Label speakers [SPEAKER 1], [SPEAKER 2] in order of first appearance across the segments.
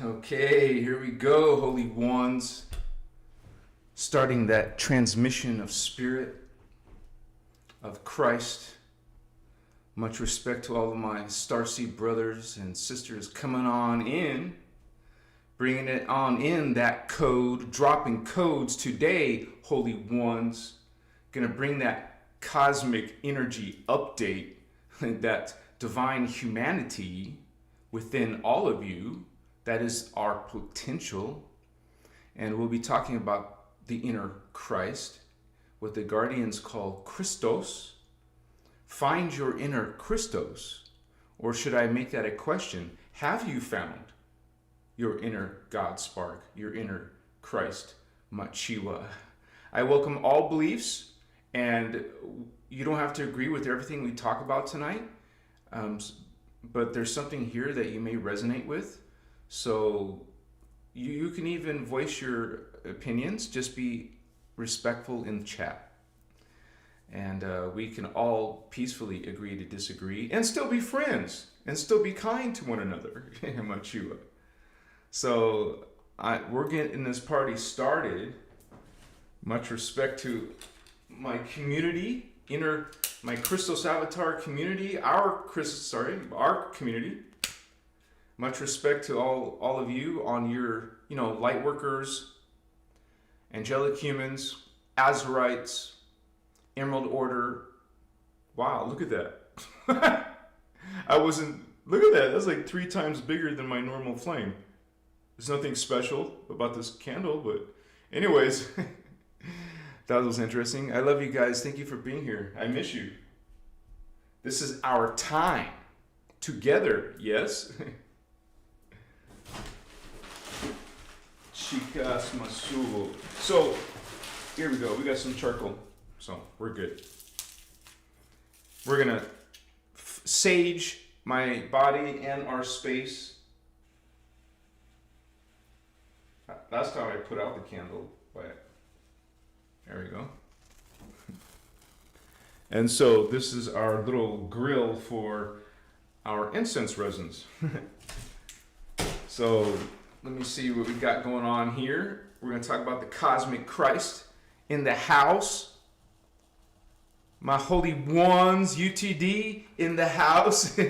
[SPEAKER 1] Okay, here we go, Holy Ones. Starting that transmission of Spirit, of Christ. Much respect to all of my Starseed brothers and sisters coming on in. Bringing it on in, that code, dropping codes today, Holy Ones. Gonna bring that cosmic energy update, that divine humanity within all of you. That is our potential. And we'll be talking about the inner Christ, what the Guardians call Christos. Find your inner Christos. Or should I make that a question? Have you found your inner God spark, your inner Christ, Machiwa? I welcome all beliefs, and you don't have to agree with everything we talk about tonight, but there's something here that you may resonate with. So you can even voice your opinions, just be respectful in the chat. And we can all peacefully agree to disagree and still be friends and still be kind to one another. Machiwa. So we're getting this party started. Much respect to my community, my Christos Avatar community, our community. Much respect to all of you on your, light workers, angelic humans, Azurites, Emerald Order. Wow, look at that. Look at that. That's like 3 times bigger than my normal flame. There's nothing special about this candle, but anyways, that was interesting. I love you guys. Thank you for being here. I miss you. This is our time together, yes? Chicas Masubo. So, here we go. We got some charcoal. So, we're good. We're going to sage my body and our space. Last time I put out the candle, but there we go. And so this is our little grill for our incense resins. So let me see what we got going on here. We're going to talk about the Cosmic Kryst in the house. My Holy Ones, UTD in the house.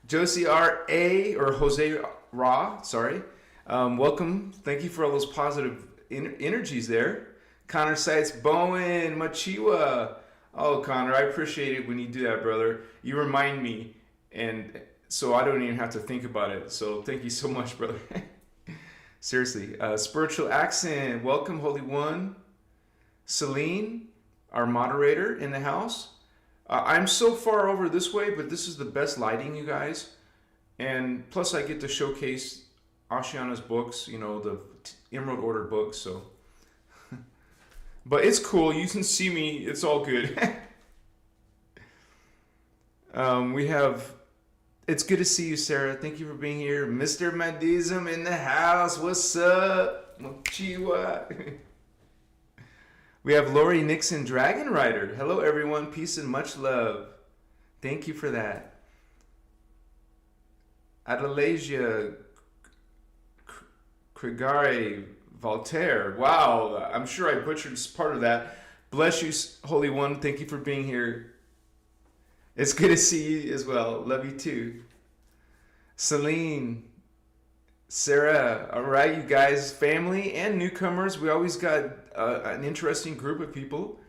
[SPEAKER 1] Josie R.A. or Jose Ra, sorry. Welcome. Thank you for all those positive energies there. Connor Sites, Bowen, Machiwa. Oh, Connor, I appreciate it when you do that, brother. You remind me, and so I don't even have to think about it. So thank you so much, brother. Seriously. Spiritual Accent, welcome, Holy One. Celine, our moderator in the house. I'm so far over this way, but this is the best lighting, you guys. And plus I get to showcase Ashiana's books, the Emerald Order books, so. But it's cool. You can see me. It's all good. It's good to see you, Sarah. Thank you for being here. Mr. Madism in the house. What's up? Chiwa. We have Lori Nixon, Dragon Rider. Hello, everyone. Peace and much love. Thank you for that. Adelasia Krigare Voltaire. Wow, I'm sure I butchered part of that. Bless you, Holy One. Thank you for being here. It's good to see you as well. Love you too. Celine, Sarah. All right, you guys, family and newcomers. We always got an interesting group of people.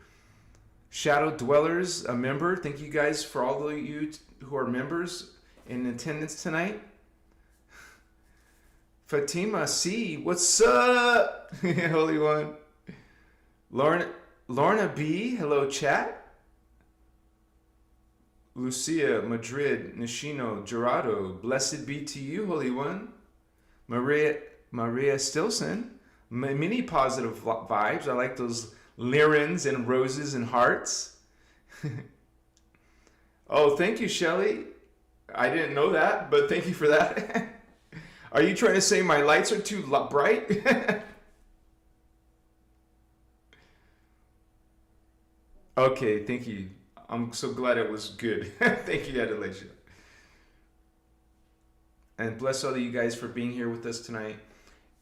[SPEAKER 1] Shadow Dwellers, a member. Thank you guys for all of you who are members in attendance tonight. Fatima C, what's up? Holy One. Lorna B, hello chat. Lucia, Madrid, Nishino, Gerardo, blessed be to you, Holy One. Maria Stilson, many positive vibes. I like those lirens and roses and hearts. Oh, thank you, Shelly. I didn't know that, but thank you for that. Are you trying to say my lights are too bright? Okay, thank you. I'm so glad it was good. Thank you, Adelasia. And bless all of you guys for being here with us tonight.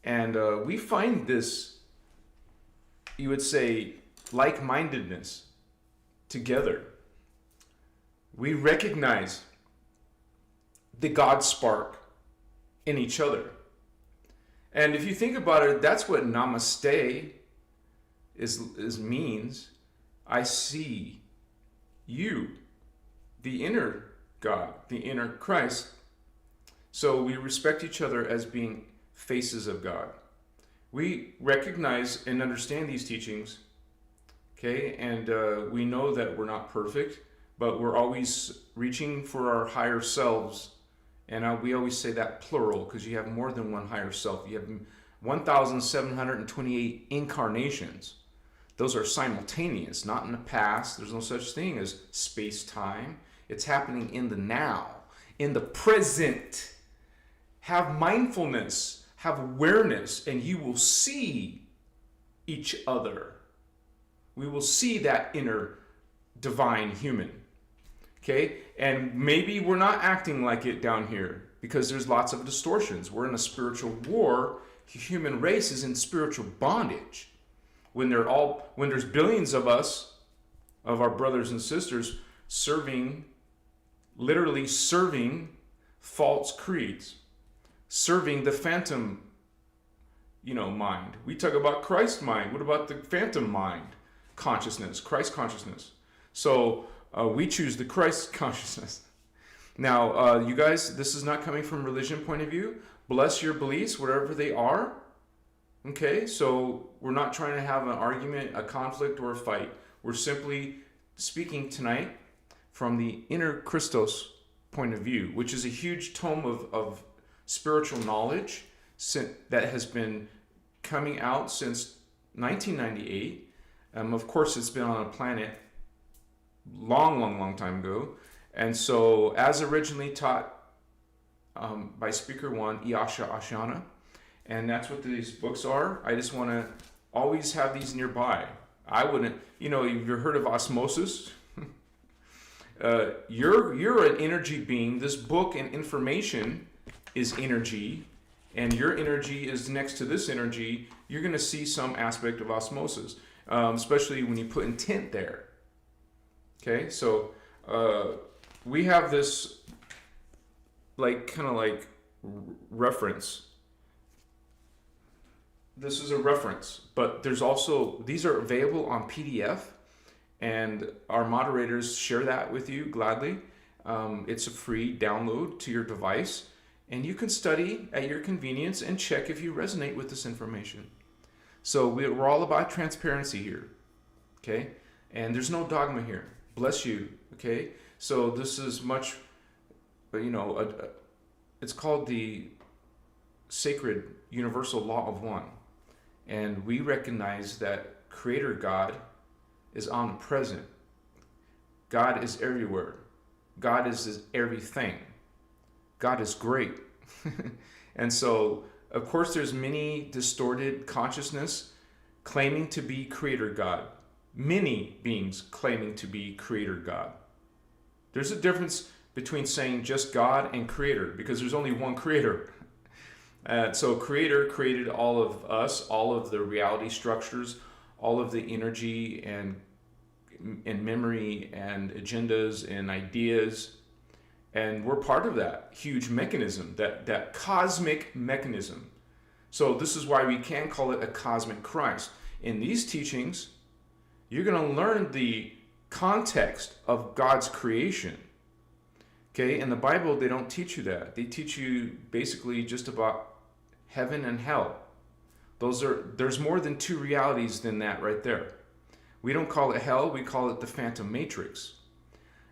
[SPEAKER 1] And we find this, you would say, like-mindedness together. We recognize the God spark in each other. And if you think about it, that's what namaste is means. I see you, the inner God, the inner Christ. So we respect each other as being faces of God. We recognize and understand these teachings, okay? And we know that we're not perfect, but we're always reaching for our higher selves. And we always say that plural because you have more than one higher self. You have 1,728 incarnations. Those are simultaneous, not in the past. There's no such thing as space-time. It's happening in the now, in the present. Have mindfulness, have awareness, and you will see each other. We will see that inner divine human. Okay? And maybe we're not acting like it down here because there's lots of distortions. We're in a spiritual war. The human race is in spiritual bondage. When there's billions of us, of our brothers and sisters, literally serving false creeds, serving the phantom, mind. We talk about Christ mind. What about the phantom mind? Consciousness, Christ consciousness. So we choose the Christ consciousness. Now, you guys, this is not coming from religion point of view. Bless your beliefs, whatever they are. Okay, so we're not trying to have an argument, a conflict, or a fight. We're simply speaking tonight from the innerchristos point of view, which is a huge tome of spiritual knowledge that has been coming out since 1998. Of course, it's been on a planet long time ago. And so, as originally taught by Speaker One, Iyasha Ashana, and that's what these books are. I just want to always have these nearby. I wouldn't, you've heard of osmosis? You're an energy being. This book and information is energy, and your energy is next to this energy. You're going to see some aspect of osmosis, especially when you put intent there. Okay, so we have this kind of reference. This is a reference, but there's also, these are available on PDF, and our moderators share that with you gladly. It's a free download to your device, and you can study at your convenience and check if you resonate with this information. So we're all about transparency here, okay? And there's no dogma here. Bless you, okay? So this is much, it's called the sacred universal law of one. And we recognize that Creator God is omnipresent. God is everywhere. God is everything. God is great. And so, of course, there's many distorted consciousness claiming to be Creator God. Many beings claiming to be Creator God. There's a difference between saying just God and Creator, because there's only one Creator. So Creator created all of us, all of the reality structures, all of the energy and memory and agendas and ideas. And we're part of that huge mechanism, that cosmic mechanism. So this is why we can call it a Cosmic Kryst. In these teachings, you're going to learn the context of God's creation. Okay, in the Bible, they don't teach you that. They teach you basically just about heaven and hell. There's more than two realities than that right there. We don't call it hell, we call it the phantom matrix.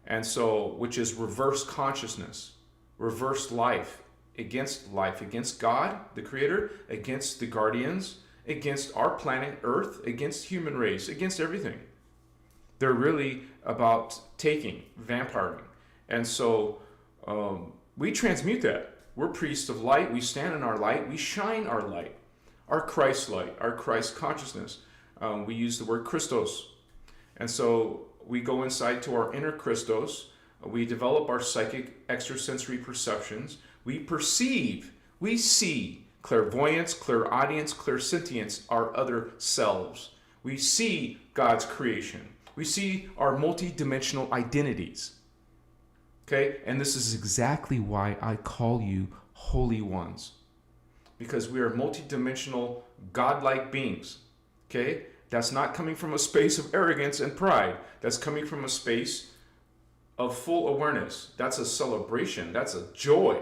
[SPEAKER 1] And so, which is reverse consciousness, reverse life, against God, the Creator, against the guardians, against our planet Earth, against human race, against everything. They're really about taking, vampiring. And so we transmute that. We're priests of light. We stand in our light. We shine our light, our Christ light, our Christ consciousness. We use the word Christos. And so we go inside to our inner Christos. We develop our psychic extrasensory perceptions. We perceive, we see. Clairvoyance, clairaudience, clairsentience are other selves. We see God's creation. We see our multidimensional identities. Okay? And this is exactly why I call you holy ones. Because we are multidimensional, godlike beings. Okay? That's not coming from a space of arrogance and pride. That's coming from a space of full awareness. That's a celebration. That's a joy.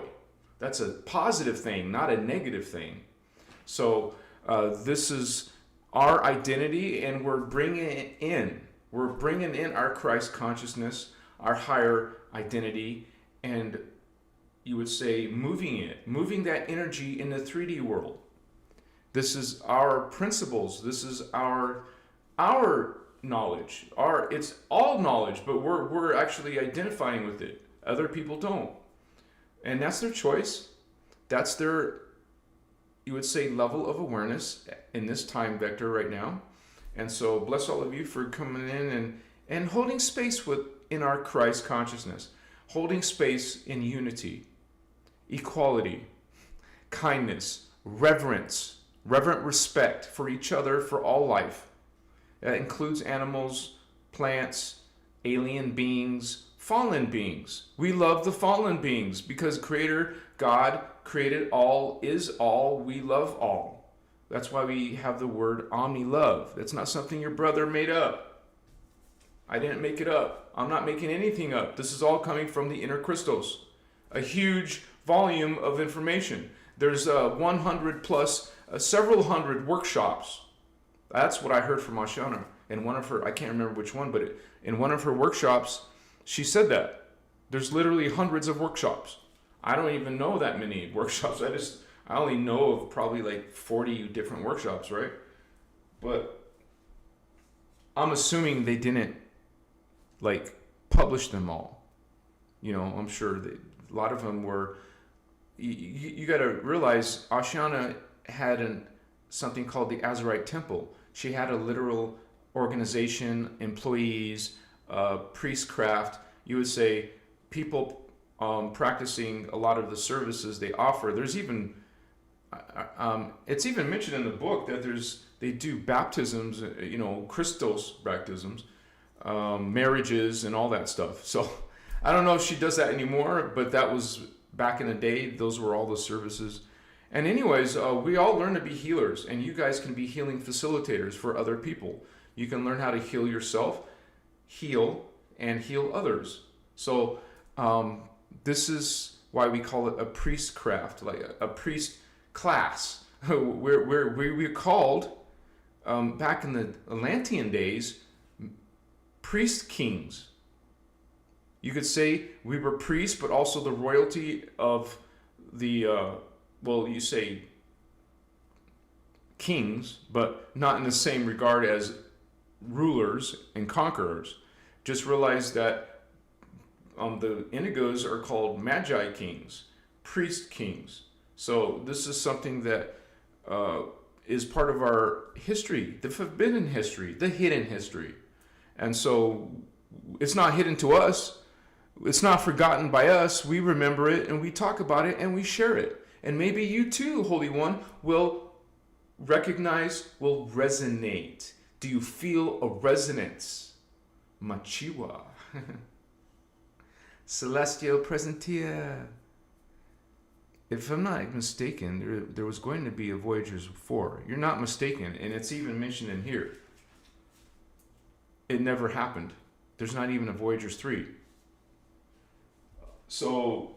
[SPEAKER 1] That's a positive thing, not a negative thing. So this is our identity, and we're bringing it in. We're bringing in our Christ consciousness, our higher identity, and you would say moving that energy in the 3D world. This is our principles. This is our knowledge. It's all knowledge, but we're actually identifying with it. Other people don't. And that's their choice. That's their, you would say, level of awareness in this time vector right now. And so bless all of you for coming in and holding space in our Christ consciousness, holding space in unity, equality, kindness, reverent respect for each other, for all life. That includes animals, plants, alien beings, fallen beings. We love the fallen beings because Creator God created all, is all, we love all. That's why we have the word omni-love. That's not something your brother made up. I didn't make it up. I'm not making anything up. This is all coming from the innerchristos, a huge volume of information. There's 100 plus, several hundred workshops. That's what I heard from Ashana in one of her, I can't remember which one, but in one of her workshops, she said that. There's literally hundreds of workshops. I don't even know that many workshops. I only know of probably like 40 different workshops, right? But I'm assuming they didn't like publish them all. You know, I'm sure a lot of them were. You got to realize Ashana had something called the Azurite Temple. She had a literal organization, employees, priestcraft. You would say people practicing a lot of the services they offer. There's even it's even mentioned in the book that they do baptisms, you know, Christos baptisms, marriages, and all that stuff. So I don't know if she does that anymore, but that was back in the day. Those were all the services. And anyways, we all learn to be healers, and you guys can be healing facilitators for other people. You can learn how to heal yourself, heal, and heal others. So this is why we call it a priestcraft, like a priest class. We're called, back in the Atlantean days, priest kings. You could say we were priests, but also the royalty of the, you say kings, but not in the same regard as rulers and conquerors. Just realize that the indigos are called magi kings, priest kings. So this is something that is part of our history, the forbidden history, the hidden history. And so it's not hidden to us. It's not forgotten by us. We remember it and we talk about it and we share it. And maybe you too, Holy One, will recognize, will resonate. Do you feel a resonance? Machiwa. Celestial Presentia. If I'm not mistaken, there was going to be a Voyagers 4. You're not mistaken, and it's even mentioned in here. It never happened. There's not even a Voyagers 3. So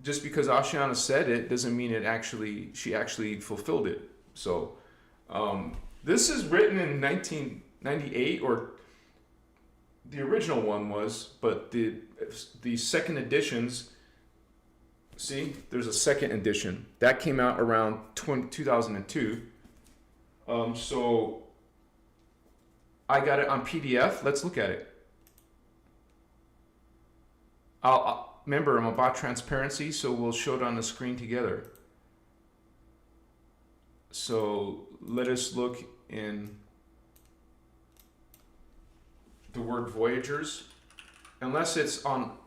[SPEAKER 1] just because Ashiana said it doesn't mean she actually fulfilled it. So this is written in 1998, or the original one was, but the second editions, see, there's a second edition that came out around 2002. So I got it on PDF. Let's look at it. Remember, I'm about transparency, so we'll show it on the screen together. So let us look in the word Voyagers, unless it's on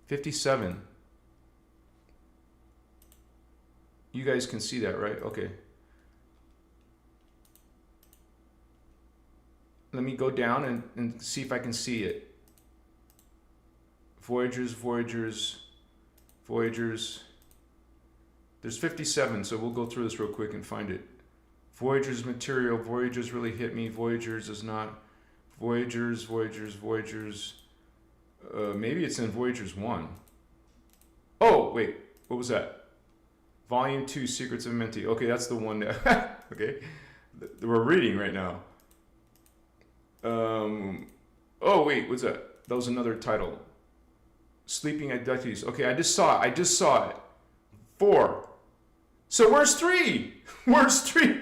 [SPEAKER 1] 57. You guys can see that, right? Okay. Let me go down and see if I can see it. Voyagers, Voyagers, Voyagers. There's 57, so we'll go through this real quick and find it. Voyagers material, Voyagers really hit me, Voyagers is not. Voyagers, Voyagers, Voyagers. Maybe it's in Voyagers 1. Oh, wait, what was that? Volume 2, Secrets of Menti. Okay, that's the one that, okay, we're reading right now. Oh, wait, what's that? That was another title. Sleeping Abductees. Okay, I just saw it. 4. So where's 3? Where's 3?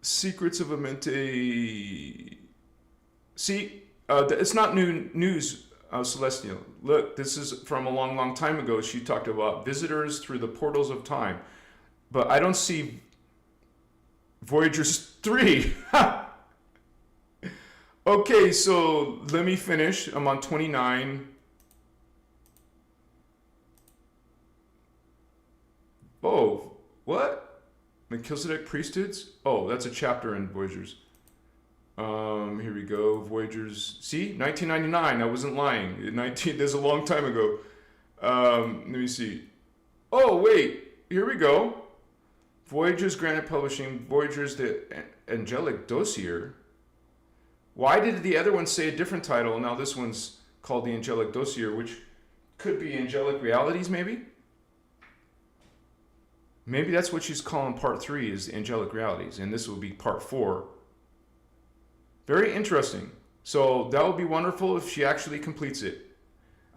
[SPEAKER 1] Secrets of a Mente. See, it's not new news, Celestial. Look, this is from a long, long time ago. She talked about visitors through the portals of time. But I don't see Voyagers 3. Okay, so let me finish. I'm on 29. Oh, what? Melchizedek priesthoods? Oh, that's a chapter in Voyagers. Here we go. Voyagers. See? 1999. I wasn't lying. There's a long time ago. Let me see. Oh, wait. Here we go. Voyagers Granite Publishing. Voyagers the Angelic Dossier. Why did the other one say a different title? Now this one's called the Angelic Dossier, which could be Angelic Realities, maybe? Maybe that's what she's calling part 3 is Angelic Realities, and this will be part 4. Very interesting. So that would be wonderful if she actually completes it.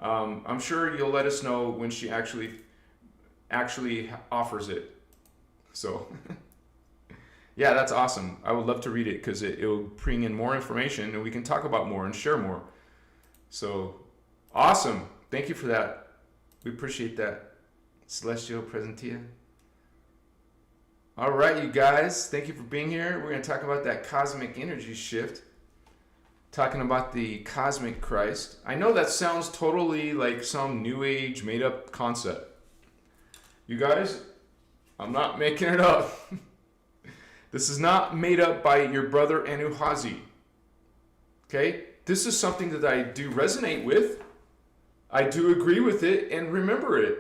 [SPEAKER 1] I'm sure you'll let us know when she actually offers it. So... yeah, that's awesome. I would love to read it because it will bring in more information and we can talk about more and share more. So, awesome. Thank you for that. We appreciate that. Celestial Presentia. All right, you guys. Thank you for being here. We're going to talk about that cosmic energy shift. Talking about the Cosmic Kryst. I know that sounds totally like some new age made up concept. You guys, I'm not making it up. This is not made up by your brother Anuhazi. Okay? This is something that I do resonate with. I do agree with it and remember it.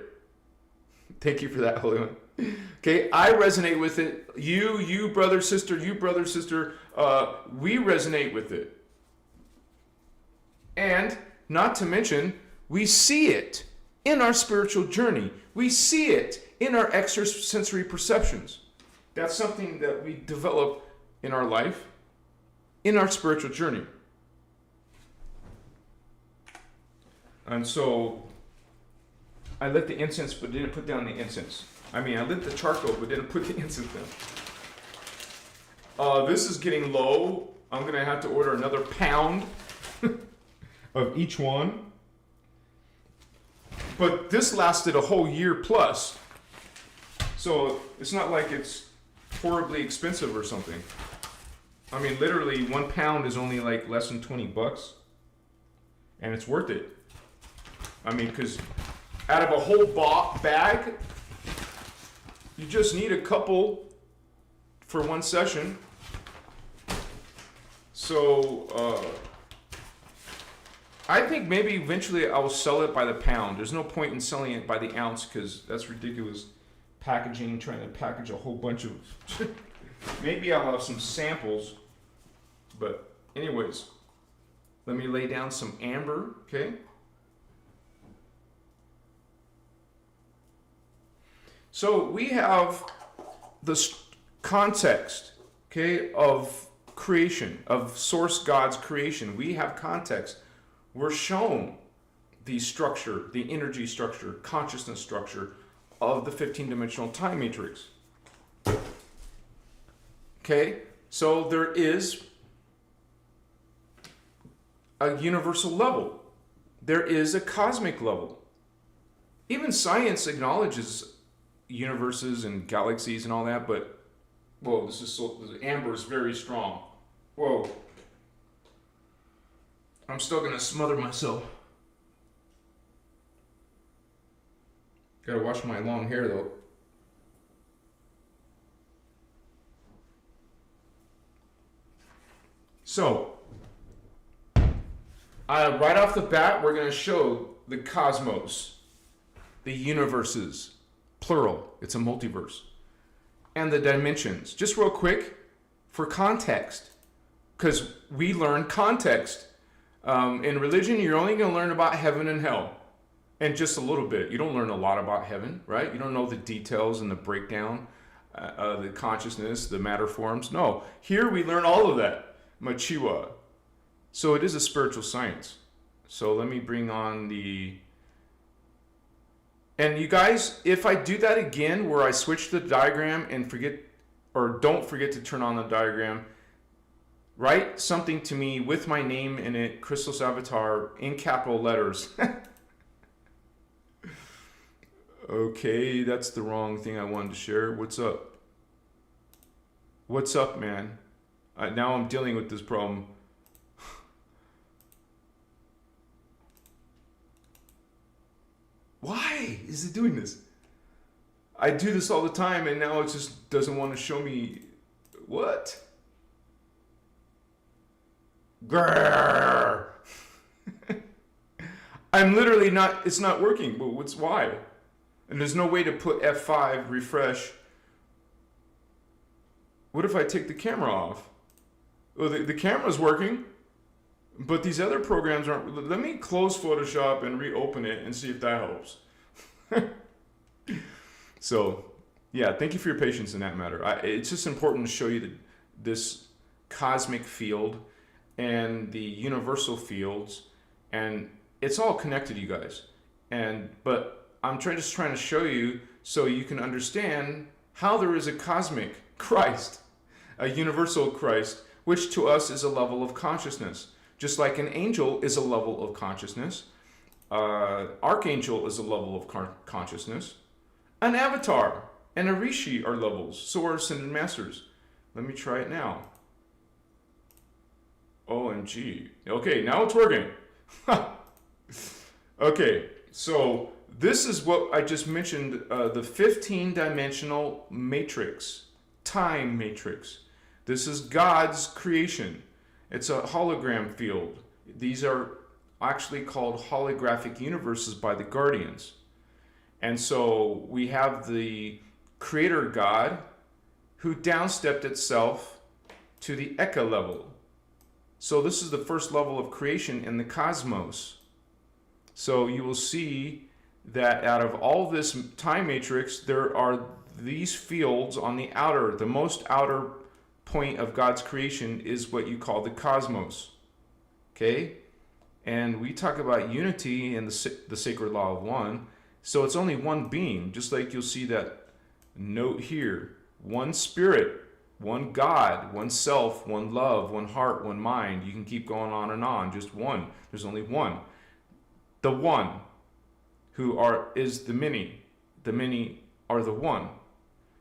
[SPEAKER 1] Thank you for that, Holy One. Okay, I resonate with it. You brother, sister, we resonate with it. And, not to mention, we see it in our spiritual journey. We see it in our extrasensory perceptions. That's something that we develop in our life, in our spiritual journey. And so, I lit the incense but didn't put down the incense. I lit the charcoal but didn't put the incense down. This is getting low. I'm going to have to order another pound of each one. But this lasted a whole year plus. So, it's not like it's horribly expensive or something. Literally 1 pound is only like less than $20 and it's worth it. Because out of a whole bag you just need a couple for one session. So I think maybe eventually I will sell it by the pound. There's no point in selling it by the ounce because that's ridiculous. Packaging, trying to package a whole bunch of... Maybe I'll have some samples. But anyways, let me lay down some amber, okay? So we have the context, okay, of creation, of source God's creation. We have context. We're shown the structure, the energy structure, consciousness structure of the 15-dimensional time matrix. Okay, so there is a universal level. There is a cosmic level. Even science acknowledges universes and galaxies and all that, but whoa, this amber is very strong. Whoa. I'm still gonna smother myself. Gotta wash my long hair though. So, right off the bat, we're going to show the cosmos, the universes, plural, it's a multiverse, and the dimensions. Just real quick, for context, because we learn context. In religion, you're only going to learn about heaven and hell, and just a little bit. You don't learn a lot about heaven, right? You don't know the details and the breakdown, the consciousness, the matter forms. No, here we learn all of that. Machiwa. So it is a spiritual science. So let me bring on the... And you guys, if I do that again, where I switch the diagram and forget, or don't forget to turn on the diagram, write something to me with my name in it, Christos Avatar, in capital letters. Okay, that's the wrong thing I wanted to share. What's up? What's up, man? Now I'm dealing with this problem. Why is it doing this? I do this all the time and now it just doesn't want to show me what? Grrr. I'm literally not, it's not working, but what's why? And there's no way to put F5, refresh. What if I take the camera off? Well, the camera's working, but these other programs aren't. Let me close Photoshop and reopen it and see if that helps. So, yeah, thank you for your patience in that matter. It's just important to show you this cosmic field and the universal fields, and it's all connected, you guys. But I'm just trying to show you so you can understand how there is a cosmic Christ, a universal Christ, which to us is a level of consciousness. Just like an angel is a level of consciousness, archangel is a level of consciousness, an avatar and a rishi are levels, so are ascended masters. Let me try it now. OMG. Okay, now it's working. Okay, so this is what I just mentioned, the 15-dimensional matrix, time matrix. This is God's creation. It's a hologram field. These are actually called holographic universes by the Guardians. And so we have the creator God who downstepped itself to the Eka level. So this is the first level of creation in the cosmos. So you will see that out of all this time matrix, there are these fields on the outer, the most outer point of God's creation is what you call the cosmos. Okay? And we talk about unity in the sacred law of one. So it's only one being, just like you'll see that note here. One spirit, one God, one self, one love, one heart, one mind. You can keep going on and on. Just one. There's only one. The one who is the many. The many are the one.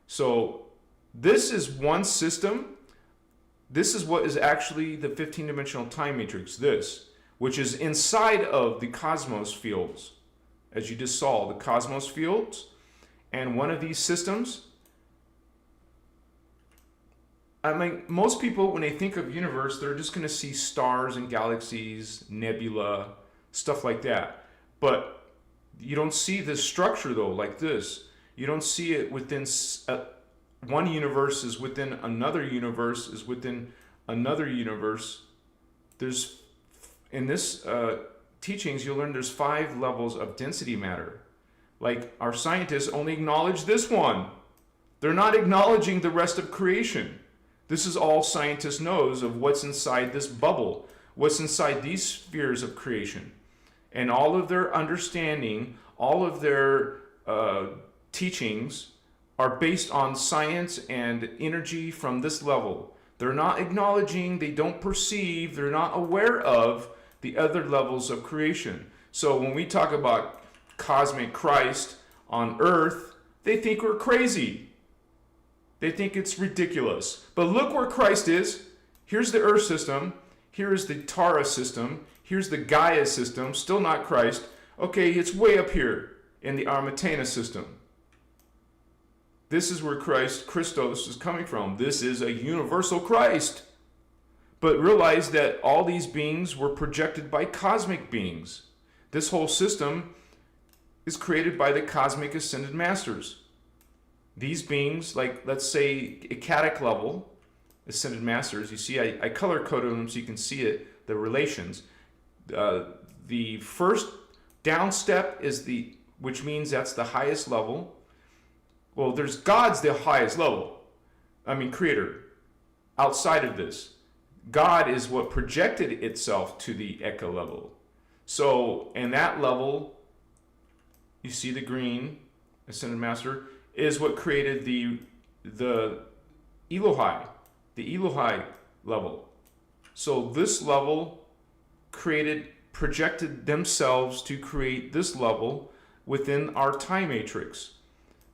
[SPEAKER 1] So this is one system. This is what is actually the 15-dimensional time matrix, this, which is inside of the cosmos fields. As you just saw, the cosmos fields, and one of these systems, I mean, most people, when they think of universe, they're just going to see stars and galaxies, nebula, stuff like that. But you don't see this structure, though, like this. You don't see it within one universe is within another universe is within another universe. There's, in this teachings, you'll learn there's 5 levels of density matter. Like, our scientists only acknowledge this one. They're not acknowledging the rest of creation. This is all scientists knows of what's inside this bubble, what's inside these spheres of creation. And all of their understanding, all of their teachings are based on science and energy from this level. They're not acknowledging, they don't perceive, they're not aware of the other levels of creation. So when we talk about Cosmic Kryst on Earth, they think we're crazy. They think it's ridiculous. But look where Christ is. Here's the Earth system. Here is the Tara system. Here's the Gaia system. Still not Christ. Okay, it's way up here. in the Armatena system. This is where Christos is coming from. This is a universal Christ. But realize that all these beings were projected by cosmic beings. This whole system is created by the cosmic ascended masters. These beings, like let's say ecstatic level ascended masters, you see I color coded them so you can see it, the relations. The first down step is which means that's the highest level. Well, there's God's the highest level. Creator. Outside of this, God is what projected itself to the Eka level. So, in that level, you see the green ascended master is what created the Elohai, the Elohai level. So this level projected themselves to create this level within our time matrix.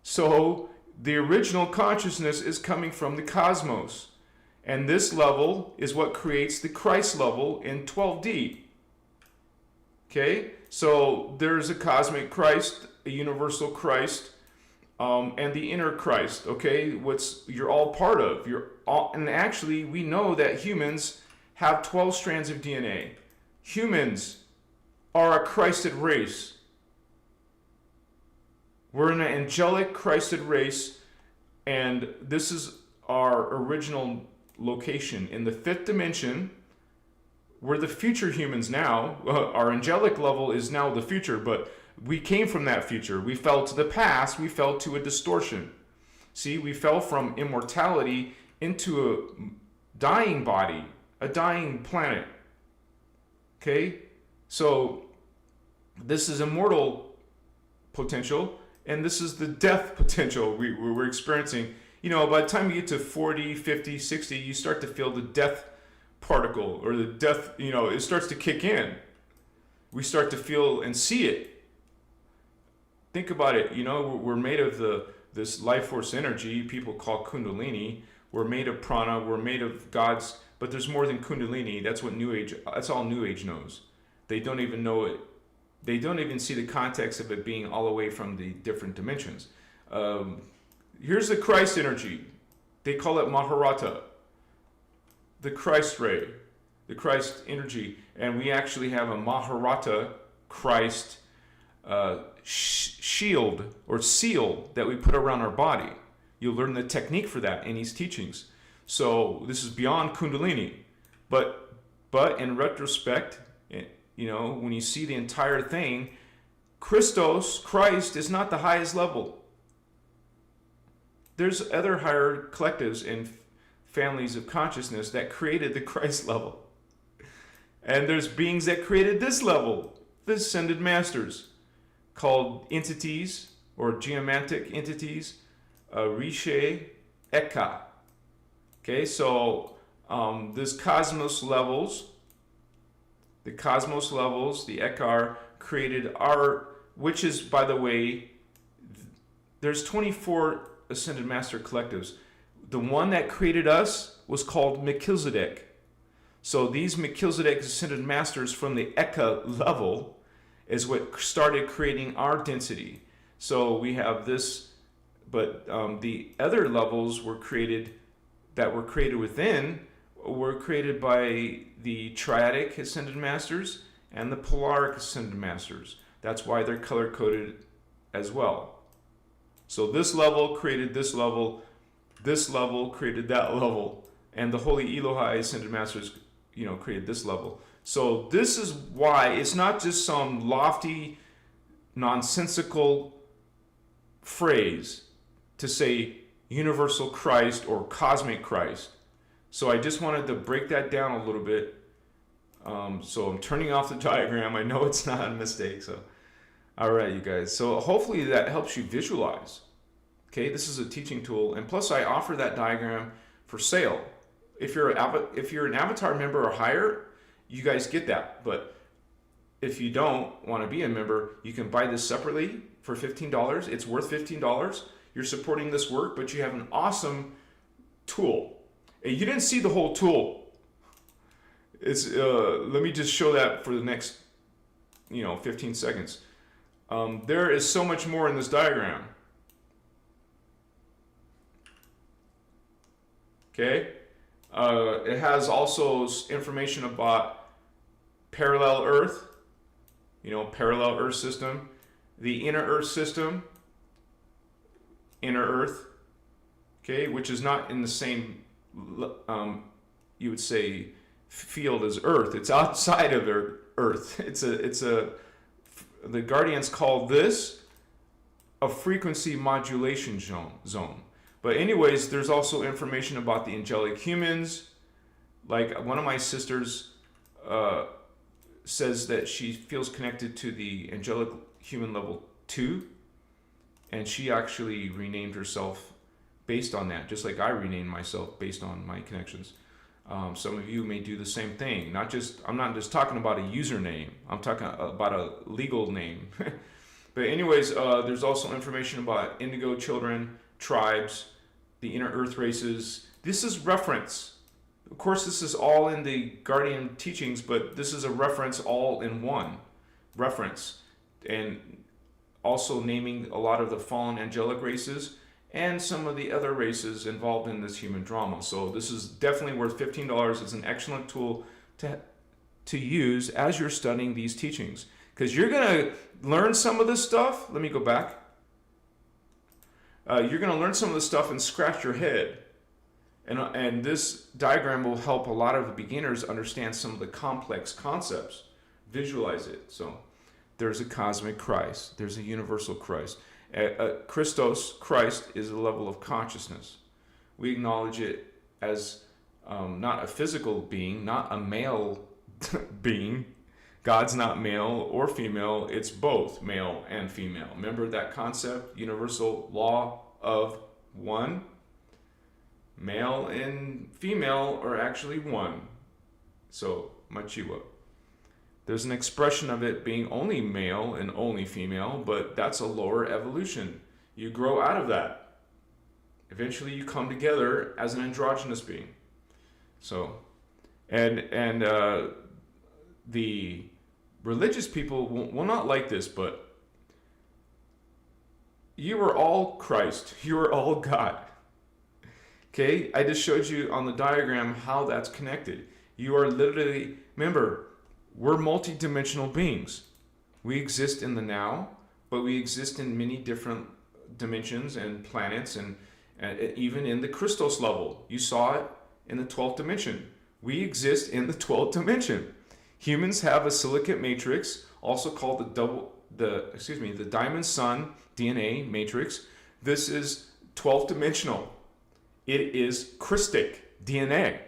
[SPEAKER 1] So the original consciousness is coming from the cosmos. And this level is what creates the Christ level in 12D. Okay? So there's a cosmic Christ, a universal Christ, and the inner Christ. Okay? You're all part of. And actually, we know that humans have 12 strands of DNA. Humans are a Christed race. We're an angelic Christed race, and this is our original location in the fifth dimension. We're the future humans now. Our angelic level is now the future, but we came from that future. We fell to the past. We fell to a distortion. See, we fell from immortality into a dying body, a dying planet. Okay? So this is immortal potential, and this is the death potential we're experiencing. By the time you get to 40, 50, 60, you start to feel the death particle, or the death, it starts to kick in. We start to feel and see it. Think about it, we're made of this life force energy people call Kundalini. We're made of prana, we're made of gods, but there's more than Kundalini. That's all New Age knows. They don't even know it. They don't even see the context of it being all the way from the different dimensions. Here's the Christ energy. They call it Maharata, the Christ ray, the Christ energy. And we actually have a Maharata Christ shield or seal that we put around our body. You'll learn the technique for that in these teachings. So this is beyond Kundalini. But in retrospect, when you see the entire thing, Christ is not the highest level. There's other higher collectives and families of consciousness that created the Christ level. And there's beings that created this level, the ascended masters, called entities or geomantic entities, Rishi, Eka. Okay, so this cosmos levels, the Ekar created which is, by the way, there's 24 ascended master collectives. The one that created us was called Melchizedek. So these Melchizedek ascended masters from the Eka level is what started creating our density. So we have this, but the other levels were created within, were created by the triadic ascended masters and the polaric ascended masters. That's why they're color coded as well. So this level created this level created that level, and the holy Elohai ascended masters, created this level. So this is why it's not just some lofty, nonsensical phrase to say universal Christ or cosmic Christ. So I just wanted to break that down a little bit. So I'm turning off the diagram. I know it's not a mistake. So, all right, you guys. So hopefully that helps you visualize. Okay, this is a teaching tool, and plus I offer that diagram for sale. If you're an Avatar member or higher, you guys get that. But if you don't want to be a member, you can buy this separately for $15. It's worth $15. You're supporting this work, but you have an awesome tool. And you didn't see the whole tool. It's let me just show that for the next 15 seconds. There is so much more in this diagram. Okay? It has also information about parallel Earth, parallel Earth system, the inner Earth system, inner Earth, okay, which is not in the same, you would say, field as Earth. It's outside of Earth. The Guardians call this a frequency modulation zone. But anyways, there's also information about the angelic humans. Like one of my sisters says that she feels connected to the angelic human level 2, and she actually renamed herself based on that, just like I renamed myself based on my connections. Some of you may do the same thing. I'm not just talking about a username. I'm talking about a legal name. But anyways, there's also information about indigo children, tribes, the inner earth races. This is reference. Of course, this is all in the Guardian teachings, but this is a reference all in one reference. And also naming a lot of the fallen angelic races and some of the other races involved in this human drama. So this is definitely worth $15. It's an excellent tool to use as you're studying these teachings, because you're going to learn some of this stuff. Let me go back. You're going to learn some of this stuff and scratch your head. And this diagram will help a lot of the beginners understand some of the complex concepts, visualize it. So there's a cosmic Christ, there's a universal Christ. Christos, Christ, is a level of consciousness. We acknowledge it as not a physical being, not a male being. God's not male or female, it's both male and female. Remember that concept, universal law of one? Male and female are actually one. So, machiwa. There's an expression of it being only male and only female, but that's a lower evolution. You grow out of that. Eventually you come together as an androgynous being. So, and the religious people will not like this, but you are all Christ. You are all God. Okay, I just showed you on the diagram how that's connected. You are literally, remember, we're multidimensional beings. We exist in the now, but we exist in many different dimensions and planets, and even in the Christos level. You saw it in the 12th dimension. We exist in the 12th dimension. Humans have a silicate matrix, also called the diamond sun DNA matrix. This is 12th dimensional. It is Christic DNA.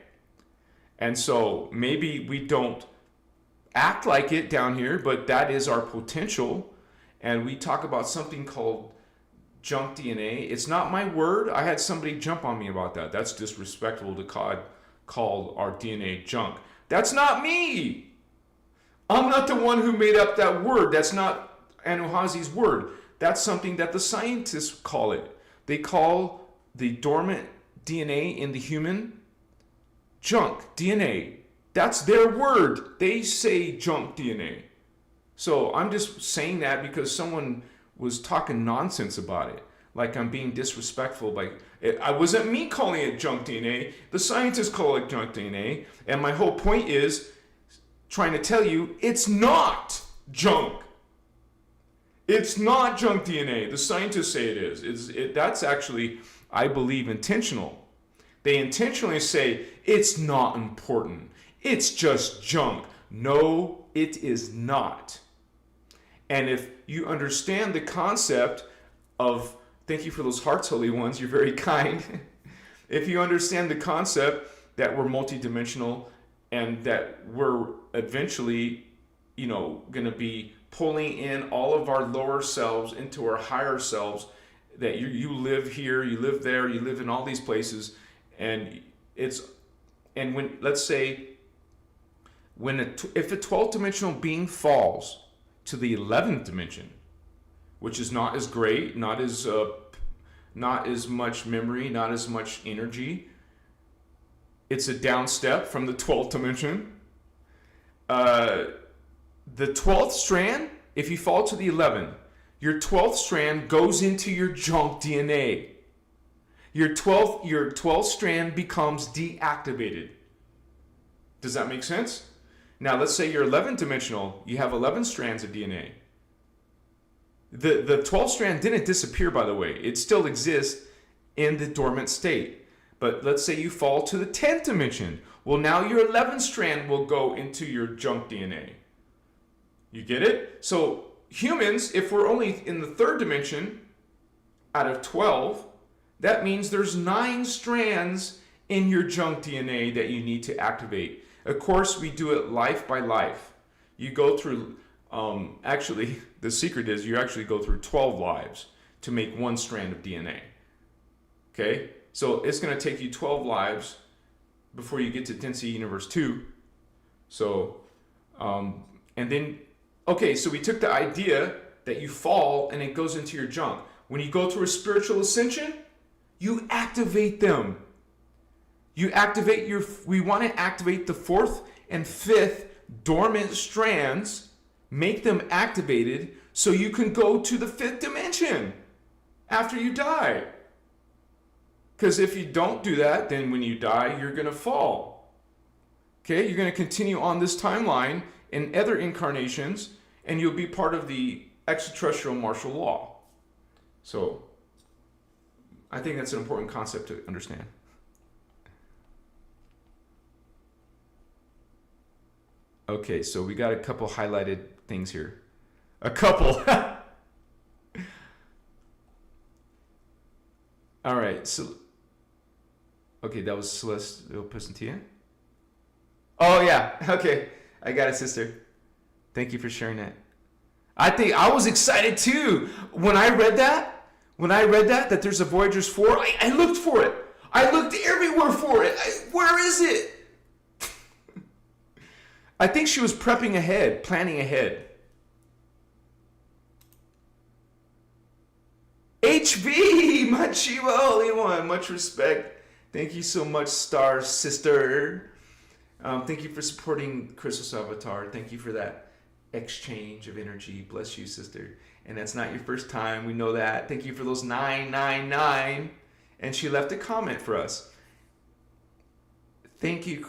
[SPEAKER 1] And so maybe we don't act like it down here, but that is our potential. And we talk about something called junk DNA. It's not my word. I had somebody jump on me about that. That's disrespectful to call our DNA junk. That's not me. I'm not the one who made up that word. That's not Anuhazi's word. That's something that the scientists call it. They call the dormant DNA in the human junk DNA. That's their word. They say junk DNA. So I'm just saying that because someone was talking nonsense about it. Like I'm being disrespectful. I wasn't me calling it junk DNA. The scientists call it junk DNA. And my whole point is trying to tell you it's not junk. It's not junk DNA. The scientists say it is. That's actually, I believe, intentional. They intentionally say it's not important. It's just junk. No, it is not. And if you understand the concept of, thank you for those hearts, holy ones, you're very kind. If you understand the concept that we're multidimensional and that we're eventually, going to be pulling in all of our lower selves into our higher selves, that you live here, you live there, you live in all these places, and when, let's say, if a 12th dimensional being falls to the 11th dimension, which is not as great, not as much memory, not as much energy, it's a down step from the 12th dimension. The 12th strand, if you fall to the 11th, your 12th strand goes into your junk DNA. Your 12th strand becomes deactivated. Does that make sense? Now, let's say you're 11 dimensional. You have 11 strands of DNA. The 12th strand didn't disappear, by the way. It still exists in the dormant state. But let's say you fall to the 10th dimension. Well, now your 11th strand will go into your junk DNA. You get it? So humans, if we're only in the 3rd dimension out of 12, that means there's 9 strands in your junk DNA that you need to activate. Of course, we do it life by life. You go through, actually, the secret is you actually go through 12 lives to make 1 strand of DNA. Okay? So it's going to take you 12 lives before you get to Density Universe 2. So, and then, okay, so we took the idea that you fall and it goes into your junk. When you go through a spiritual ascension, you activate them. You activate we want to activate the 4th and 5th dormant strands, make them activated so you can go to the 5th dimension after you die. Because if you don't do that, then when you die, you're going to fall. Okay, you're going to continue on this timeline in other incarnations, and you'll be part of the extraterrestrial martial law. So, I think that's an important concept to understand. Okay, so we got a couple highlighted things here. A couple. All right, so okay, that was Celestial Presentia. Oh yeah, okay, I got it, sister. Thank you for sharing that. I think I was excited too when I read that. That there's a Voyager's 4, I looked for it. I looked everywhere for it. Where is it? I think she was prepping ahead, planning ahead. HV, my Chiwa Holy One, much respect. Thank you so much, Star Sister. Thank you for supporting Christos Avatar. Thank you for that exchange of energy. Bless you, sister. And that's not your first time. We know that. Thank you for those 999. And she left a comment for us. Thank you,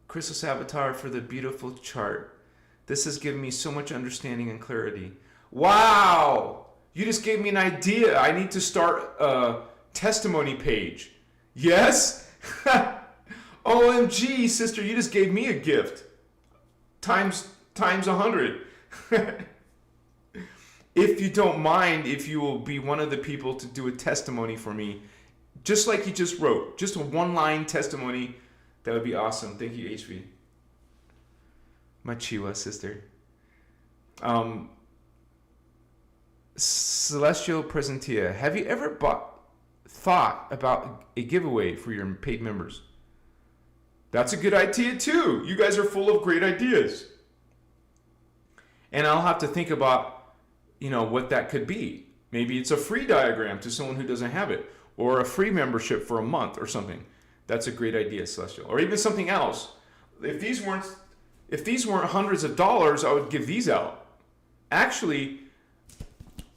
[SPEAKER 1] Christos Avatar, for the beautiful chart. This has given me so much understanding and clarity. Wow! You just gave me an idea. I need to start a testimony page. Yes? OMG, sister, you just gave me a gift. Times 100. If you don't mind, if you will be one of the people to do a testimony for me, just like you just wrote, just a 1-line testimony, that would be awesome. Thank you, HV. My Chiwa sister. Celestial Presentia, have you ever thought about a giveaway for your paid members? That's a good idea too. You guys are full of great ideas. And I'll have to think about, what that could be. Maybe it's a free diagram to someone who doesn't have it, or a free membership for a month or something. That's a great idea, Celestial. Or even something else. If these weren't hundreds of dollars, I would give these out. Actually,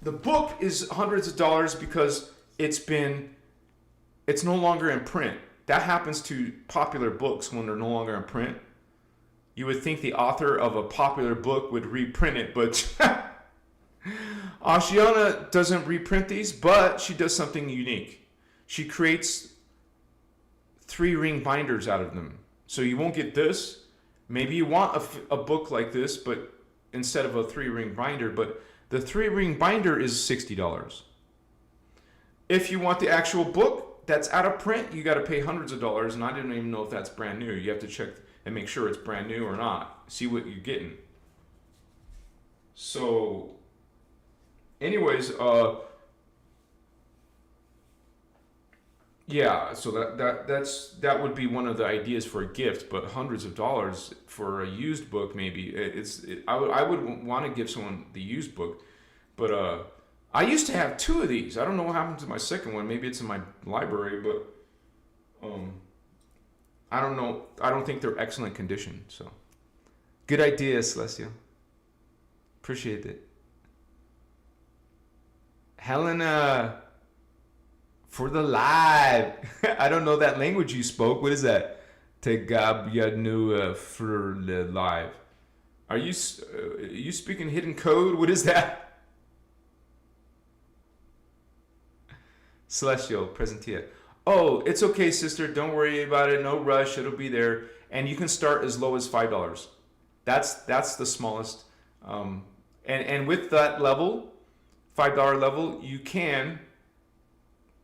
[SPEAKER 1] the book is hundreds of dollars because it's no longer in print. That happens to popular books when they're no longer in print. You would think the author of a popular book would reprint it, but Ashiana doesn't reprint these, but she does something unique. She creates 3-ring binders out of them. So you won't get this. Maybe you want a book like this, but instead of a 3-ring binder, but the 3-ring binder is $60. If you want the actual book that's out of print, you got to pay hundreds of dollars, and I didn't even know if that's brand new. You have to check and make sure it's brand new or not. See what you're getting. So, anyways, yeah, so that would be one of the ideas for a gift, but hundreds of dollars for a used book, maybe I would want to give someone the used book, but I used to have 2 of these. I don't know what happened to my second one. Maybe it's in my library, but I don't know. I don't think they're excellent condition. So, good idea, Celestial. Appreciate it. Helena, for the live. I don't know that language you spoke. What is that? Tegabyanua for the live. Are you speaking hidden code? What is that? Celestial, Presentia. Oh, it's okay, sister. Don't worry about it. No rush. It'll be there. And you can start as low as $5. That's the smallest. And with that level, $5 level, you can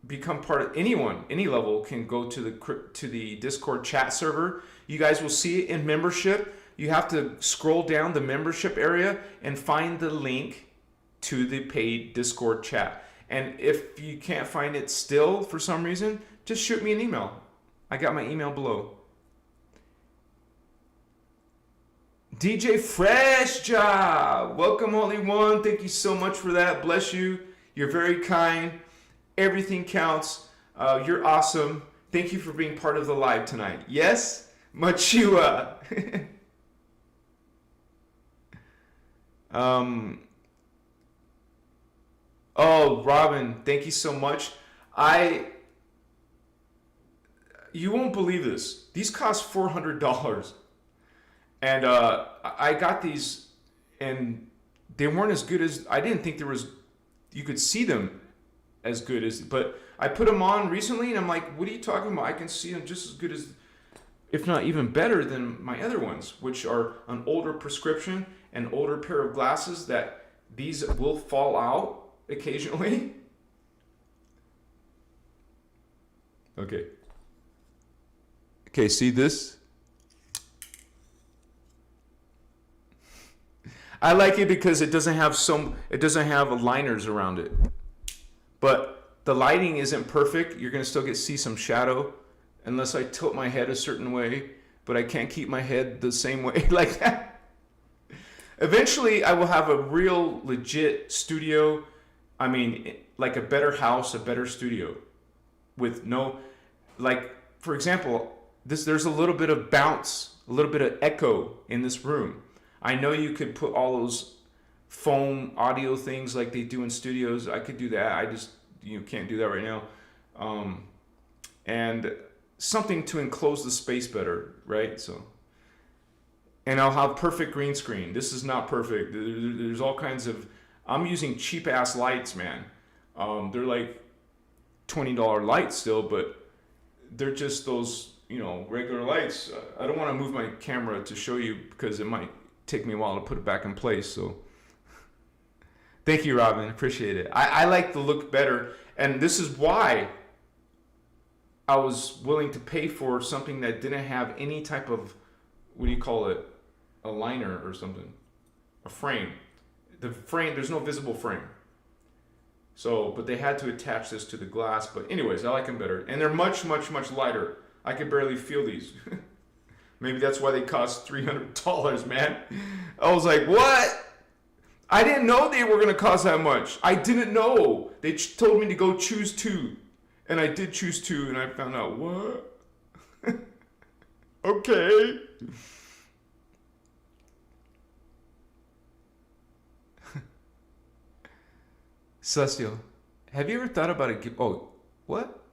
[SPEAKER 1] become part of anyone. Any level can go to the Discord chat server. You guys will see it in membership. You have to scroll down the membership area and find the link to the paid Discord chat. And if you can't find it still for some reason, just shoot me an email. I got my email below. DJ Fresh Job, welcome, Holy One. Thank you so much for that. Bless you. You're very kind. Everything counts. You're awesome. Thank you for being part of the live tonight. Yes, Machua. Oh, Robin, thank you so much. You won't believe this. These cost $400. And I got these, and they weren't as good as, I didn't think you could see them as good as, but I put them on recently, and I'm like, what are you talking about? I can see them just as good as, if not even better than my other ones, which are an older prescription, an older pair of glasses that these will fall out occasionally. Okay, see this? I like it because it doesn't have liners around it. But the lighting isn't perfect. You're going to still see some shadow unless I tilt my head a certain way, but I can't keep my head the same way like that. Eventually, I will have a real legit studio. I mean, like a better house, a better studio with no, like, for example, there's a little bit of bounce, a little bit of echo in this room. I know you could put all those foam audio things like they do in studios. I could do that. I just can't do that right now. And something to enclose the space better, right? So, and I'll have perfect green screen. This is not perfect. There's all kinds of. I'm using cheap ass lights, man. They're like $20 lights still, but they're just those regular lights. I don't want to move my camera to show you because it might take me a while to put it back in place. So thank you, Robin. Appreciate it. I like the look better. And this is why I was willing to pay for something that didn't have any type of, what do you call it? A liner or something. A frame. The frame, there's no visible frame. So, but they had to attach this to the glass. But anyways, I like them better. And they're much, much, much lighter. I could barely feel these. Maybe that's why they cost $300, man. I was like, what? I didn't know they were going to cost that much. I didn't know. They told me to go choose two. And I did choose two, and I found out, what? Okay. Celestial, have you ever thought about it? Oh, what?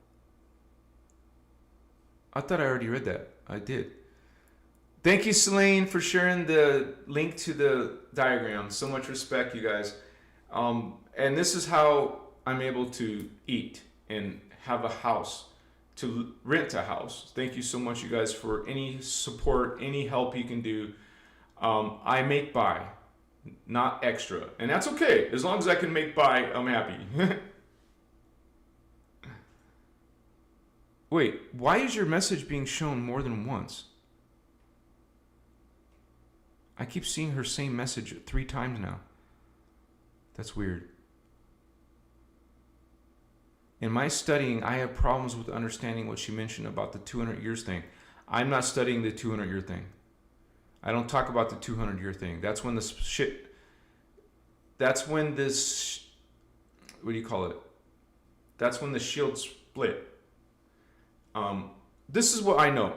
[SPEAKER 1] I thought I already read that. I did. Thank you, Selene, for sharing the link to the diagram. So much respect, you guys. And this is how I'm able to eat and have a house, to rent a house. Thank you so much, you guys, for any support, any help you can do. I make by, not extra. And that's okay. As long as I can make by, I'm happy. Wait, why is your message being shown more than once? I keep seeing her same message 3 times now. That's weird. In my studying, I have problems with understanding what she mentioned about the 200 years thing. I'm not studying the 200-year thing. I don't talk about the 200-year thing. That's when that's when this, what do you call it? That's when the shield split. This is what I know.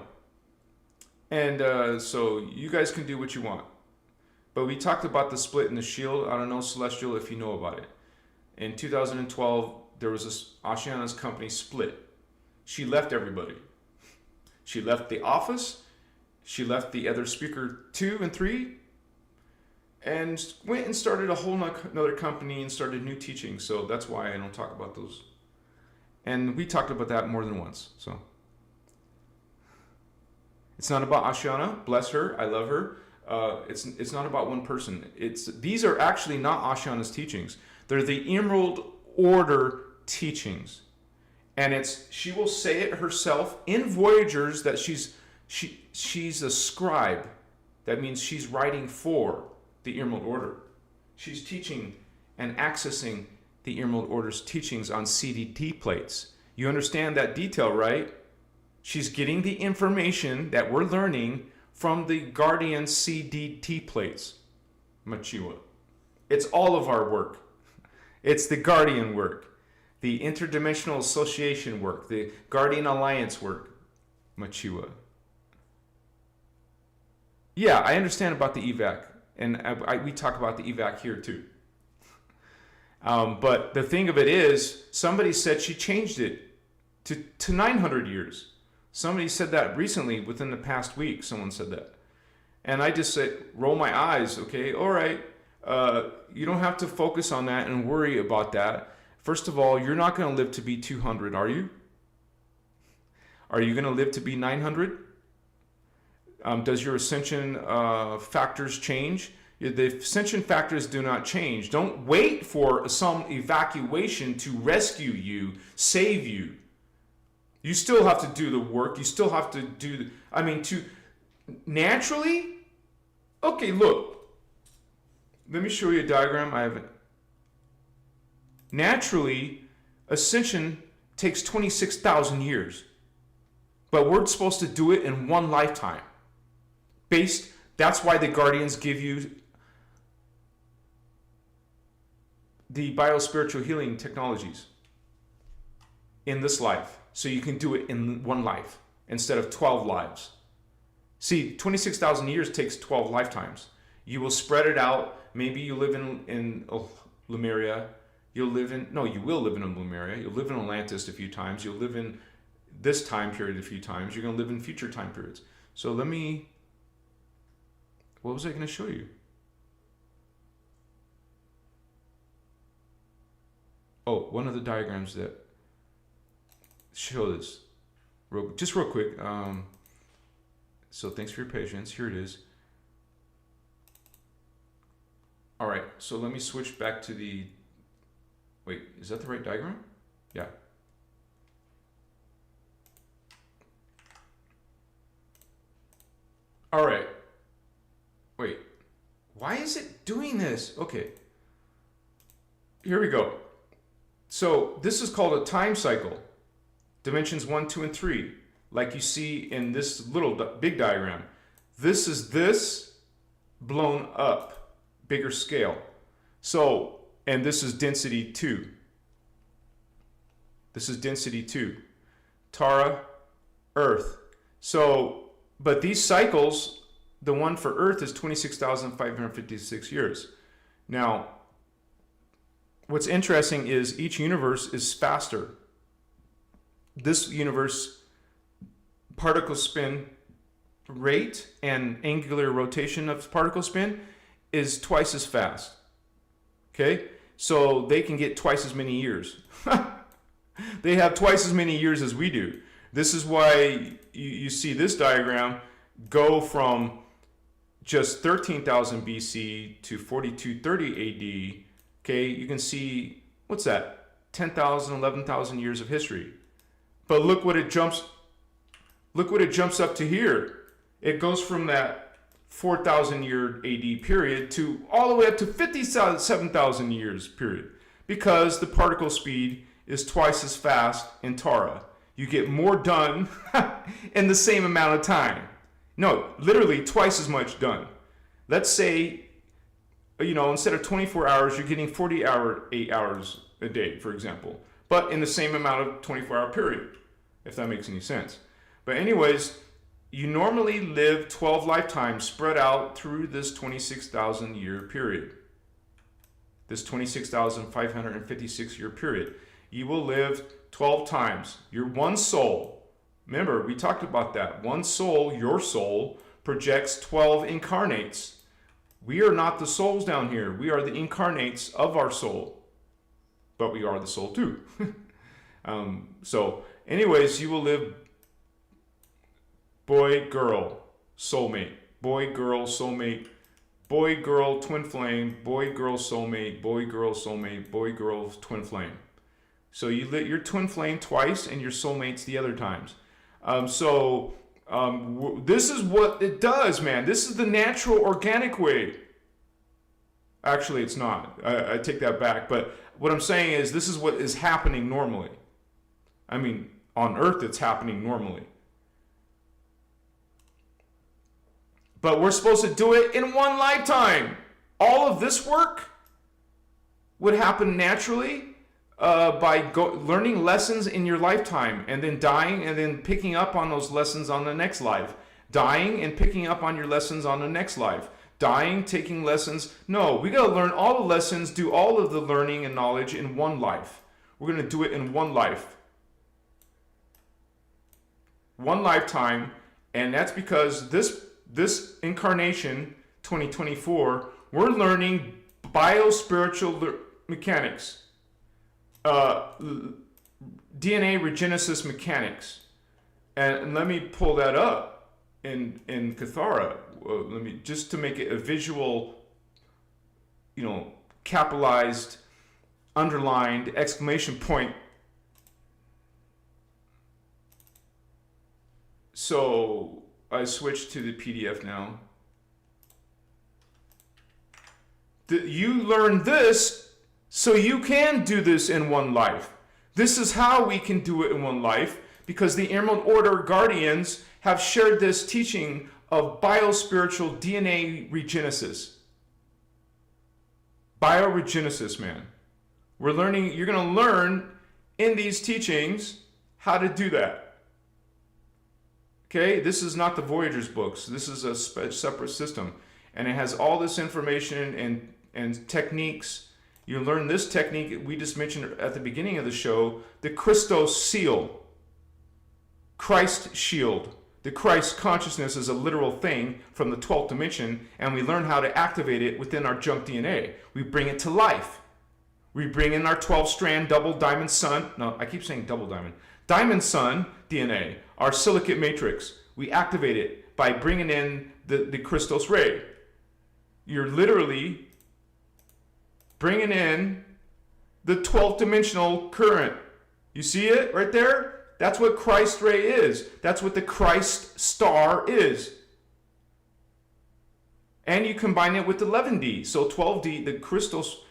[SPEAKER 1] And so you guys can do what you want. But we talked about the split in the shield. I don't know, Celestial, if you know about it. In 2012, there was this Ashiana's company split. She left everybody. She left the office. She left the other speaker 2 and 3, and went and started a whole another company and started new teaching. So that's why I don't talk about those. And we talked about that more than once. So it's not about Ashiana. Bless her. I love her. It's not about one person. These are actually not Ashiana's teachings. They're the Emerald Order teachings. And she will say it herself in Voyagers that she's a scribe. That means she's writing for the Emerald Order. She's teaching and accessing the Emerald Order's teachings on CDT plates. You understand that detail, right? She's getting the information that we're learning from the Guardian CDT plates. Machiwa. It's all of our work. It's the Guardian work, the Interdimensional Association work, the Guardian Alliance work. Machiwa. Yeah, I understand about the evac, and we talk about the evac here too. But the thing of it is, somebody said she changed it to 900 years. Somebody said that recently, within the past week, someone said that. And I just said, roll my eyes, okay, all right. You don't have to focus on that and worry about that. First of all, you're not going to live to be 200, are you? Are you going to live to be 900? Does your ascension factors change? The ascension factors do not change. Don't wait for some evacuation to rescue you, save you. You still have to do the work. You still have to do, to naturally. Okay, look. Let me show you a diagram. I haven't. Naturally, ascension takes 26,000 years. But we're supposed to do it in one lifetime. That's why the Guardians give you the biospiritual healing technologies in this life. So you can do it in one life instead of 12 lives. See, 26,000 years takes 12 lifetimes. You will spread it out. Maybe you live in Lemuria. You will live in Lemuria. You'll live in Atlantis a few times. You'll live in this time period a few times. You're going to live in future time periods. So what was I going to show you? Oh, one of the diagrams that show this. Just real quick. So thanks for your patience. Here it is. All right, so let me switch back to the... Wait, is that the right diagram? Yeah. All right. Wait, why is it doing this? Okay. Here we go. So this is called a time cycle. Dimensions 1, 2, and 3. Like you see in this big diagram. This is this blown up. Bigger scale. So, and this is density 2. This is density 2. Tara, Earth. So, but these cycles, the one for Earth is 26,556 years. Now, what's interesting is each universe is faster. This universe, particle spin rate and angular rotation of particle spin is twice as fast. Okay? So they can get twice as many years. They have twice as many years as we do. This is why you see this diagram go from just 13,000 BC to 4230 AD. Okay? You can see, what's that? 10,000, 11,000 years of history. But look what it jumps up to here. It goes from that 4,000 year AD period to all the way up to 57,000 years period, because the particle speed is twice as fast in Tara. You get more done in the same amount of time. No, literally twice as much done. Let's say, instead of 24 hours, you're getting 8 hours a day, for example, but in the same amount of 24-hour period, if that makes any sense. But anyways, you normally live 12 lifetimes spread out through this 26,000 year period. this 26,556 year period. You will live 12 times. You're one soul. Remember, we talked about that. One soul, your soul, projects 12 incarnates. We are not the souls down here. We are the incarnates of our soul. But we are the soul too. So anyways, you will live boy, girl, soulmate. Boy, girl, soulmate. Boy, girl, twin flame. Boy, girl, soulmate. Boy, girl, soulmate. Boy, girl, twin flame. So you lit your twin flame twice and your soulmates the other times. This is what it does, man. This is the natural, organic way. Actually, it's not. I take that back. But what I'm saying is this is what is happening normally. I mean, on Earth, it's happening normally. But we're supposed to do it in one lifetime. All of this work would happen naturally by learning lessons in your lifetime and then dying and then picking up on those lessons on the next life. Dying and picking up on your lessons on the next life. Dying, taking lessons. No, we got to learn all the lessons, do all of the learning and knowledge in one life. We're going to do it in one life. One lifetime. And that's because this incarnation, 2024, we're learning biospiritual mechanics, DNA regenesis mechanics, and let me pull that up in Cathara. Let me just to make it a visual, capitalized, underlined exclamation point. So I switched to the PDF now. You learn this so you can do this in one life. This is how we can do it in one life, because the Emerald Order Guardians have shared this teaching of biospiritual DNA regenesis. Bioregenesis, man. We're learning, you're going to learn in these teachings how to do that. Okay, this is not the Voyager's books. This is a separate system. And it has all this information and techniques. You learn this technique we just mentioned at the beginning of the show, the Christos seal, Christ shield. The Christ consciousness is a literal thing from the 12th dimension, and we learn how to activate it within our junk DNA. We bring it to life. We bring in our 12-strand double diamond sun. No, I keep saying double diamond. Diamond sun DNA, our silicate matrix. We activate it by bringing in the Christos ray. You're literally bringing in the 12th dimensional current. You see it right there? That's what Christ ray is. That's what the Christ star is. And you combine it with 11D. So 12D, the Christos,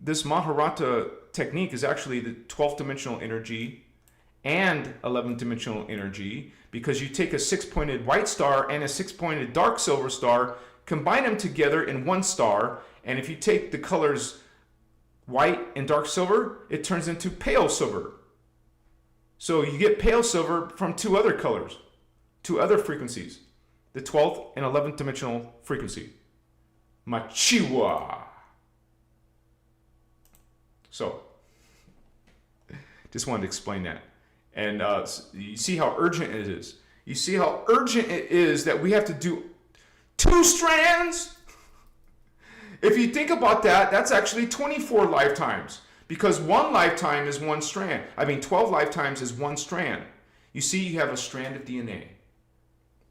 [SPEAKER 1] this Maharata technique is actually the 12th dimensional energy and 11th dimensional energy, because you take a 6-pointed white star and a 6-pointed dark silver star, combine them together in one star, and if you take the colors white and dark silver, it turns into pale silver. So you get pale silver from two other colors, two other frequencies, the 12th and 11th dimensional frequency. Machiwa. So, just wanted to explain that. And you see how urgent it is. You see how urgent it is that we have to do 2 strands? If you think about that, that's actually 24 lifetimes. Because one lifetime is 1 strand. 12 lifetimes is 1 strand. You see, you have a strand of DNA.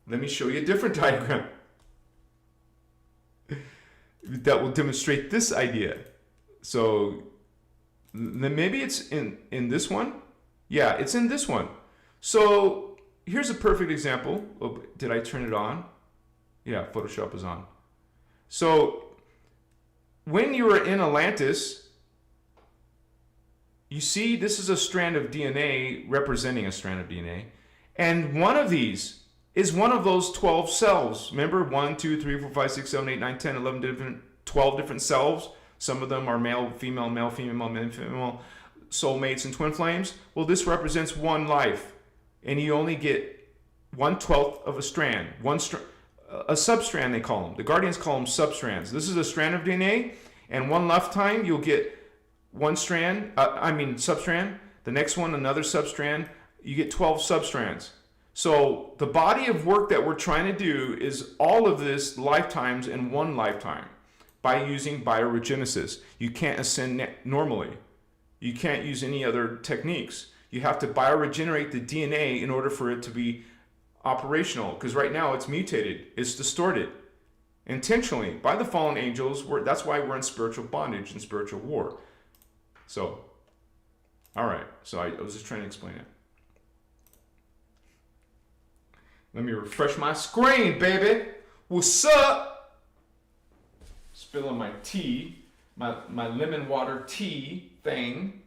[SPEAKER 1] Let me show you a different diagram that will demonstrate this idea. So, maybe it's in this one. Yeah, it's in this one. So, here's a perfect example. Oh, did I turn it on? Yeah, Photoshop is on. So, when you were in Atlantis, you see this is a strand of DNA representing a strand of DNA. And one of these is one of those 12 cells. Remember, 1, 2, 3, 4, 5, 6, 7, 8, 9, 10, 11, 12 different cells. Some of them are male, female, female, soulmates and twin flames. Well, this represents one life. And you only get 1/12 of a strand. A substrand, they call them. The Guardians call them substrands. This is a strand of DNA. And one lifetime, you'll get one strand, substrand. The next one, another substrand. You get 12 substrands. So the body of work that we're trying to do is all of this lifetimes in one lifetime by using bioregenesis. You can't ascend normally. You can't use any other techniques. You have to bioregenerate the DNA in order for it to be operational, because right now it's mutated, it's distorted intentionally by the fallen angels. That's why we're in spiritual bondage and spiritual war. So, all right, so I was just trying to explain it. Let me refresh my screen, baby. What's up? Spilling my tea, my lemon water tea thing.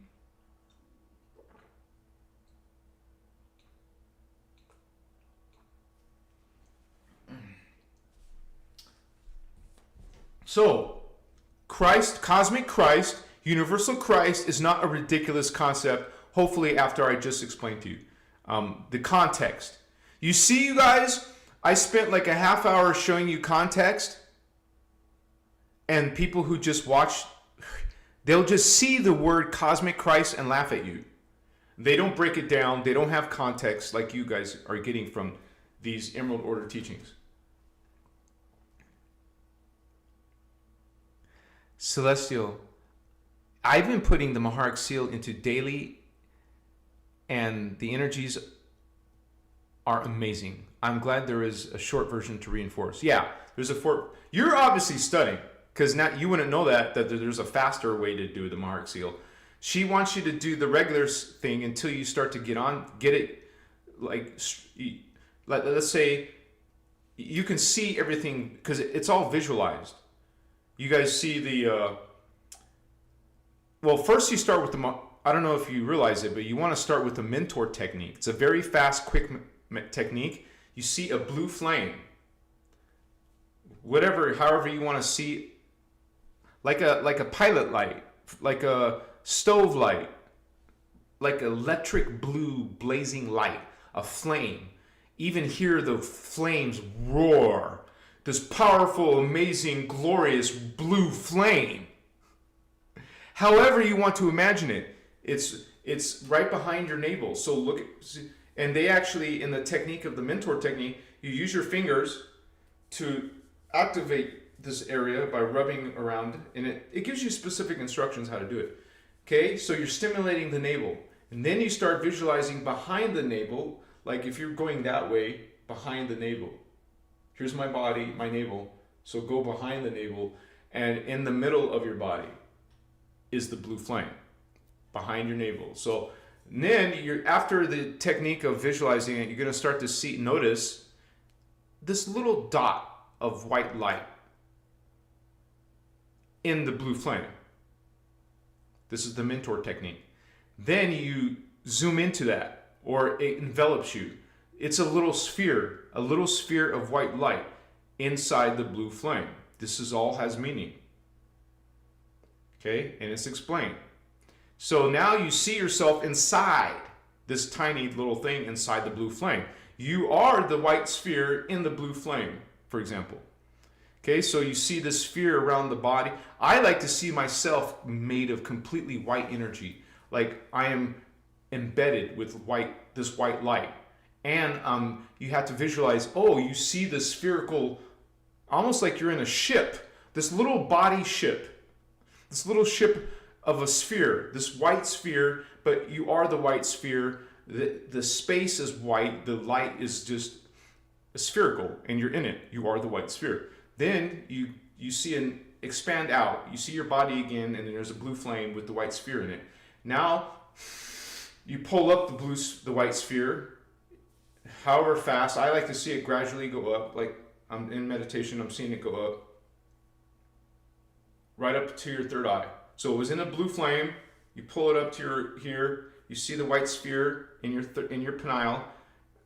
[SPEAKER 1] So, Christ, Cosmic Kryst, Universal Christ is not a ridiculous concept, hopefully after I just explained to you. The context. You see, you guys, I spent like a half hour showing you context, and people who just watch, they'll just see the word Cosmic Kryst and laugh at you. They don't break it down. They don't have context like you guys are getting from these Emerald Order teachings. Celestial, I've been putting the Maharic seal into daily, and the energies are amazing. I'm glad there is a short version to reinforce. Yeah, there's you're obviously studying, because now you wouldn't know that there's a faster way to do the Maharic seal. She wants you to do the regular thing until you start to get it, like, let's say you can see everything, because it's all visualized. You guys see well, first you start with I don't know if you realize it, but you want to start with the mentor technique. It's a very fast, quick technique. You see a blue flame. However you want to see, like a pilot light, like a stove light, like electric blue blazing light, a flame. Even hear the flames roar. This powerful, amazing, glorious blue flame. However you want to imagine it, it's right behind your navel. So look, and they actually, in the technique of the mentor technique, you use your fingers to activate this area by rubbing around, and it gives you specific instructions how to do it. Okay, so you're stimulating the navel, and then you start visualizing behind the navel, like if you're going that way, behind the navel. Here's my body, my navel. So go behind the navel, and in the middle of your body is the blue flame, behind your navel. So then after the technique of visualizing it, you're going to start to notice this little dot of white light in the blue flame. This is the mentor technique. Then you zoom into that, or it envelops you. It's a little sphere of white light inside the blue flame. This all has meaning. Okay, and it's explained. So now you see yourself inside this tiny little thing inside the blue flame. You are the white sphere in the blue flame, for example. Okay, so you see this sphere around the body. I like to see myself made of completely white energy. Like I am embedded with this white light. And you have to visualize, you see the spherical, almost like you're in a ship, this little body ship, this little ship of a sphere, this white sphere, but you are the white sphere. The space is white, the light is just spherical, and you're in it. You are the white sphere. Then you see expand out. You see your body again, and then there's a blue flame with the white sphere in it. Now you pull up the white sphere. However fast, I like to see it gradually go up. Like I'm in meditation, I'm seeing it go up, right up to your third eye. So it was in a blue flame. You pull it up to here. You see the white sphere in your penile,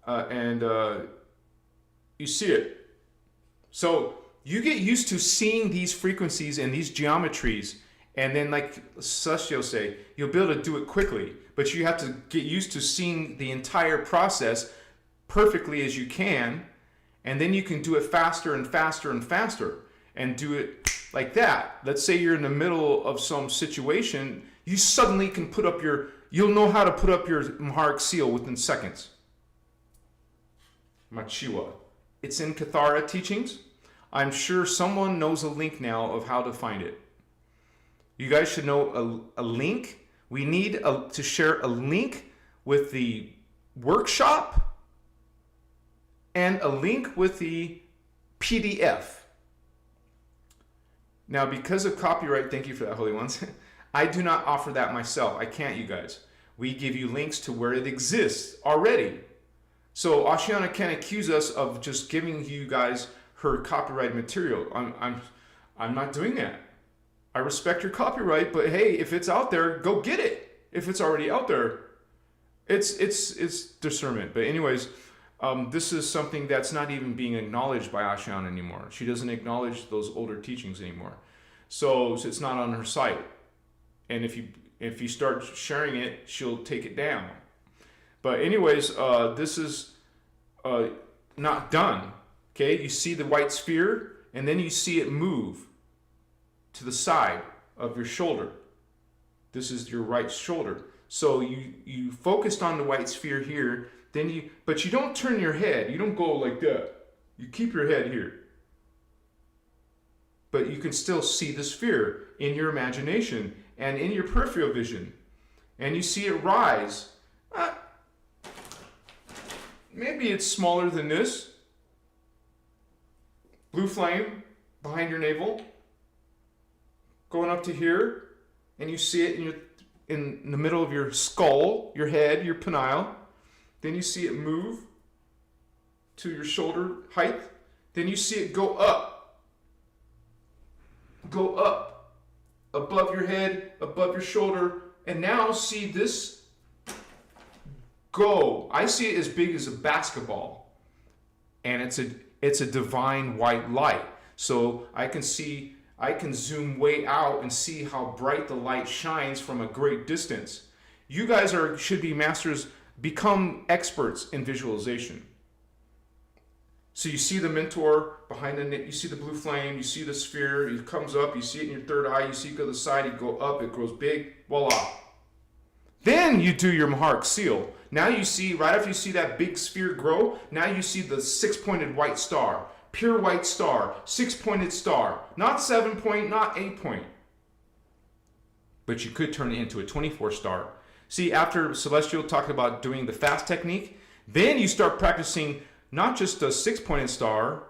[SPEAKER 1] and you see it. So you get used to seeing these frequencies and these geometries, and then, like Celestial say, you'll be able to do it quickly. But you have to get used to seeing the entire process perfectly as you can, and then you can do it faster and faster and faster, and do it like that. Let's say you're in the middle of some situation, you suddenly can put up you'll know how to put up your Maharic seal within seconds. Machiwa. It's in Kathara teachings. I'm sure someone knows a link now of how to find it. You guys should know a link. We need to share a link with the workshop and a link with the PDF. Now, because of copyright, thank you for that, Holy Ones, I do not offer that myself. I can't, you guys. We give you links to where it exists already. So Ashiana can't accuse us of just giving you guys her copyright material. I'm not doing that. I respect your copyright, but hey, if it's out there, go get it. If it's already out there, it's discernment. But anyways, this is something that's not even being acknowledged by Ashiana anymore. She doesn't acknowledge those older teachings anymore. So it's not on her site. And if you start sharing it, she'll take it down. But anyways, this is not done. Okay, you see the white sphere, and then you see it move to the side of your shoulder. This is your right shoulder. So you focused on the white sphere here, but you don't turn your head. You don't go like that. You keep your head here. But you can still see the sphere in your imagination and in your peripheral vision. And you see it rise. Maybe it's smaller than this. Blue flame behind your navel. Going up to here. And you see it in the middle of your skull, your head, your penile. Then you see it move to your shoulder height. Then you see it go up. Go up. Above your head, above your shoulder. And now see this go. I see it as big as a basketball. And it's a divine white light. So I can zoom way out and see how bright the light shines from a great distance. You guys should be masters, become experts in visualization. So you see the mentor behind you see the blue flame, you see the sphere, it comes up, you see it in your third eye, you see it go to the side, you go up, it grows big, voila. Then you do your Maharic seal. Now you see, right after you see that big sphere grow, now you see the 6-pointed white star. Pure white star, 6-pointed star. Not 7-point, not 8-point. But you could turn it into a 24 star. See, after Celestial talked about doing the fast technique, then you start practicing not just a 6-pointed star,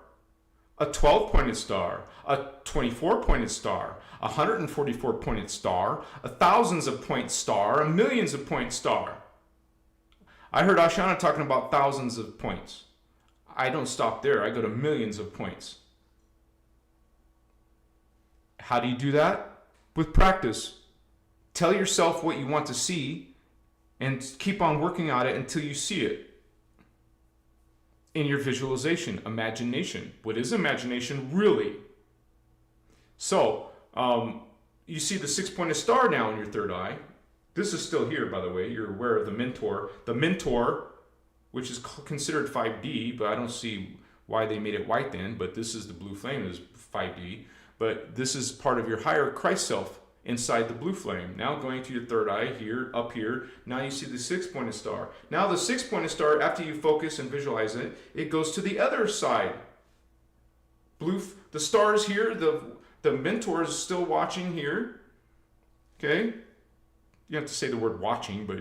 [SPEAKER 1] a 12-pointed star, a 24-pointed star, a 144-pointed star, a thousands of point star, a millions of point star. I heard Ashiana talking about thousands of points. I don't stop there. I go to millions of points. How do you do that? With practice. Tell yourself what you want to see and keep on working on it until you see it. In your visualization, imagination. What is imagination really? So, you see the 6-pointed star now in your third eye. This is still here, by the way. You're aware of the mentor. The mentor, which is considered 5D, but I don't see why they made it white then, but this is the blue flame, is 5D. But this is part of your higher Christ self inside the blue flame. Now going to your third eye here, up here, now you see the 6-pointed star. Now the 6-pointed star, after you focus and visualize it, it goes to the other side. The star is here, the mentor is still watching here. Okay? You have to say the word watching, but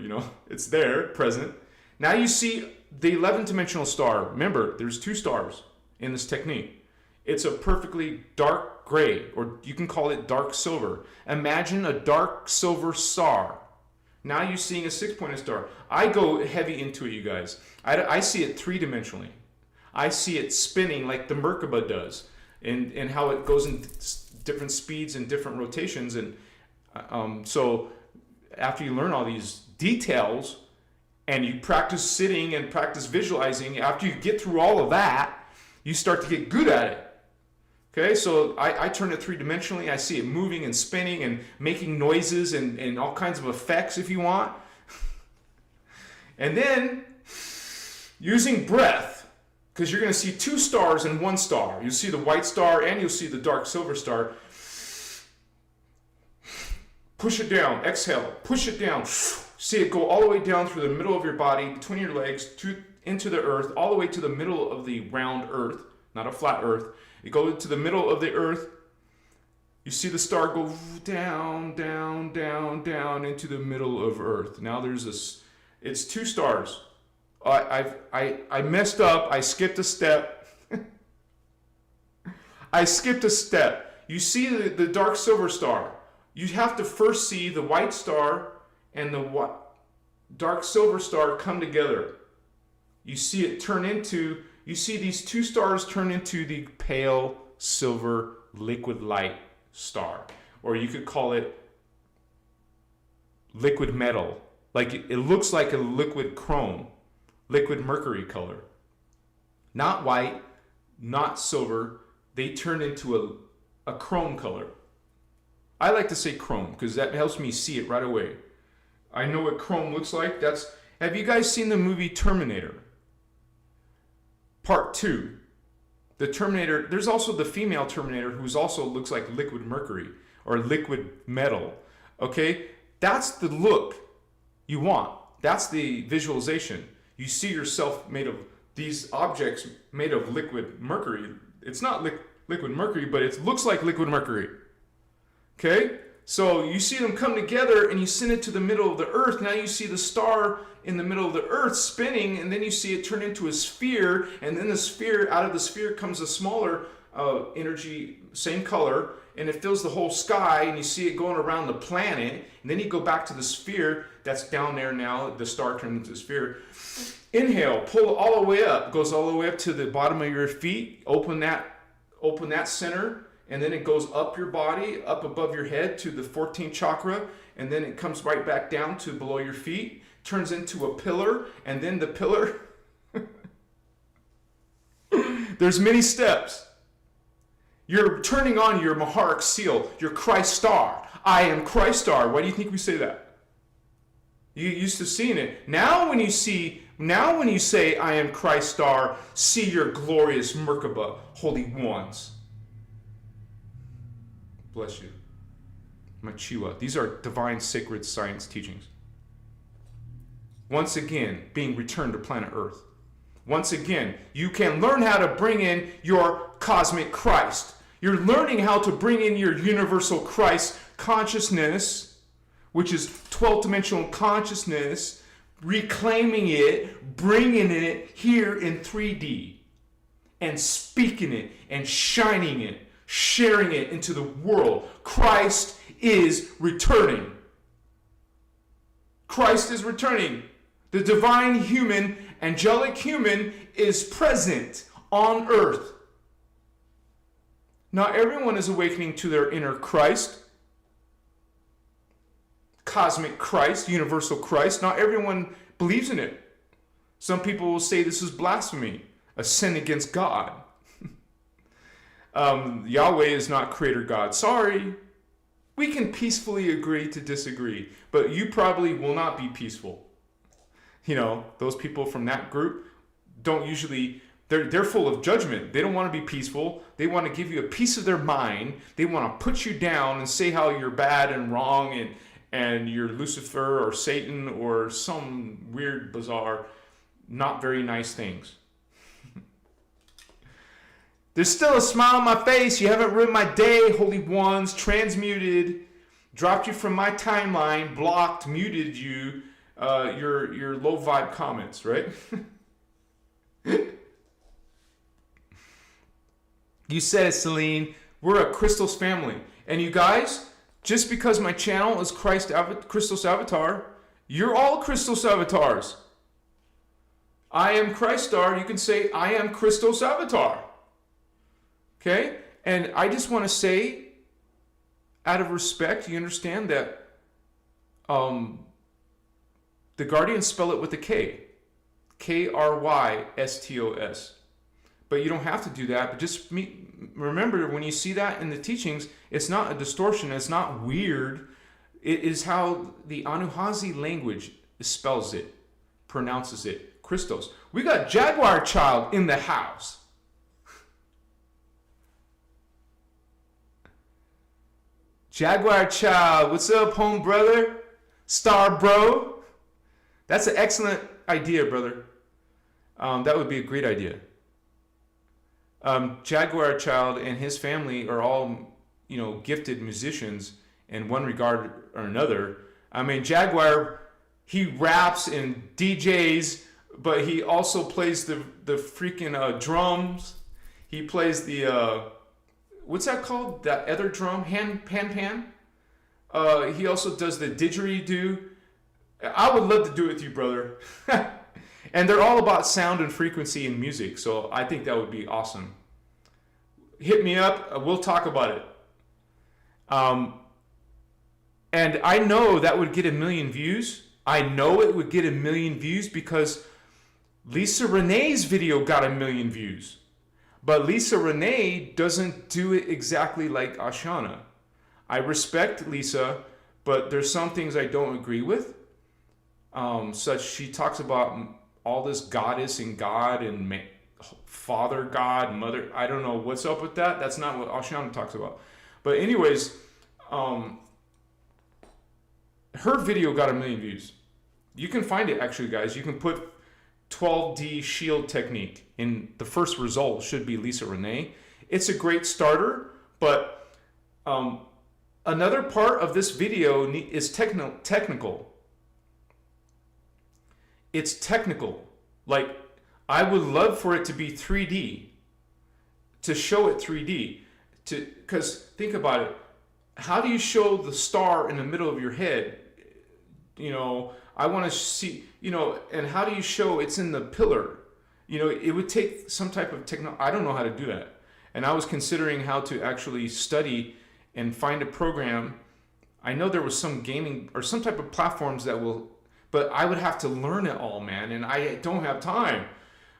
[SPEAKER 1] it's there, present. Now you see the 11th dimensional star. Remember, there's 2 stars in this technique. It's a perfectly dark gray, or you can call it dark silver. Imagine a dark silver star. Now you're seeing a 6-pointed star. I go heavy into it, you guys. I see it 3-dimensionally. I see it spinning like the Merkaba does, and how it goes in different speeds and different rotations. And so after you learn all these details, and you practice sitting and practice visualizing, after you get through all of that, you start to get good at it. Okay, so I turn it 3-dimensionally. I see it moving and spinning and making noises and all kinds of effects if you want. And then, using breath, because you're going to see 2 stars and 1 star. You'll see the white star and you'll see the dark silver star. Push it down. Exhale. Push it down. See it go all the way down through the middle of your body, between your legs, into the earth, all the way to the middle of the round earth, not a flat earth. You go to the middle of the earth. You see the star go down, down, down, down into the middle of earth. Now there's this, it's 2 stars. I messed up. I skipped a step. I skipped a step. You see the dark silver star. You have to first see the white star and the dark silver star come together. You see it turn into, you see these 2 stars turn into the pale silver liquid light star. Or you could call it liquid metal. Like it looks like a liquid chrome, liquid mercury color. Not white, not silver. They turn into a chrome color. I like to say chrome because that helps me see it right away. I know what chrome looks like. Have you guys seen the movie Terminator? Part 2. The Terminator, there's also the female Terminator who also looks like liquid mercury or liquid metal. Okay? That's the look you want. That's the visualization. You see yourself made of these objects made of liquid mercury. It's not liquid mercury, but it looks like liquid mercury. Okay? So you see them come together and you send it to the middle of the earth. Now you see the star in the middle of the earth spinning, and then you see it turn into a sphere, and then the sphere, out of the sphere comes a smaller energy, same color, and it fills the whole sky, and you see it going around the planet, and then you go back to the sphere that's down there now, the star turned into a sphere. Inhale, pull all the way up, goes all the way up to the bottom of your feet, open that center, and then it goes up your body, up above your head to the 14th chakra, and then it comes right back down to below your feet, turns into a pillar, and then the pillar, there's many steps. You're turning on your Maharic seal, your Christ star. I am Christ star. Why do you think we say that? You used to seeing it. Now when you say I am Christ star, see your glorious Merkaba, holy ones. Bless you. Machiwa. These are divine sacred science teachings. Once again, being returned to planet Earth. Once again, you can learn how to bring in your Cosmic Kryst. You're learning how to bring in your universal Christ consciousness, which is 12th dimensional consciousness, reclaiming it, bringing it here in 3D, and speaking it and shining it, sharing it into the world. Christ is returning. Christ is returning. The divine human, angelic human, is present on earth. Not everyone is awakening to their inner Christ, Cosmic Kryst, universal Christ. Not everyone believes in it. Some people will say this is blasphemy, a sin against God. Yahweh is not creator God. Sorry. We can peacefully agree to disagree, but you probably will not be peaceful. You know, those people from that group don't usually, they're full of judgment. They don't want to be peaceful. They want to give you a piece of their mind. They want to put you down and say how you're bad and wrong and you're Lucifer or Satan or some weird, bizarre, not very nice things. There's still a smile on my face. You haven't ruined my day, holy ones. Transmuted, dropped you from my timeline, blocked, muted you. Your low vibe comments, right? You said it, Celine. We're a Christos family. And you guys, just because my channel is Christos Avatar, you're all Christos Avatars. I am Christ Star. You can say, I am Christos Avatar. Okay? And I just want to say, out of respect, you understand that the Guardians spell it with a K. Krystos. But you don't have to do that. But just remember, when you see that in the teachings, it's not a distortion. It's not weird. It is how the Anuhazi language spells it, pronounces it. Christos. We got Jaguar Child in the house. Jaguar Child, what's up, home brother? Star bro. That's an excellent idea, brother. That would be a great idea. Jaguar Child and his family are all, gifted musicians in one regard or another. I mean, Jaguar, he raps and DJs, but he also plays the freaking drums. He plays the what's that called? That other drum, pan. He also does the didgeridoo. I would love to do it with you, brother. And they're all about sound and frequency and music, so I think that would be awesome. Hit me up. We'll talk about it. And I know that would get 1 million views. I know it would get 1 million views because Lisa Renee's video got 1 million views. But Lisa Renee doesn't do it exactly like Ashana. I respect Lisa, but there's some things I don't agree with. Such she talks about all this goddess and God and Father God, Mother. I don't know what's up with that. That's not what Ashana talks about. But anyways, her video got 1 million views. You can find it actually, guys. You can put 12D shield technique in the first result should be Lisa Renee. It's a great starter, but another part of this video is technical. It's technical. Like, I would love for it to be 3D, to show it 3D, because think about it. How do you show the star in the middle of your head? I want to see, and how do you show it's in the pillar? It would take some type of technology. I don't know how to do that. And I was considering how to actually study and find a program. I know there was some gaming or some type of platforms that will, but I would have to learn it all, man. And I don't have time.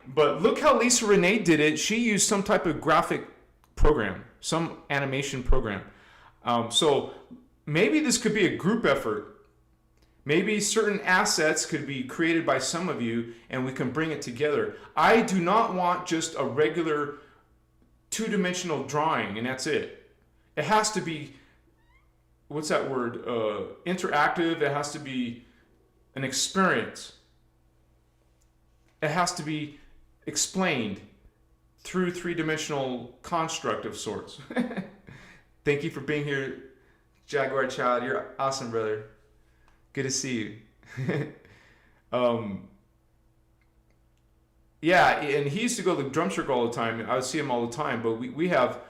[SPEAKER 1] But look how Lisa Renee did it. She used some type of graphic program, some animation program. So maybe this could be a group effort. Maybe certain assets could be created by some of you and we can bring it together. I do not want just a regular two-dimensional drawing and that's it. It has to be, what's that word? Interactive. It has to be an experience. It has to be explained through three-dimensional construct of sorts. Thank you for being here, Jaguar Child. You're awesome, brother. Good to see you. Yeah, and he used to go to the drum circle all the time. I would see him all the time. But we have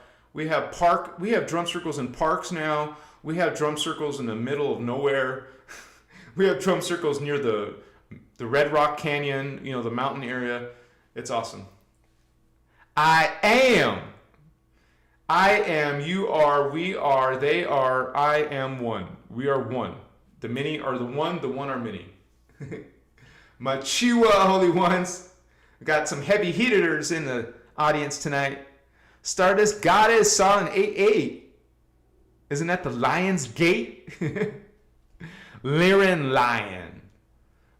[SPEAKER 1] drum circles in parks now. We have drum circles in the middle of nowhere. We have drum circles near the Red Rock Canyon, the mountain area. It's awesome. I am, you are, we are, they are, I am one. We are one. The many are the one are many. Machiwa, holy ones. Got some heavy hitters in the audience tonight. Stardust Goddess saw an 8-8. Isn't that the Lion's Gate? Lyran Lion.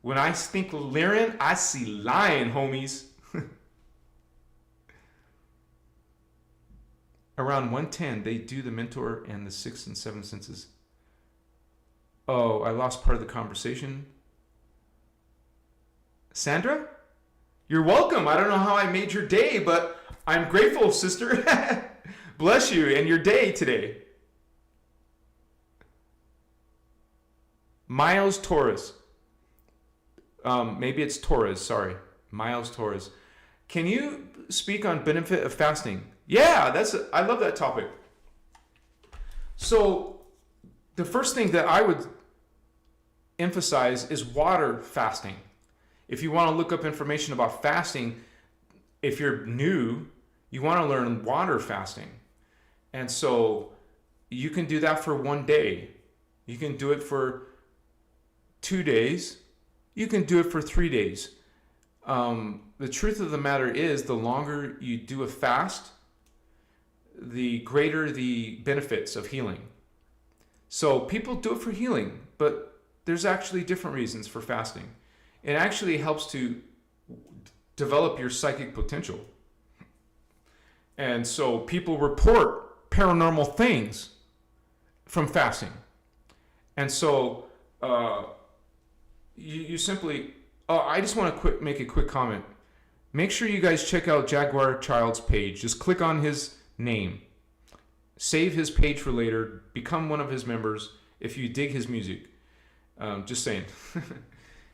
[SPEAKER 1] When I think Lyran, I see lion, homies. Around 110, they do the mentor and the 6th and 7th senses. Oh, I lost part of the conversation. Sandra? You're welcome. I don't know how I made your day, but I'm grateful, sister. Bless you and your day today. Miles Torres. Maybe it's Torres, sorry. Miles Torres. Can you speak on benefit of fasting? Yeah, I love that topic. So the first thing that I would emphasize is water fasting. If you want to look up information about fasting, if you're new, you want to learn water fasting. And so you can do that for 1 day. You can do it for 2 days. You can do it for 3 days. The truth of the matter is, the longer you do a fast, the greater the benefits of healing. So people do it for healing, but there's actually different reasons for fasting. It actually helps to develop your psychic potential. And so people report paranormal things from fasting. And so you simply, I just want to make a quick comment. Make sure you guys check out Jaguar Child's page. Just click on his name. Save his page for later. Become one of his members if you dig his music. Just saying.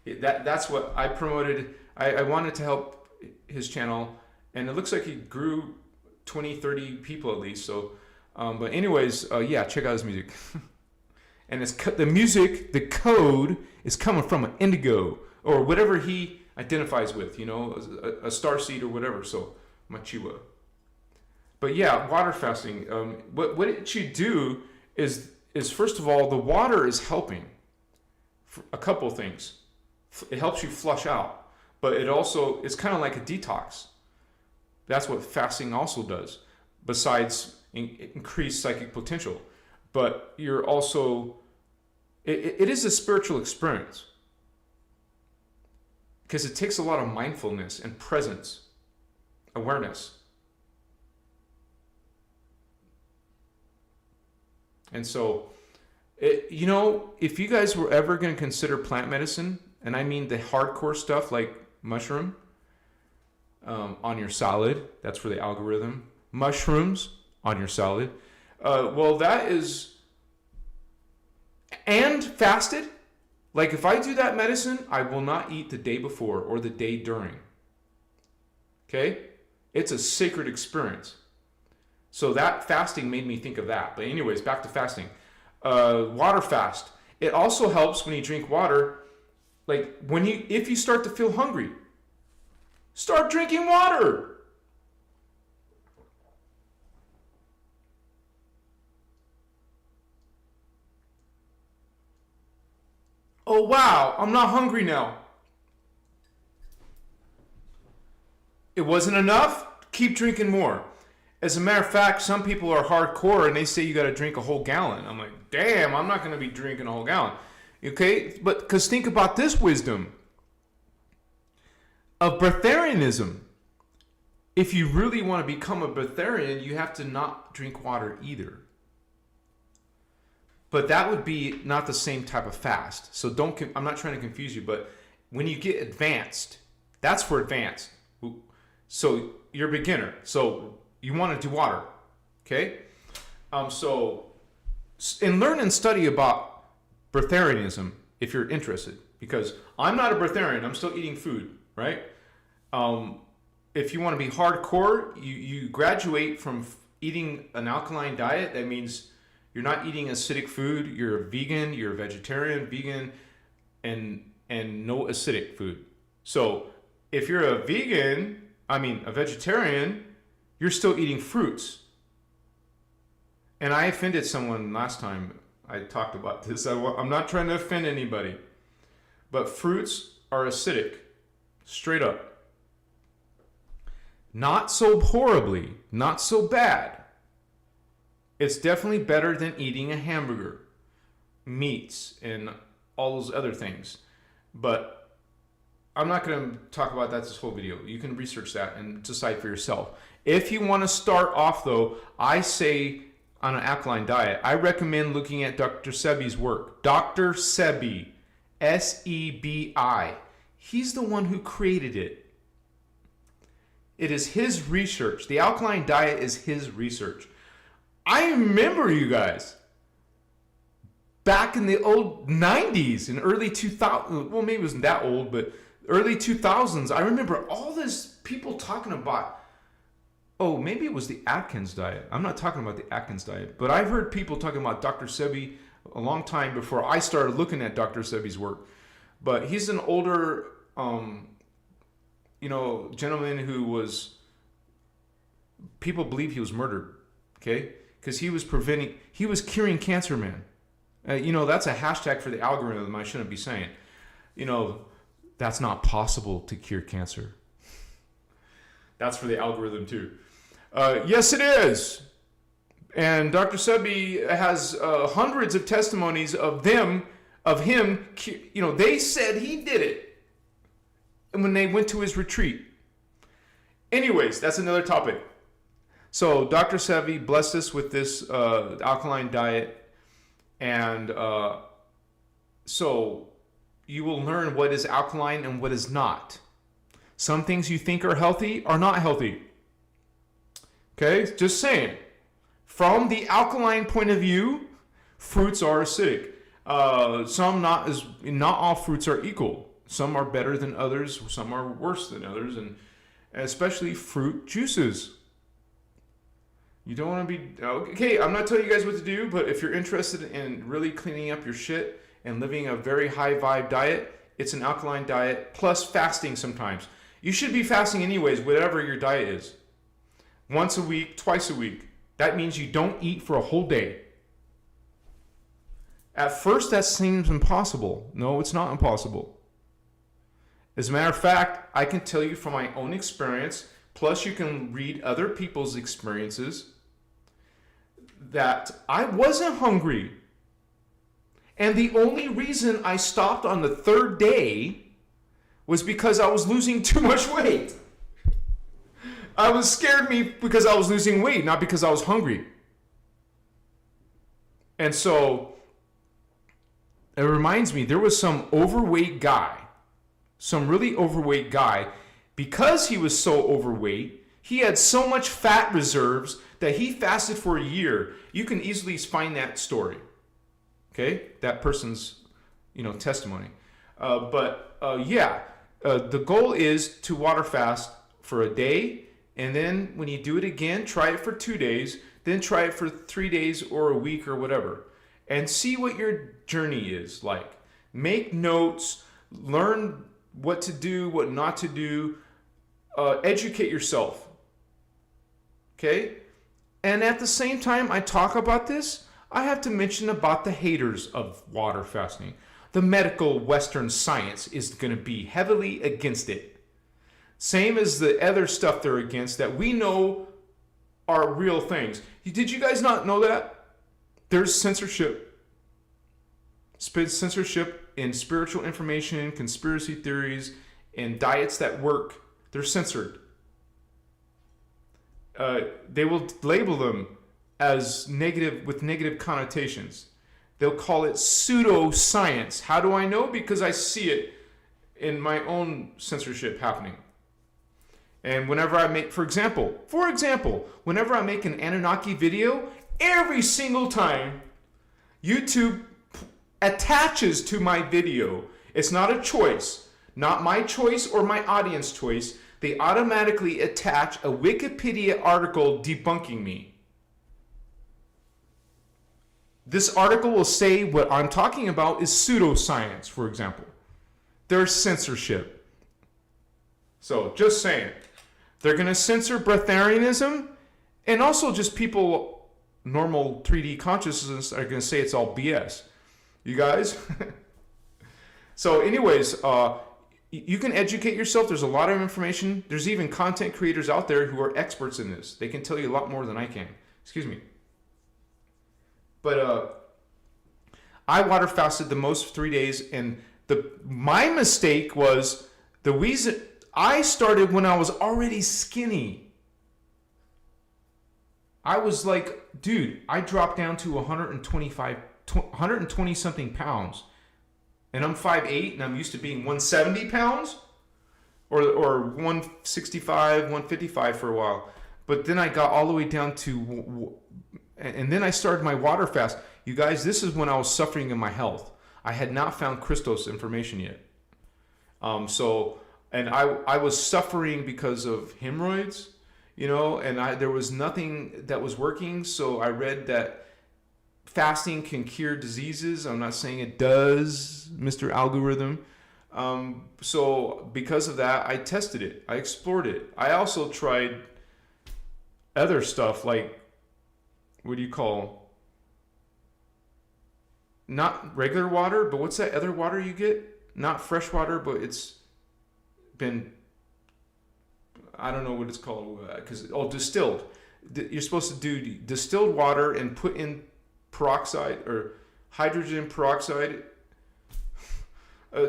[SPEAKER 1] That's what I promoted. I wanted to help his channel, and it looks like he grew 20, 30 people at least. So, but anyways, yeah, check out his music. And it's the music, the code is coming from an indigo or whatever he identifies with, you know, a starseed or whatever. So, Machiwa. But yeah, water fasting. What it should do is first of all, the water is helping for a couple of things. It helps you flush out, but it's kind of like a detox. That's what fasting also does, besides increase psychic potential. But you're also, it is a spiritual experience because it takes a lot of mindfulness and presence, awareness. And so, you know, if you guys were ever going to consider plant medicine, and I mean the hardcore stuff like mushroom on your salad, that's for the algorithm, mushrooms on your salad, well, that is, and fasted. Like if I do that medicine, I will not eat the day before or the day during. Okay? It's a sacred experience. So that fasting made me think of that. But anyways, back to fasting. Water fast. It also helps when you drink water. Like if you start to feel hungry, start drinking water. Oh wow, I'm not hungry now. It wasn't enough? Keep drinking more. As a matter of fact, some people are hardcore and they say you got to drink a whole gallon. I'm like, damn, I'm not going to be drinking a whole gallon. Okay? But because think about this wisdom of breatharianism. If you really want to become a breatharian, you have to not drink water either. But that would be not the same type of fast. So I'm not trying to confuse you, but when you get advanced, that's for advanced. So you're a beginner. So you want to do water, okay? And learn and study about breatharianism if you're interested, because I'm not a breatharian. I'm still eating food, right? If you want to be hardcore, you graduate from eating an alkaline diet. That means you're not eating acidic food. You're a vegan. You're a vegetarian, and no acidic food. So if you're a vegetarian, you're still eating fruits. And I offended someone last time I talked about this. I'm not trying to offend anybody. But fruits are acidic. Straight up. Not so horribly. Not so bad. It's definitely better than eating a hamburger, meats, and all those other things. But I'm not going to talk about that this whole video. You can research that and decide for yourself. If you want to start off, though, I say on an alkaline diet, I recommend looking at Dr. Sebi's work. Dr. Sebi, S-E-B-I. He's the one who created it. It is his research. The alkaline diet is his research. I remember, you guys, back in the old 90s and early 2000s, well, maybe it wasn't that old, but early 2000s, I remember all this people talking about, oh, maybe it was the Atkins diet. I'm not talking about the Atkins diet, but I've heard people talking about Dr. Sebi a long time before I started looking at Dr. Sebi's work. But he's an older, gentleman who was, people believe he was murdered, okay? Because he was curing cancer, man. That's a hashtag for the algorithm I shouldn't be saying. That's not possible to cure cancer. That's for the algorithm too. Yes, it is. And Dr. Sebi has hundreds of testimonies of him. They said he did it. And when they went to his retreat. Anyways, that's another topic. So Dr. Sebi blessed us with this alkaline diet. And so you will learn what is alkaline and what is not. Some things you think are healthy are not healthy. Okay, just saying. From the alkaline point of view, fruits are acidic. Not all fruits are equal. Some are better than others. Some are worse than others, and especially fruit juices. You don't want to be okay. I'm not telling you guys what to do, but if you're interested in really cleaning up your shit and living a very high vibe diet, it's an alkaline diet plus fasting sometimes. You should be fasting anyways, whatever your diet is. Once a week, twice a week. That means you don't eat for a whole day. At first, that seems impossible. No, it's not impossible. As a matter of fact, I can tell you from my own experience, plus you can read other people's experiences, that I wasn't hungry. And the only reason I stopped on the third day was because I was losing too much weight. I was scared because I was losing weight, not because I was hungry. And so it reminds me, there was some really overweight guy. Because he was so overweight, he had so much fat reserves that he fasted for a year. You can easily find that story. Okay? That person's, testimony. The goal is to water fast for a day. And then when you do it again, try it for 2 days, then try it for 3 days or a week or whatever. And see what your journey is like. Make notes, learn what to do, what not to do, educate yourself. Okay? And at the same time I talk about this, I have to mention about the haters of water fasting. The medical Western science is going to be heavily against it. Same as the other stuff they're against that we know are real things. Did you guys not know that? There's censorship. Censorship in spiritual information, conspiracy theories, and diets that work. They're censored. They will label them as negative, with negative connotations. They'll call it pseudoscience. How do I know? Because I see it in my own censorship happening. And whenever I make, for example, whenever I make an Anunnaki video, every single time YouTube attaches to my video, it's not a choice, not my choice or my audience choice, they automatically attach a Wikipedia article debunking me. This article will say what I'm talking about is pseudoscience, for example. There's censorship. So, just saying. They're going to censor breatharianism, and also just people, normal 3D consciousness, are going to say it's all BS. You guys? So anyways, you can educate yourself. There's a lot of information. There's even content creators out there who are experts in this. They can tell you a lot more than I can. Excuse me. But I water fasted the most 3 days, and my mistake was the reason I started when I was already skinny. I was like, dude, I dropped down to 120 something pounds, and I'm 5'8", and I'm used to being 170 pounds, or 165, 155 for a while. But then I got all the way down to, and then I started my water fast. You guys, this is when I was suffering in my health. I had not found Christos information yet. And I was suffering because of hemorrhoids, and there was nothing that was working. So I read that fasting can cure diseases. I'm not saying it does, Mr. Algorithm. So because of that, I tested it. I explored it. I also tried other stuff like, what do you call, not regular water, but what's that other water you get? Not fresh water, but it's been, I don't know what it's called, distilled. You're supposed to do distilled water and put in peroxide or hydrogen peroxide,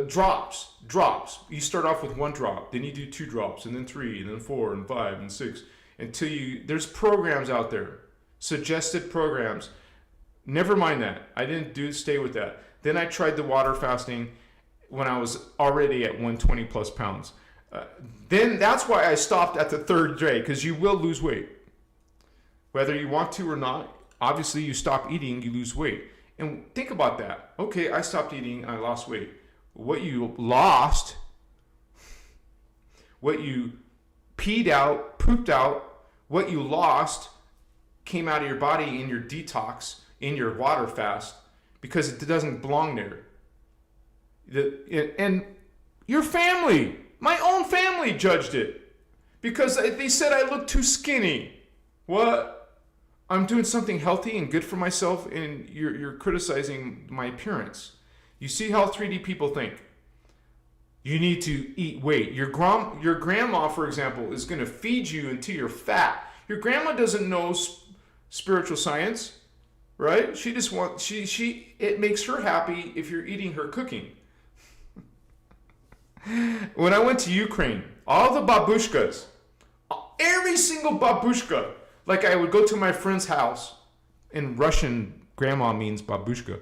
[SPEAKER 1] drops. You start off with 1 drop, then you do 2 drops, and then 3, and then 4, and 5, and 6, until there's programs out there, suggested programs. Never mind that. I didn't stay with that. Then I tried the water fasting when I was already at 120 plus pounds. Then that's why I stopped at the third day, because you will lose weight. Whether you want to or not, obviously you stop eating, you lose weight. And think about that. Okay, I stopped eating, I lost weight. What you lost, what you peed out, pooped out, what you lost came out of your body in your detox, in your water fast, because it doesn't belong there. And your family, my own family judged it because they said I looked too skinny. What? I'm doing something healthy and good for myself, and you're criticizing my appearance. You see how 3D people think. You need to eat weight. Your grandma, for example, is going to feed you until you're fat. Your grandma doesn't know spiritual science, right? She just wants it makes her happy if you're eating her cooking. When I went to Ukraine, all the babushkas, every single babushka, like I would go to my friend's house, in Russian, grandma means babushka.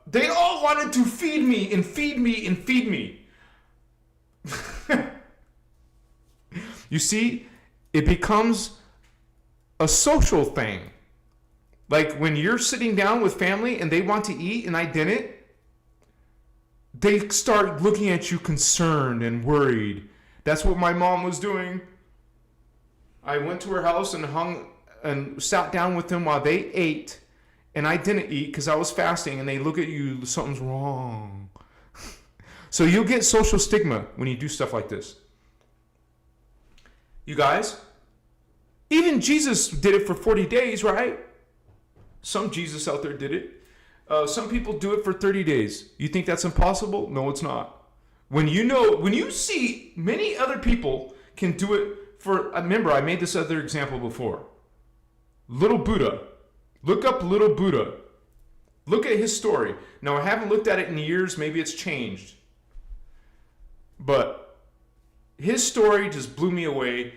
[SPEAKER 1] They all wanted to feed me and feed me and feed me. You see, it becomes a social thing. Like when you're sitting down with family and they want to eat and I didn't, they start looking at you concerned and worried. That's what my mom was doing. I went to her house and sat down with them while they ate, and I didn't eat because I was fasting, and they look at you, something's wrong. So you'll get social stigma when you do stuff like this. You guys, even Jesus did it for 40 days, right? Some Jesus out there did it. Some people do it for 30 days. You think that's impossible? No, it's not. When you see many other people can do it for, remember, I made this other example before. Little Buddha. Look up Little Buddha. Look at his story. Now, I haven't looked at it in years. Maybe it's changed. But his story just blew me away.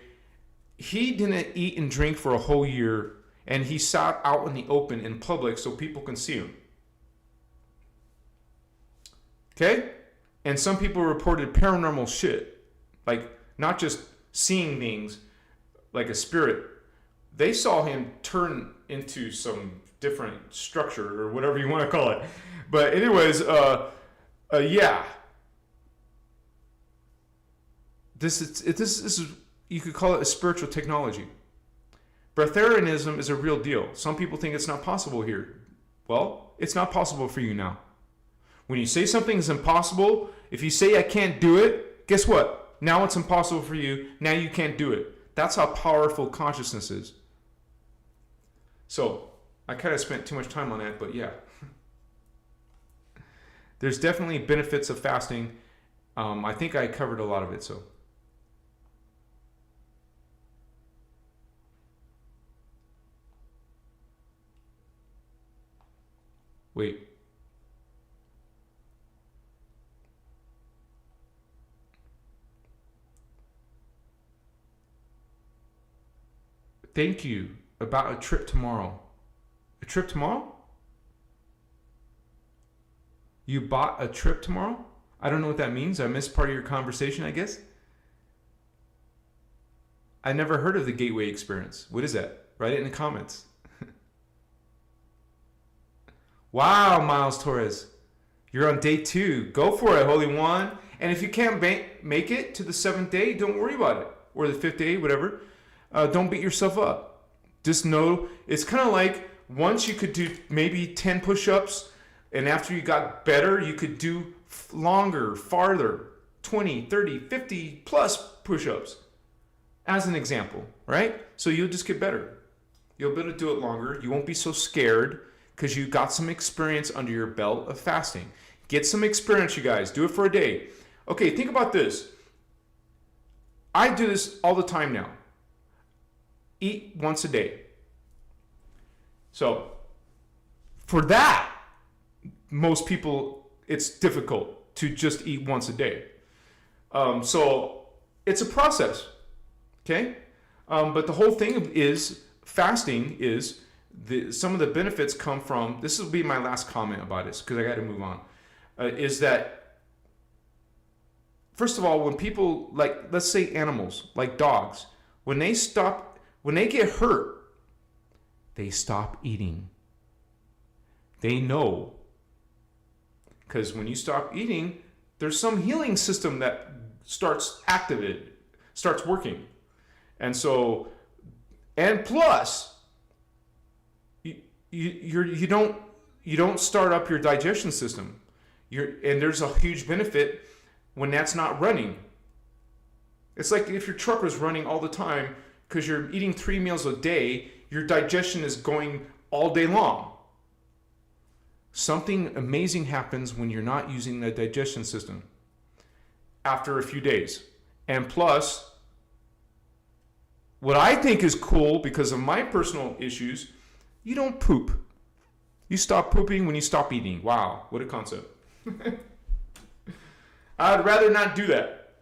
[SPEAKER 1] He didn't eat and drink for a whole year, and he sat out in the open in public so people can see him. Okay? And some people reported paranormal shit. Like, not just seeing things like a spirit. They saw him turn into some different structure or whatever you want to call it. But anyways, yeah. This is you could call it a spiritual technology. Breatharianism is a real deal. Some people think it's not possible here. Well, it's not possible for you now. When you say something is impossible, if you say I can't do it, guess what? Now it's impossible for you. Now you can't do it. That's how powerful consciousness is. So, I kind of spent too much time on that, but yeah. There's definitely benefits of fasting. I think I covered a lot of it, so. Wait. Thank you. About a trip tomorrow. A trip tomorrow? You bought a trip tomorrow? I don't know what that means. I missed part of your conversation, I guess. I never heard of the Gateway Experience. What is that? Write it in the comments. Wow, Miles Torres. You're on day 2. Go for it, Holy One. And if you can't make it to the 7th day, don't worry about it. Or the 5th day, whatever. Don't beat yourself up. Just know it's kind of like once you could do maybe 10 push-ups, and after you got better, you could do longer, farther, 20, 30, 50 plus push-ups as an example, right? So you'll just get better. You'll be able to do it longer. You won't be so scared because you got some experience under your belt of fasting. Get some experience, you guys. Do it for a day. Okay, think about this. I do this all the time now. Eat once a day. So, for that, most people, it's difficult to just eat once a day. So, it's a process, okay? But the whole thing is, fasting is some of the benefits come from, this will be my last comment about this because I got to move on, is that, first of all, when people, like, let's say animals, like dogs, when they get hurt, they stop eating. They know. Because when you stop eating, there's some healing system that starts working. And so, and plus, you don't start up your digestion system. And there's a huge benefit when that's not running. It's like if your truck was running all the time because you're eating 3 meals a day, your digestion is going all day long. Something amazing happens when you're not using the digestion system after a few days. And plus, what I think is cool because of my personal issues, you don't poop. You stop pooping when you stop eating. Wow, what a concept. I'd rather not do that.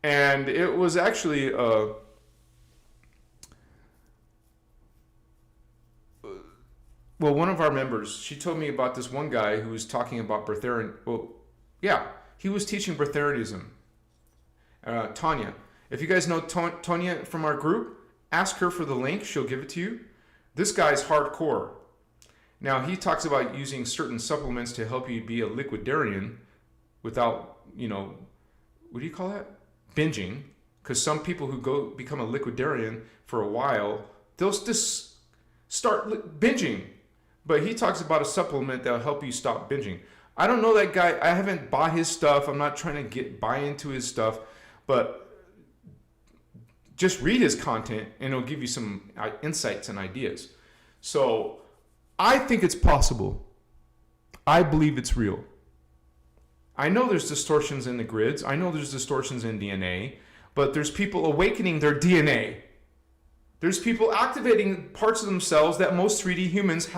[SPEAKER 1] And it was actually one of our members, she told me about this one guy who was talking about breatharian. Well, yeah, he was teaching breatharianism. Tanya. If you guys know Tanya from our group, ask her for the link. She'll give it to you. This guy's hardcore. Now, he talks about using certain supplements to help you be a liquidarian without, what do you call that? Binging. Because some people who become a liquidarian for a while, they'll just start binging. But he talks about a supplement that'll help you stop binging. I don't know that guy. I haven't bought his stuff. I'm not trying to buy into his stuff. But just read his content and it'll give you some insights and ideas. So I think it's possible. I believe it's real. I know there's distortions in the grids. I know there's distortions in DNA. But there's people awakening their DNA. There's people activating parts of themselves that most 3D humans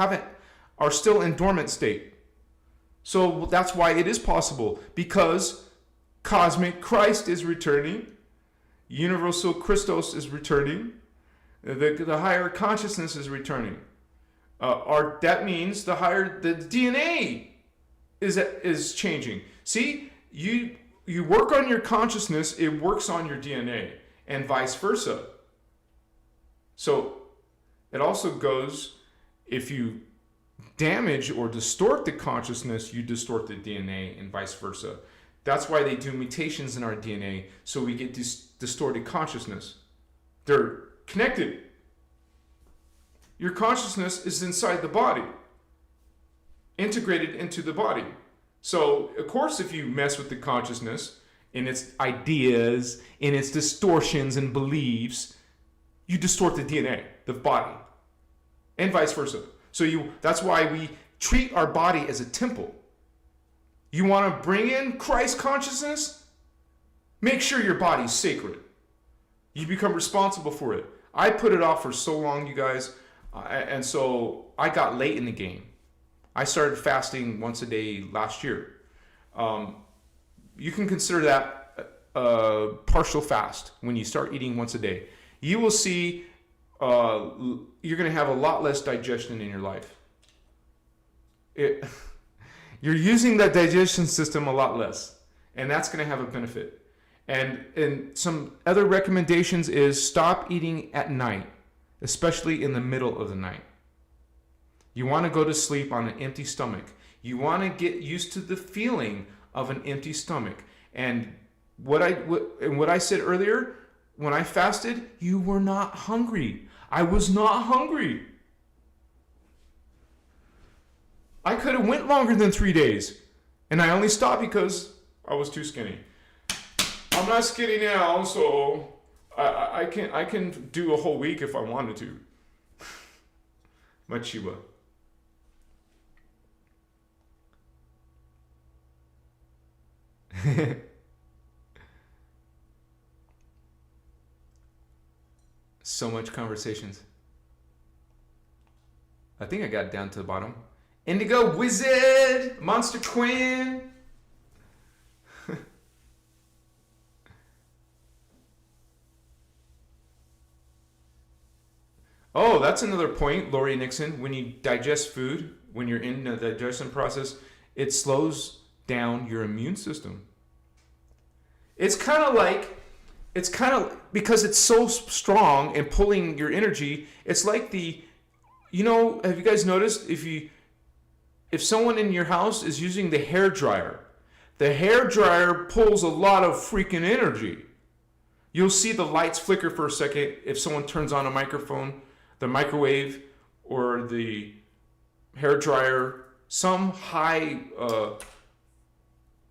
[SPEAKER 1] are still in dormant state. So that's why it is possible, because Cosmic Kryst is returning, Universal Christos is returning, the higher consciousness is returning. That means the DNA is changing. See, you work on your consciousness, it works on your DNA, and vice versa. So it also goes, if you damage or distort the consciousness, you distort the DNA and vice versa. That's why they do mutations in our DNA, so we get distorted consciousness. They're connected. Your consciousness is inside the body, integrated into the body. So, of course, if you mess with the consciousness in its ideas, in its distortions and beliefs, you distort the DNA, the body, and vice versa. So that's why we treat our body as a temple. You want to bring in Christ consciousness? Make sure your body's sacred. You become responsible for it. I put it off for so long, you guys, and so I got late in the game. I started fasting once a day last year. You can consider that a partial fast when you start eating once a day. You will see you're going to have a lot less digestion in your life. You're using that digestion system a lot less, and that's going to have a benefit. And some other recommendations is stop eating at night, especially in the middle of the night. You want to go to sleep on an empty stomach. You want to get used to the feeling of an empty stomach. And what I said earlier, when I fasted, you were not hungry. I was not hungry. I could have went longer than 3 days, and I only stopped because I was too skinny. I'm not skinny now, so I can do a whole week if I wanted to. Machiba. So much conversations. I think I got it down to the bottom. Indigo Wizard, Monster Queen. Oh, that's another point, Lori Nixon. When you digest food, when you're in the digestion process, it slows down your immune system. It's kind of because it's so strong and pulling your energy. It's like have you guys noticed if someone in your house is using the hair dryer, the hair dryer pulls a lot of freaking energy. You'll see the lights flicker for a second if someone turns on a microphone, the microwave, or the hair dryer, some high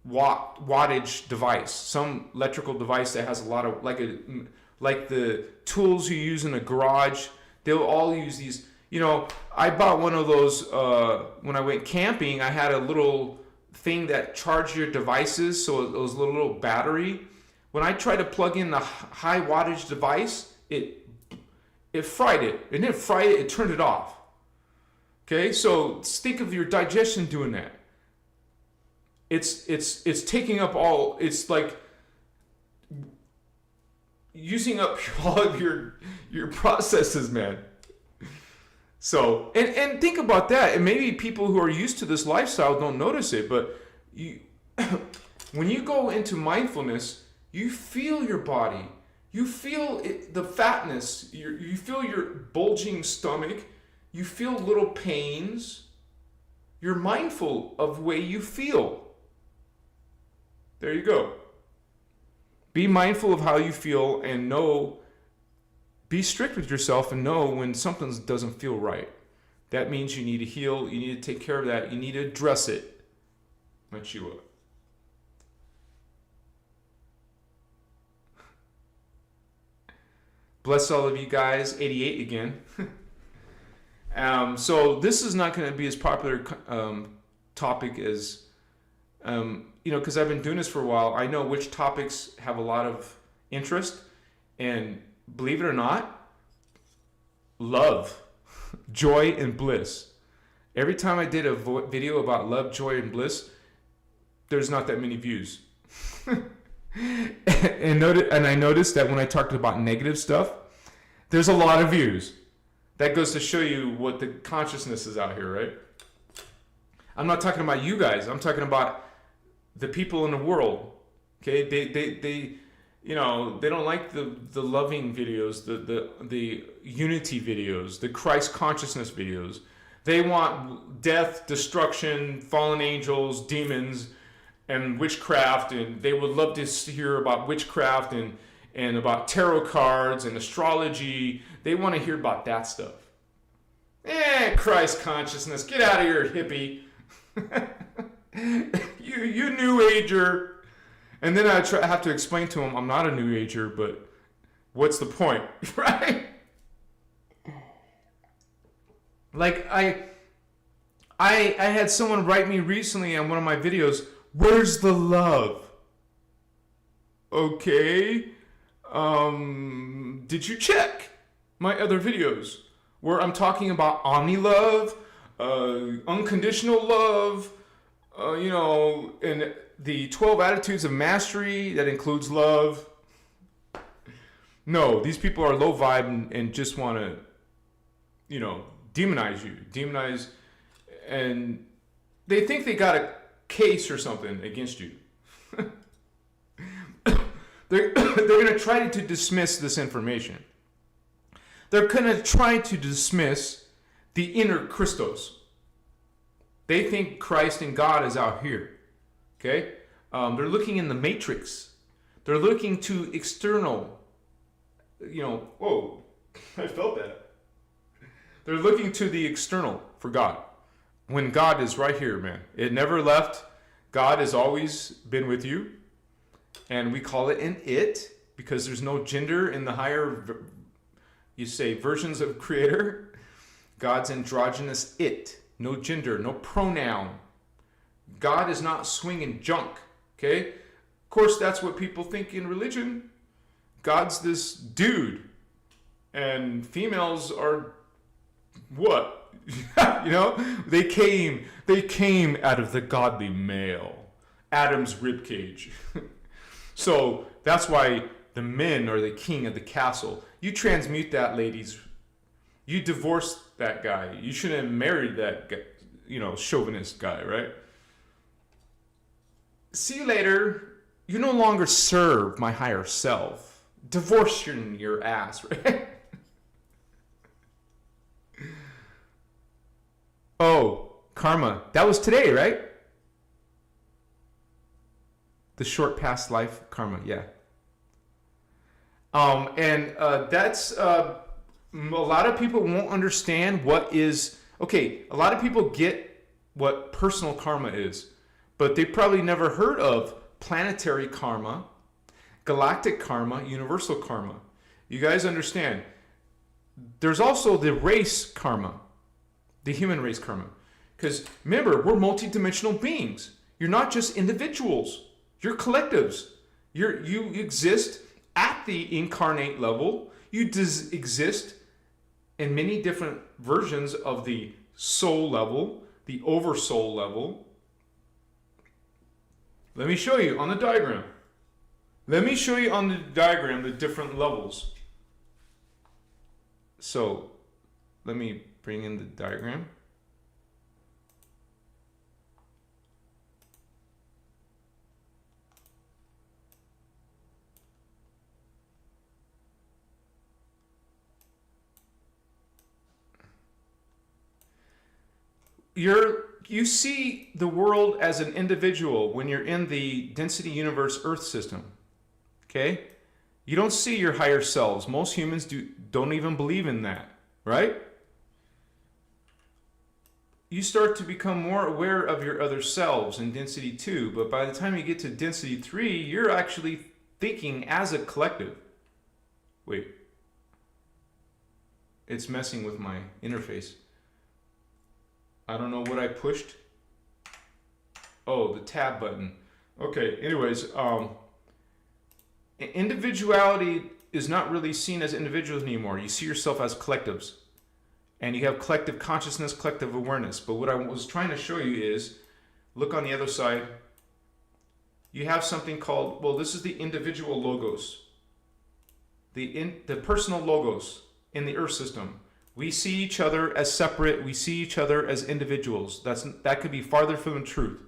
[SPEAKER 1] wattage device, some electrical device that has a lot of like the tools you use in a garage. They'll all use these. I bought one of those when I went camping. I had a little thing that charged your devices, so it was a little battery. When I tried to plug in the high wattage device, it fried it. It didn't fry it, it turned it off. Okay, so think of your digestion doing that. It's taking up all, it's like using up all of your processes, man. So, and think about that. And maybe people who are used to this lifestyle don't notice it, but when you go into mindfulness, you feel your body. You feel the fatness. You feel your bulging stomach. You feel little pains. You're mindful of the way you feel. There you go. Be mindful of how you feel and be strict with yourself and know when something doesn't feel right. That means you need to heal. You need to take care of that. You need to address it. Machiwa. Bless all of you guys. 88 again. So this is not going to be as popular topic as, because I've been doing this for a while. I know which topics have a lot of interest. And believe it or not, love, joy, and bliss. Every time I did a video about love, joy, and bliss, there's not that many views. and I noticed that when I talked about negative stuff, there's a lot of views. That goes to show you what the consciousness is out here, right? I'm not talking about you guys. I'm talking about the people in the world. Okay, they don't like the loving videos, the unity videos, the Christ consciousness videos. They want death, destruction, fallen angels, demons, and witchcraft, and they would love to hear about witchcraft and about tarot cards and astrology. They want to hear about that stuff. Christ consciousness, get out of here, hippie. you new ager. And then I have to explain to him, I'm not a new ager, but what's the point, right? Like I had someone write me recently on one of my videos, where's the love? Okay. Did you check my other videos where I'm talking about omni-love, unconditional love, and the 12 attitudes of mastery that includes love? No, these people are low vibe and just want to, demonize, and they think they got a case or something against you. They're going to try to dismiss this information. They're going to try to dismiss the innerchristos. They think Christ and God is out here. Okay? They're looking in the matrix. They're looking to external. Whoa, I felt that. They're looking to the external for God. When God is right here, man. It never left. God has always been with you. And we call it an it because there's no gender in the higher, versions of Creator. God's androgynous it. No gender, no pronoun. God is not swinging junk, okay? Of course, that's what people think in religion. God's this dude. And females are what? They came out of the godly male. Adam's ribcage. So that's why the men are the king of the castle. You transmute that, ladies. You divorced that guy. You shouldn't have married that guy, chauvinist guy, right? See you later. You no longer serve my higher self. Divorce your ass, right? Oh, karma. That was today, right? The short past life karma, yeah. That's a lot of people won't understand what is. Okay, a lot of people get what personal karma is, but they probably never heard of planetary karma, galactic karma, universal karma. You guys understand? There's also the race karma, the human race karma. Because remember, we're multidimensional beings. You're not just individuals. You're collectives. You exist at the incarnate level. You exist in many different versions of the soul level, the oversoul level. Let me show you on the diagram. Let me show you on the diagram the different levels. So, let me bring in the diagram. You see the world as an individual when you're in the density universe Earth system. Okay? You don't see your higher selves. Most humans don't even believe in that, right? You start to become more aware of your other selves in density 2, but by the time you get to density 3, you're actually thinking as a collective. Wait. It's messing with my interface. I don't know what I pushed. Oh, the tab button. Okay, anyways, individuality is not really seen as individuals anymore. You see yourself as collectives. And you have collective consciousness, collective awareness. But what I was trying to show you is, look on the other side. You have something called, well, this is the individual logos. The personal logos in the Earth system. We see each other as separate. We see each other as individuals. That could be farther from the truth.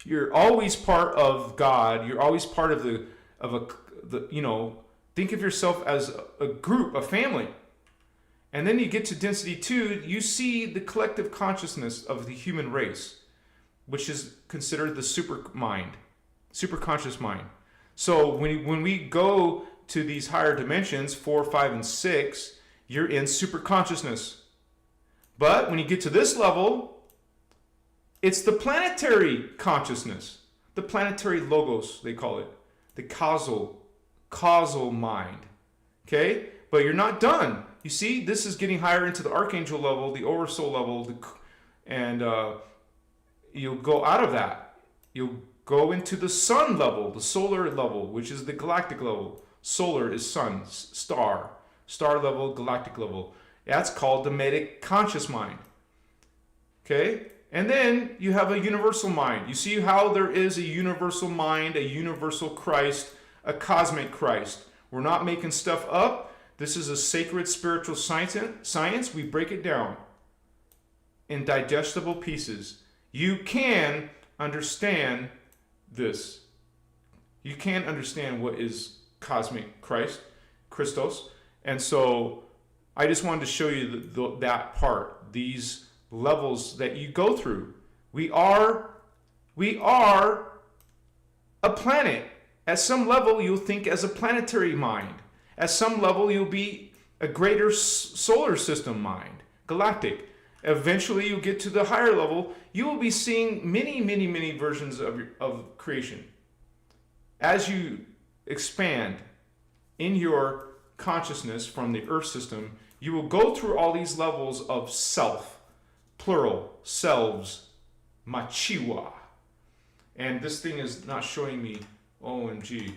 [SPEAKER 1] You're always part of God. You're always part of think of yourself as a group, a family. And then you get to density 2, you see the collective consciousness of the human race, which is considered the super conscious mind. So when we go to these higher dimensions, 4, 5, and 6, you're in super consciousness. But when you get to this level, it's the planetary consciousness, the planetary logos, they call it, the causal mind. Okay? But you're not done. You see, this is getting higher into the archangel level, the oversoul level, and you'll go out of that. You'll go into the sun level, the solar level, which is the galactic level. Solar is sun, star level, galactic level. That's called the medic conscious mind. Okay? And then you have a universal mind. You see how there is a universal mind, a universal Christ, a cosmic Kryst. We're not making stuff up. This is a sacred spiritual science. We break it down in digestible pieces. You can understand this. You can understand what is Cosmic Kryst, Christos. And so I just wanted to show you that part, these levels that you go through. We are a planet. At some level, you'll think as a planetary mind. At some level, you'll be a greater solar system mind, galactic. Eventually, you'll get to the higher level. You will be seeing many, many, many versions of creation. As you expand in your consciousness from the Earth system, you will go through all these levels of self, plural, selves, machiwa. And this thing is not showing me, OMG.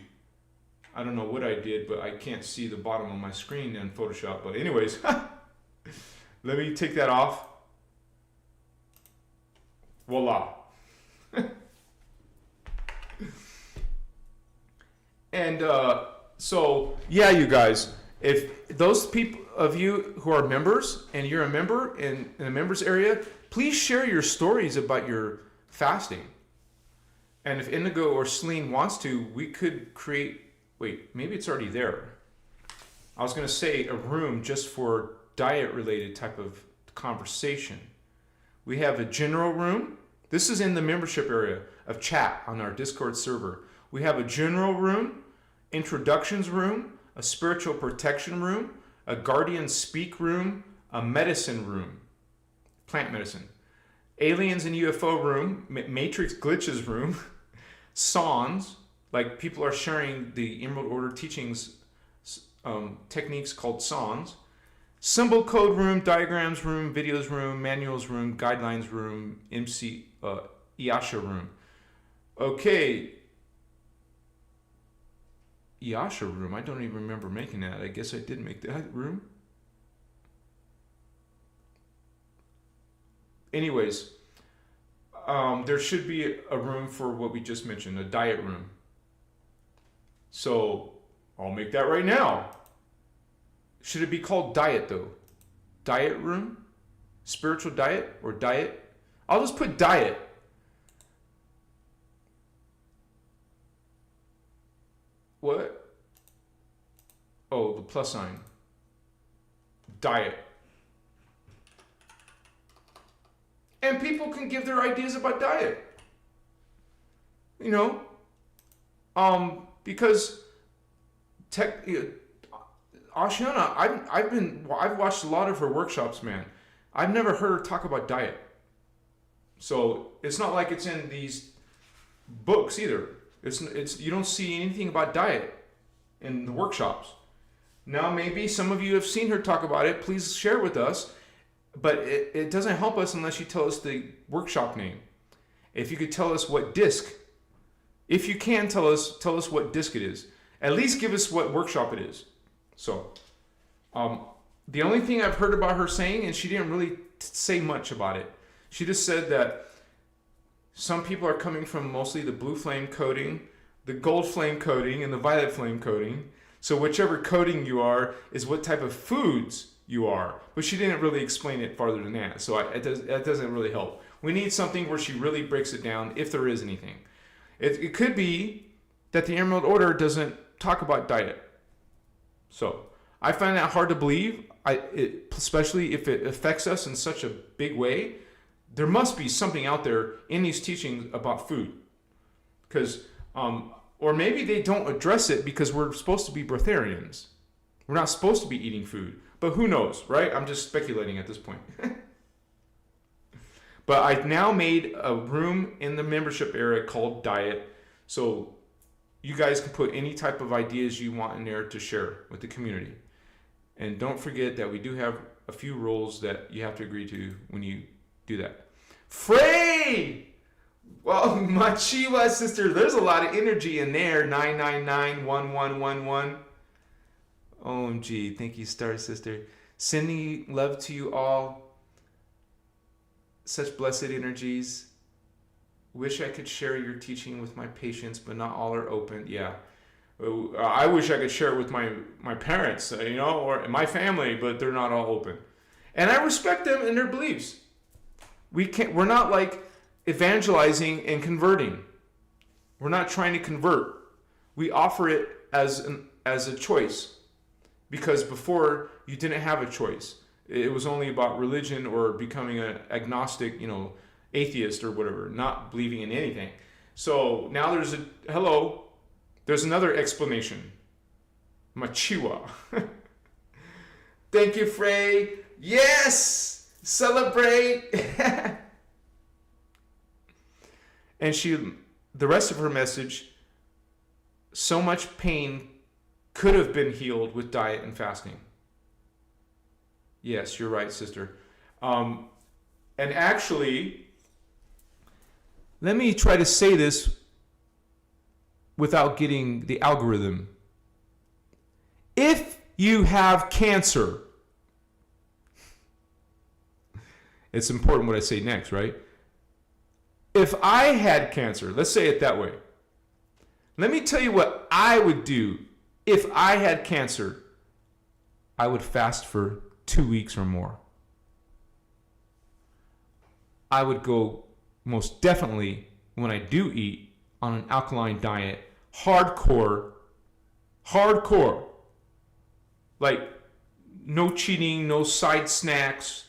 [SPEAKER 1] I don't know what I did, but I can't see the bottom of my screen in Photoshop. But anyways, let me take that off. Voila. And so, yeah, you guys, If those people of you who are members and you're a member in a members area, please share your stories about your fasting. And if Indigo or Celine wants to, we could create, wait, maybe it's already there. I was going to say a room just for diet related type of conversation. We have a general room. This is in the membership area of chat on our Discord server. We have a general room, introductions room, a spiritual protection room, a guardian speak room, a medicine room, plant medicine, aliens and UFO room, matrix glitches room, songs, like people are sharing the Emerald Order teachings techniques called songs, symbol code room, diagrams room, videos room, manuals room, guidelines room, Iasha room. Okay. Iasha room. I don't even remember making that. I guess I did make that room. Anyways, there should be a room for what we just mentioned, a diet room. So I'll make that right now. Should it be called diet though? Diet room? Spiritual diet or diet? I'll just put diet. What? Oh, the plus sign. Diet. And people can give their ideas about diet. You know? Because Ashiana, I've watched a lot of her workshops, man. I've never heard her talk about diet. So it's not like it's in these books either. It's you don't see anything about diet in the workshops. Now maybe some of you have seen her talk about it. Please share with us. But it doesn't help us unless you tell us the workshop name. If you could tell us what disc. If you can tell us what disc it is. At least give us what workshop it is. So, the only thing I've heard about her saying, and she didn't really say much about it. She just said that some people are coming from mostly the blue flame coding, the gold flame coding, and the violet flame coding. So whichever coding you are is what type of foods you are. But she didn't really explain it farther than that. So that doesn't really help. We need something where she really breaks it down, if there is anything. It could be that the Emerald Order doesn't talk about diet. So I find that hard to believe, especially if it affects us in such a big way. There must be something out there in these teachings about food. Because, or maybe they don't address it because we're supposed to be breatharians. We're not supposed to be eating food. But who knows, right? I'm just speculating at this point. But I've now made a room in the membership area called Diet. So you guys can put any type of ideas you want in there to share with the community. And don't forget that we do have a few rules that you have to agree to when you do that. Frey! Well, Machiwa sister, there's a lot of energy in there. 9991111. OMG, thank you, Star Sister. Sending love to you all. Such blessed energies. Wish I could share your teaching with my patients, but not all are open. Yeah. I wish I could share it with my parents, or my family, but they're not all open. And I respect them and their beliefs. We're not like evangelizing and converting. We're not trying to convert. We offer it as a choice. Because before you didn't have a choice. It was only about religion or becoming an agnostic, atheist or whatever, not believing in anything. So now there's another explanation. Machiwa. Thank you, Frey. Yes! Celebrate! And the rest of her message, so much pain could have been healed with diet and fasting. Yes, you're right, sister. And actually, let me try to say this without getting the algorithm. If you have cancer, it's important what I say next, right? If I had cancer, let's say it that way. Let me tell you what I would do if I had cancer. I would fast for 2 weeks or more. I would go most definitely, when I do eat, on an alkaline diet, hardcore, like no cheating, no side snacks,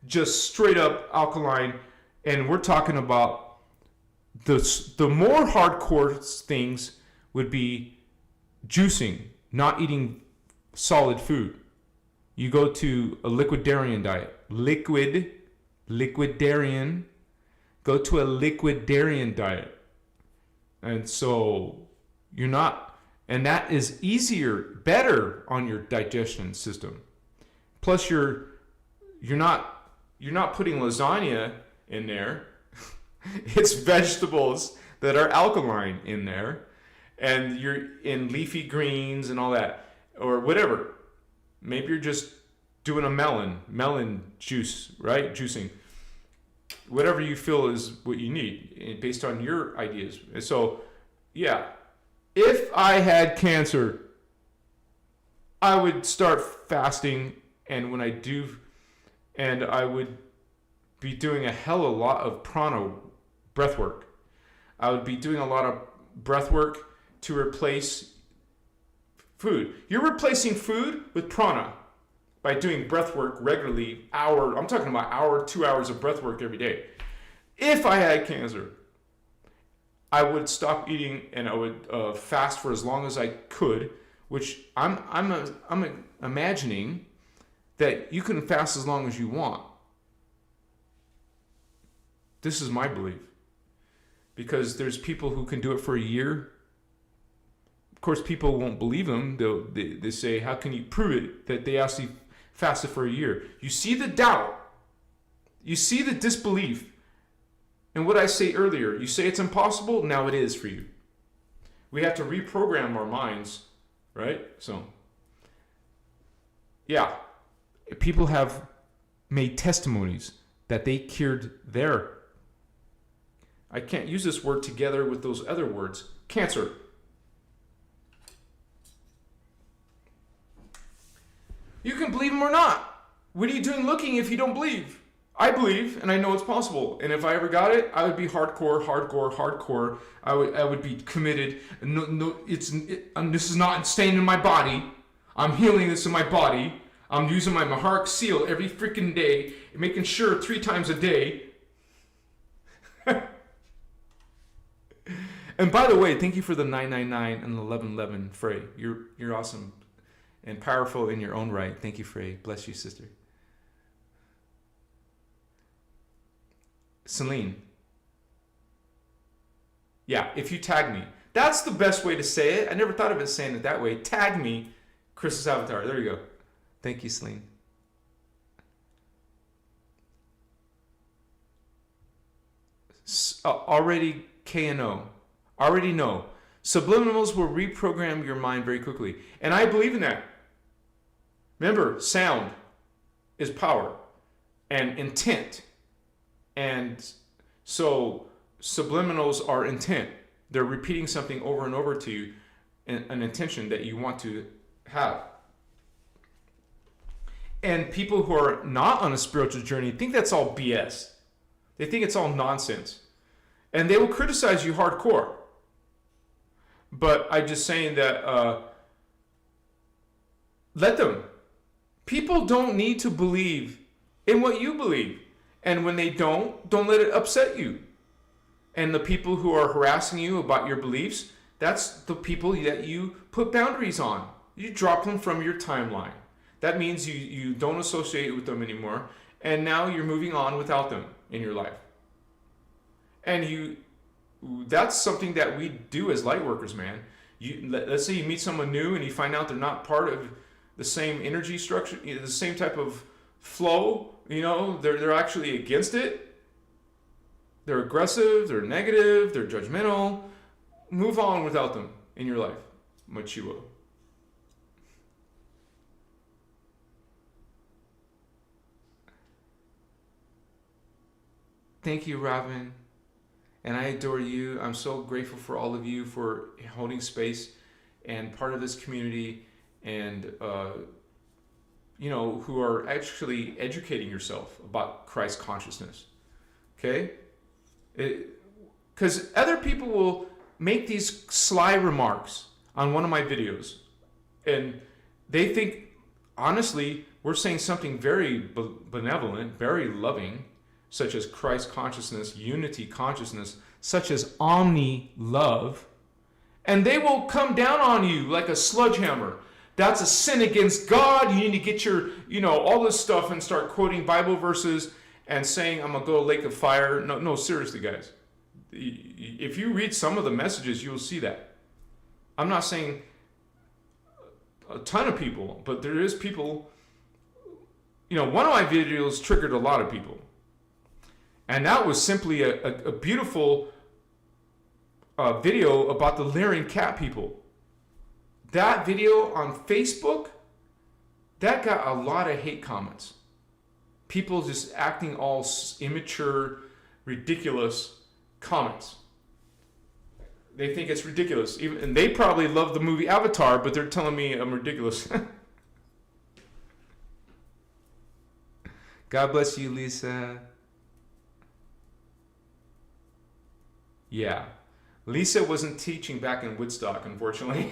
[SPEAKER 1] just straight up alkaline. And we're talking about the more hardcore things would be juicing, not eating solid food. You go to a liquidarian diet, liquidarian, go to a liquidarian diet. And so you're not, and that is easier, better on your digestion system. Plus you're not putting lasagna in there. It's vegetables that are alkaline in there, and you're in leafy greens and all that, or whatever. Maybe you're just doing a melon juice, right? Juicing. Whatever you feel is what you need based on your ideas. So, yeah, if I had cancer, I would start fasting, and when I do, and I would be doing a hell of a lot of prana breath work. I would be doing a lot of breath work to replace food. You're replacing food with prana by doing breath work regularly, I'm talking about 2 hours of breath work every day. If I had cancer, I would stop eating and I would fast for as long as I could, which I'm imagining that you can fast as long as you want. This is my belief. Because there's people who can do it for a year. Of course, people won't believe them. They say, how can you prove it that they actually fasted for a year? You see the doubt. You see the disbelief. And what I say earlier, you say it's impossible, now it is for you. We have to reprogram our minds, right? So, yeah. People have made testimonies that they cured their, I can't use this word together with those other words, cancer. You can believe them or not. What are you doing looking if you don't believe? I believe, and I know it's possible. And if I ever got it, I would be hardcore. I would be committed. This is not staying in my body. I'm healing this in my body. I'm using my Maharic seal every freaking day, making sure 3 times a day. And by the way, thank you for the 999 and the 1111, Frey. You're awesome and powerful in your own right. Thank you, Frey. Bless you, sister. Celine. Yeah, if you tag me. That's the best way to say it. I never thought of it saying it that way. Tag me, Christos Avatar. There you go. Thank you, Celine. Already KNO. Already know. Subliminals will reprogram your mind very quickly. And I believe in that. Remember, sound is power and intent. And so subliminals are intent. They're repeating something over and over to you, an intention that you want to have. And people who are not on a spiritual journey think that's all BS. They think it's all nonsense. And they will criticize you hardcore. But I'm just saying that let them. People don't need to believe in what you believe. And when they don't let it upset you. And the people who are harassing you about your beliefs, that's the people that you put boundaries on. You drop them from your timeline. That means you don't associate with them anymore. And now you're moving on without them in your life. And that's something that we do as light workers, man. Let's say you meet someone new and you find out they're not part of the same energy structure, the same type of flow. They're actually against it. They're aggressive, they're negative, they're judgmental. Move on without them in your life. Machiwa. Thank you, Robin. And I adore you. I'm so grateful for all of you for holding space and part of this community and who are actually educating yourself about Christ consciousness. Okay? Because other people will make these sly remarks on one of my videos, and they think, honestly, we're saying something very benevolent, very loving, such as Christ consciousness, unity consciousness, such as omni love, and they will come down on you like a sledgehammer. That's a sin against God. You need to get your, all this stuff and start quoting Bible verses and saying, I'm going to go to a lake of fire. No, seriously, guys. If you read some of the messages, you'll see that. I'm not saying a ton of people, but there is people. One of my videos triggered a lot of people. And that was simply a beautiful video about the Lyrian cat people. That video on Facebook, that got a lot of hate comments. People just acting all immature, ridiculous comments. They think it's ridiculous. And they probably love the movie Avatar, but they're telling me I'm ridiculous. God bless you, Lisa. Yeah. Lisa wasn't teaching back in Woodstock, unfortunately.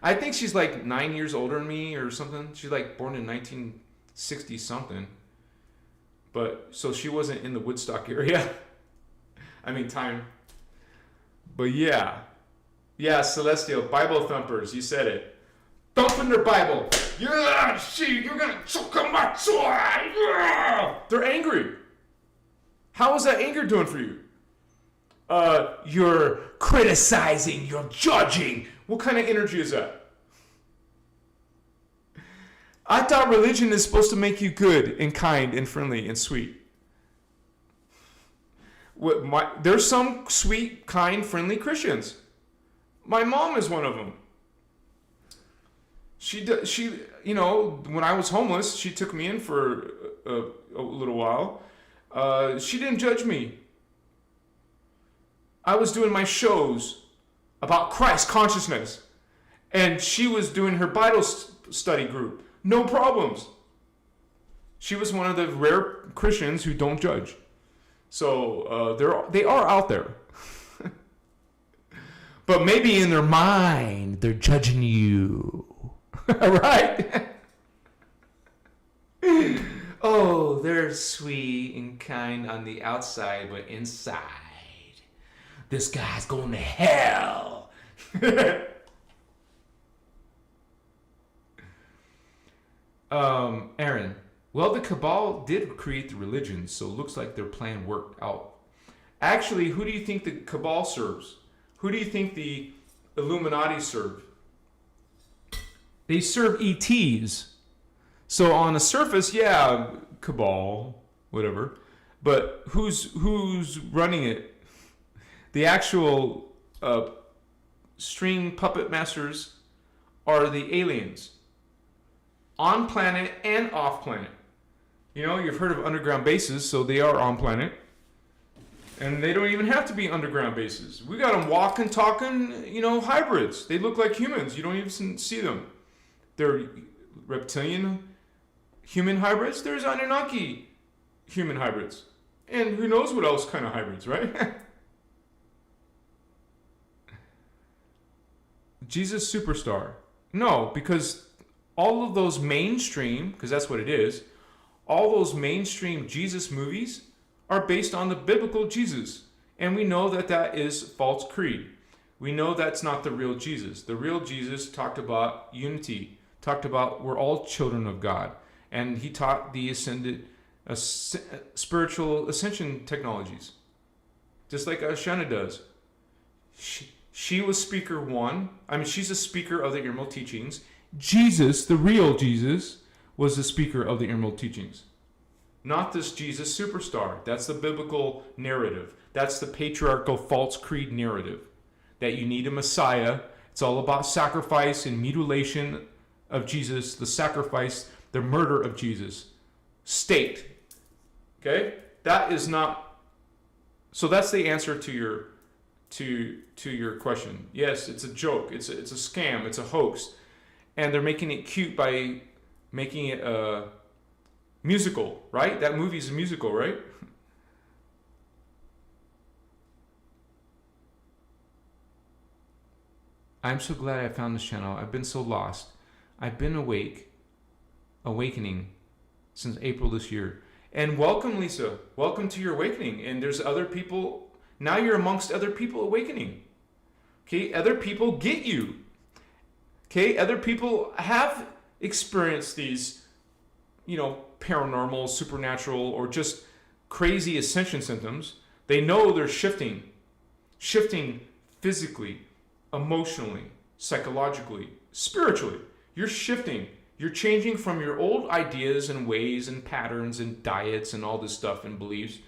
[SPEAKER 1] I think she's like 9 years older than me or something. She's like born in 1960 something. But so she wasn't in the Woodstock area. Time. But yeah. Yeah, Celestial, Bible thumpers, you said it. Thumping their Bible. Yeah, see, you're gonna choke on my sword. Yeah. They're angry. How is that anger doing for you? You're criticizing, you're judging. What kind of energy is that? I thought religion is supposed to make you good and kind and friendly and sweet. There's some sweet, kind, friendly Christians. My mom is one of them. She, when I was homeless, she took me in for a little while. She didn't judge me. I was doing my shows about Christ consciousness, and she was doing her Bible study group. No problems. She was one of the rare Christians who don't judge. So they are out there. But maybe in their mind, they're judging you. Right? Oh, they're sweet and kind on the outside, but inside, this guy's going to hell. Aaron, well, the Cabal did create the religion, so it looks like their plan worked out. Actually, who do you think the Cabal serves? Who do you think the Illuminati serve? They serve ETs. So on the surface, yeah, Cabal, whatever. But who's running it? The actual string puppet masters are the aliens. On planet and off planet. You've heard of underground bases, so they are on planet. And they don't even have to be underground bases. We got them walking, talking, hybrids. They look like humans. You don't even see them. They're reptilian human hybrids. There's Anunnaki human hybrids. And who knows what else kind of hybrids, right? Jesus Superstar. No, because all of those mainstream, because that's what it is, all those mainstream Jesus movies are based on the biblical Jesus. And we know that that is false creed. We know that's not the real Jesus. The real Jesus talked about unity, talked about we're all children of God. And he taught the spiritual ascension technologies, just like Ashana does. She was speaker one. She's a speaker of the Emerald teachings. Jesus, the real Jesus, was the speaker of the Emerald teachings. Not this Jesus Superstar. That's the biblical narrative. That's the patriarchal false creed narrative. That you need a Messiah. It's all about sacrifice and mutilation of Jesus, the sacrifice, the murder of Jesus. State. Okay? That is not... So that's the answer to your question. Yes, it's a joke. It's a scam. It's a hoax. And they're making it cute by making it a musical, right? That movie's a musical, right? I'm so glad I found this channel. I've been so lost. I've been awakening since April this year. And welcome, Lisa. Welcome to your awakening. And there's other people. Now you're amongst other people awakening. Okay, other people get you. Okay, other people have experienced these, paranormal, supernatural, or just crazy ascension symptoms. They know they're shifting physically, emotionally, psychologically, spiritually. You're shifting. You're changing from your old ideas and ways and patterns and diets and all this stuff and beliefs,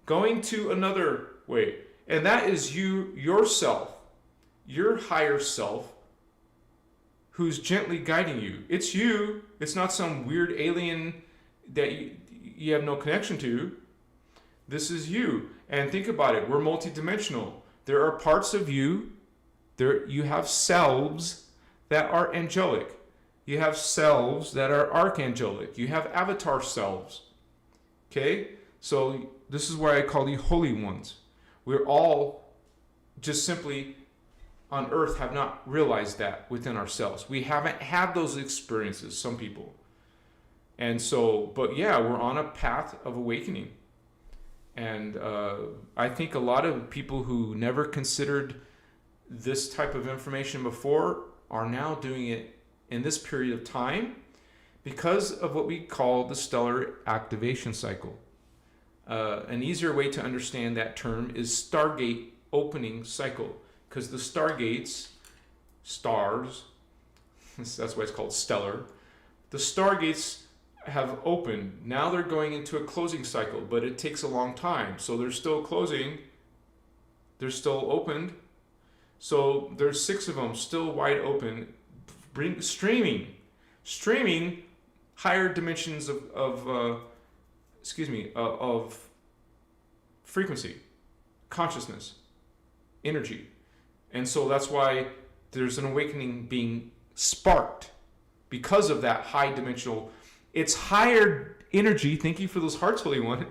[SPEAKER 1] going to another way. And that is you, yourself, your higher self, who's gently guiding you. It's you. It's not some weird alien that you have no connection to. This is you. And think about it. We're multidimensional. There are parts of you. You have selves that are angelic. You have selves that are archangelic. You have avatar selves. Okay? So this is why I call you holy ones. We're all just simply on earth have not realized that within ourselves. We haven't had those experiences, some people. And so, but yeah, we're on a path of awakening. And I think a lot of people who never considered this type of information before are now doing it in this period of time because of what we call the stellar activation cycle. An easier way to understand that term is Stargate opening cycle, because the stargates, stars, that's why it's called stellar, the stargates have opened. Now they're going into a closing cycle, but it takes a long time. So they're still closing, they're still opened. So there's 6 of them still wide open, streaming higher dimensions of frequency, consciousness, energy. And so that's why there's an awakening being sparked because of that high dimensional. It's higher energy. Thank you for those hearts, Holy One.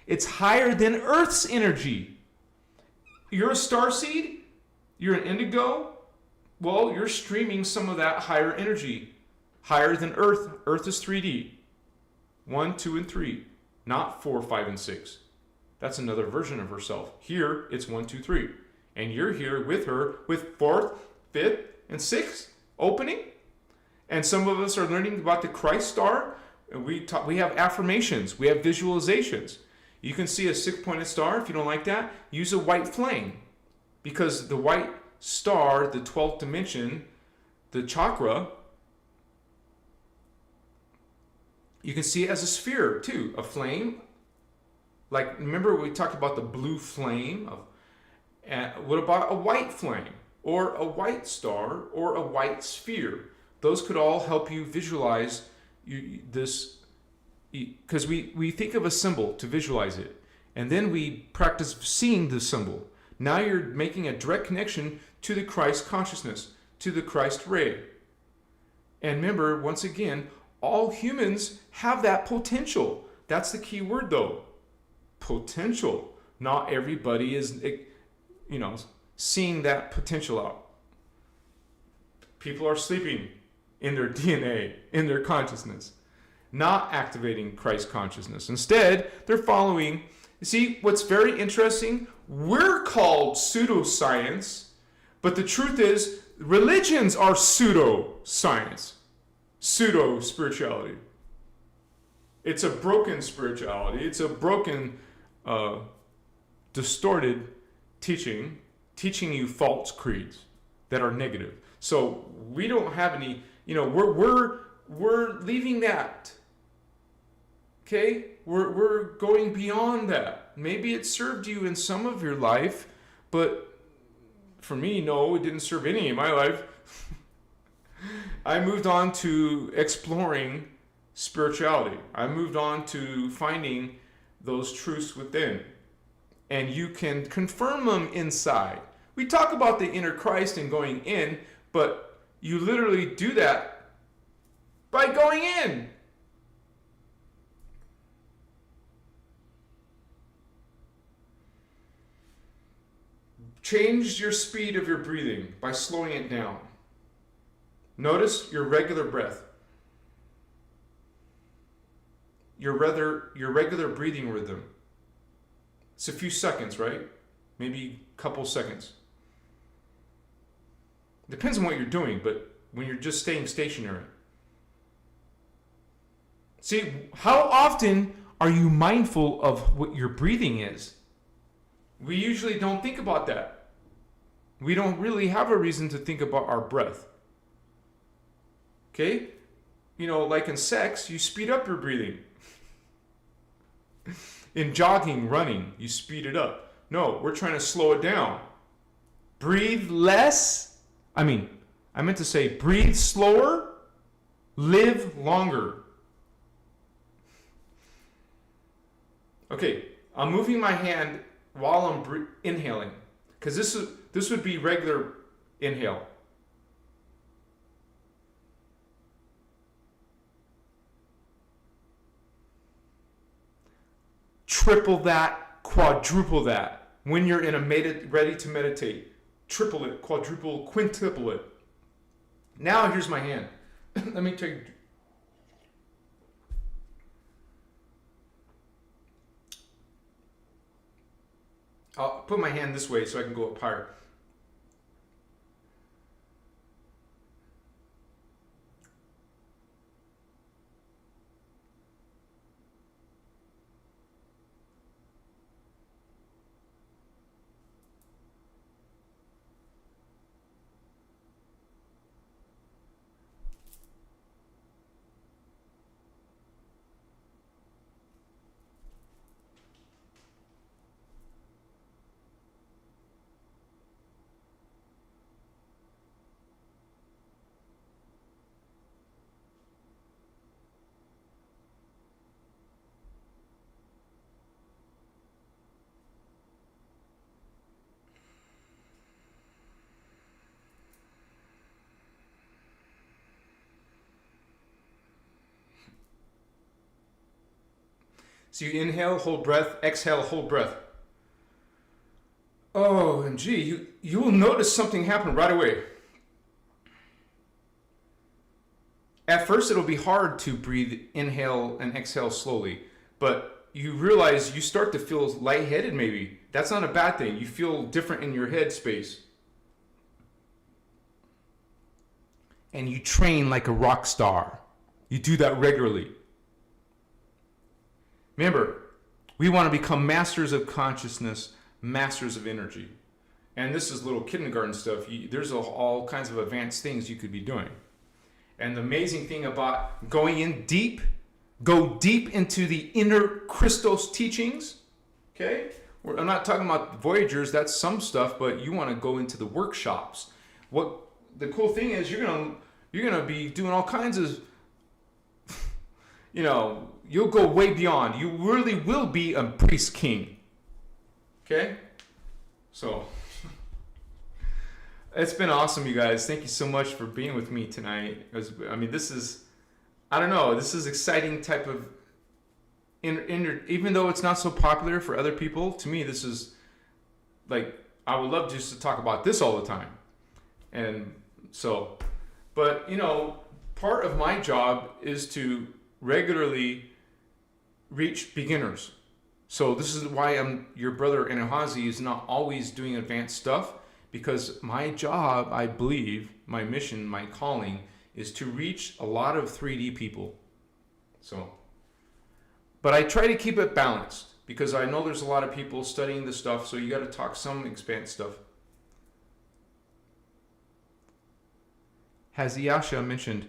[SPEAKER 1] It's higher than Earth's energy. You're a starseed. You're an indigo. Well, you're streaming some of that higher energy, higher than Earth. Earth is 3D, 1, 2, and 3, not 4, 5, and 6. That's another version of herself. Here, it's 1, 2, 3. And you're here with her with 4th, 5th, and 6th opening. And some of us are learning about the Christ star. We have affirmations. We have visualizations. You can see a 6-pointed star. If you don't like that, use a white flame. Because the white star, the 12th dimension, the chakra, you can see it as a sphere too, a flame. Like, remember we talked about the blue flame? What about a white flame? Or a white star? Or a white sphere? Those could all help you visualize this, because we think of a symbol to visualize it. And then we practice seeing the symbol. Now you're making a direct connection to the Christ consciousness, to the Christ ray. And remember, once again, all humans have that potential. That's the key word, though. Potential. Not everybody is, seeing that potential out. People are sleeping in their DNA, in their consciousness, not activating Christ consciousness. Instead, they're following. See, what's very interesting, we're called pseudoscience, but the truth is, religions are pseudo-science, pseudo-spirituality. It's a broken spirituality. It's a broken, distorted teaching you false creeds that are negative. So we don't have any, we're leaving that. Okay? We're going beyond that. Maybe it served you in some of your life, but for me, no, it didn't serve any in my life. I moved on to exploring spirituality. I moved on to finding those truths within. And you can confirm them inside. We talk about the inner Christ and going in, but you literally do that by going in. Change your speed of your breathing by slowing it down. Notice your regular breath. Your regular breathing rhythm. It's a few seconds, right? Maybe a couple seconds. Depends on what you're doing, but when you're just staying stationary. See, how often are you mindful of what your breathing is? We usually don't think about that. We don't really have a reason to think about our breath. Okay? You know, like in sex, you speed up your breathing. In jogging, running, you speed it up. No, we're trying to slow it down. Breathe less. I meant to say breathe slower, live longer. Okay, I'm moving my hand while I'm inhaling, because this would be regular inhale. Triple that, quadruple that. When you're in ready to meditate, triple it, quadruple, quintuple it. Now here's my hand. Let me take. I'll put my hand this way so I can go up higher. So you inhale, hold breath, exhale, hold breath. OMG, you will notice something happen right away. At first it'll be hard to breathe, inhale and exhale slowly, but you realize you start to feel lightheaded maybe. That's not a bad thing. You feel different in your head space. And you train like a rock star. You do that regularly. Remember, we want to become masters of consciousness, masters of energy. And this is little kindergarten stuff. There's all kinds of advanced things you could be doing. And the amazing thing about going in deep, go deep into the innerchristos teachings. Okay? I'm not talking about Voyagers, that's some stuff, but you want to go into the workshops. What the cool thing is, you're gonna be doing all kinds of, you'll go way beyond. You really will be a priest king. Okay? So, it's been awesome, you guys. Thank you so much for being with me tonight. This is exciting type of, even though it's not so popular for other people, to me, this is, like, I would love just to talk about this all the time. And so, but, part of my job is to regularly reach beginners. So this is why your brother Enahazi is not always doing advanced stuff, because my job, I believe, my mission, my calling, is to reach a lot of 3D people. So, but I try to keep it balanced, because I know there's a lot of people studying this stuff, so you got to talk some advanced stuff. Has Yasha mentioned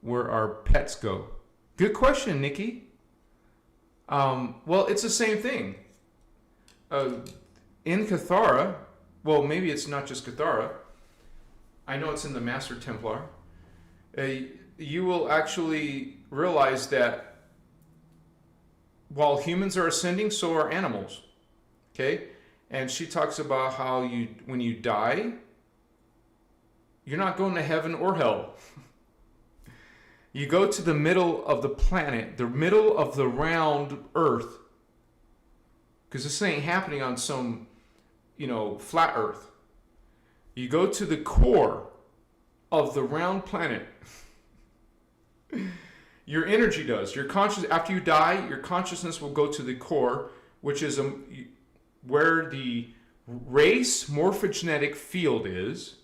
[SPEAKER 1] where our pets go? Good question, Nikki. Well, it's the same thing. In Cathara, well, maybe it's not just Cathara. I know it's in the Master Templar. You will actually realize that while humans are ascending, so are animals. Okay? And she talks about how when you die, you're not going to heaven or hell. You go to the middle of the planet, the middle of the round Earth, because this ain't happening on some, flat Earth. You go to the core of the round planet. Your energy does. Your after you die, your consciousness will go to the core, which is where the race morphogenetic field is.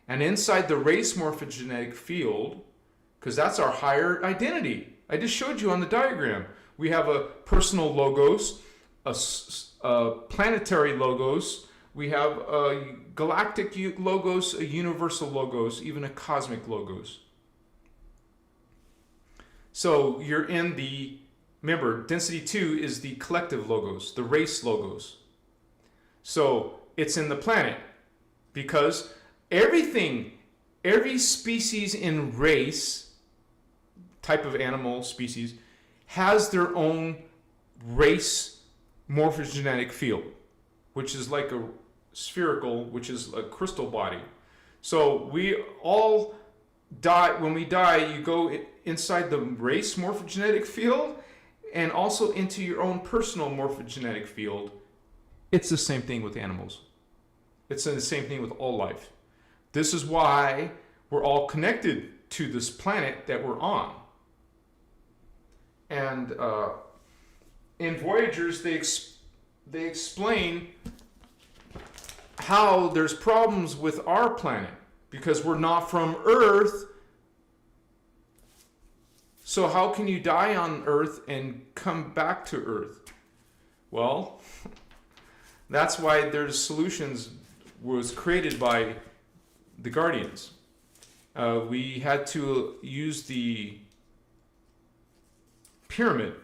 [SPEAKER 1] And inside the race morphogenetic field, because that's our higher identity. I just showed you on the diagram. We have a personal logos, a planetary logos, we have a galactic logos, a universal logos, even a cosmic logos. So you're in remember, density 2 is the collective logos, the race logos. So it's in the planet because every species in race, type of animal species, has their own race morphogenetic field, which is like a spherical, which is a crystal body. So we all die. When we die, you go inside the race morphogenetic field and also into your own personal morphogenetic field. It's the same thing with animals. It's the same thing with all life. This is why we're all connected to this planet that we're on. And in Voyagers, they explain how there's problems with our planet because we're not from Earth. So how can you die on Earth and come back to Earth? Well, that's why there's solutions was created by the Guardians. We had to use the pyramid.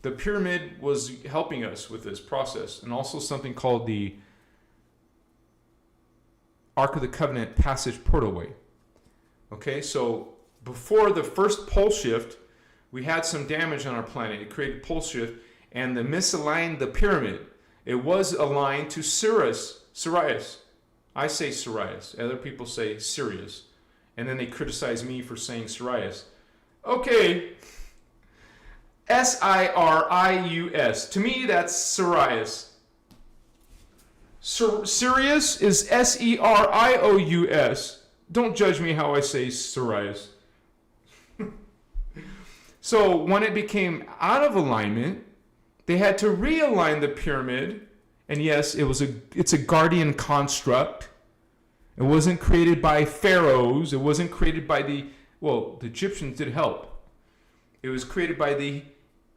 [SPEAKER 1] The pyramid was helping us with this process, and also something called the Ark of the Covenant passage portalway. Okay, so before the first pole shift, we had some damage on our planet. It created pole shift, and they misaligned the pyramid. It was aligned to Sirius. I say Sirius. Other people say Sirius. And then they criticize me for saying Sirius. Okay. Sirius. To me, that's Sirius. Sirius is Serious. Don't judge me how I say Sirius. So when it became out of alignment, they had to realign the pyramid. And yes, it's a guardian construct. It wasn't created by pharaohs. It wasn't created by the Egyptians did help. It was created by the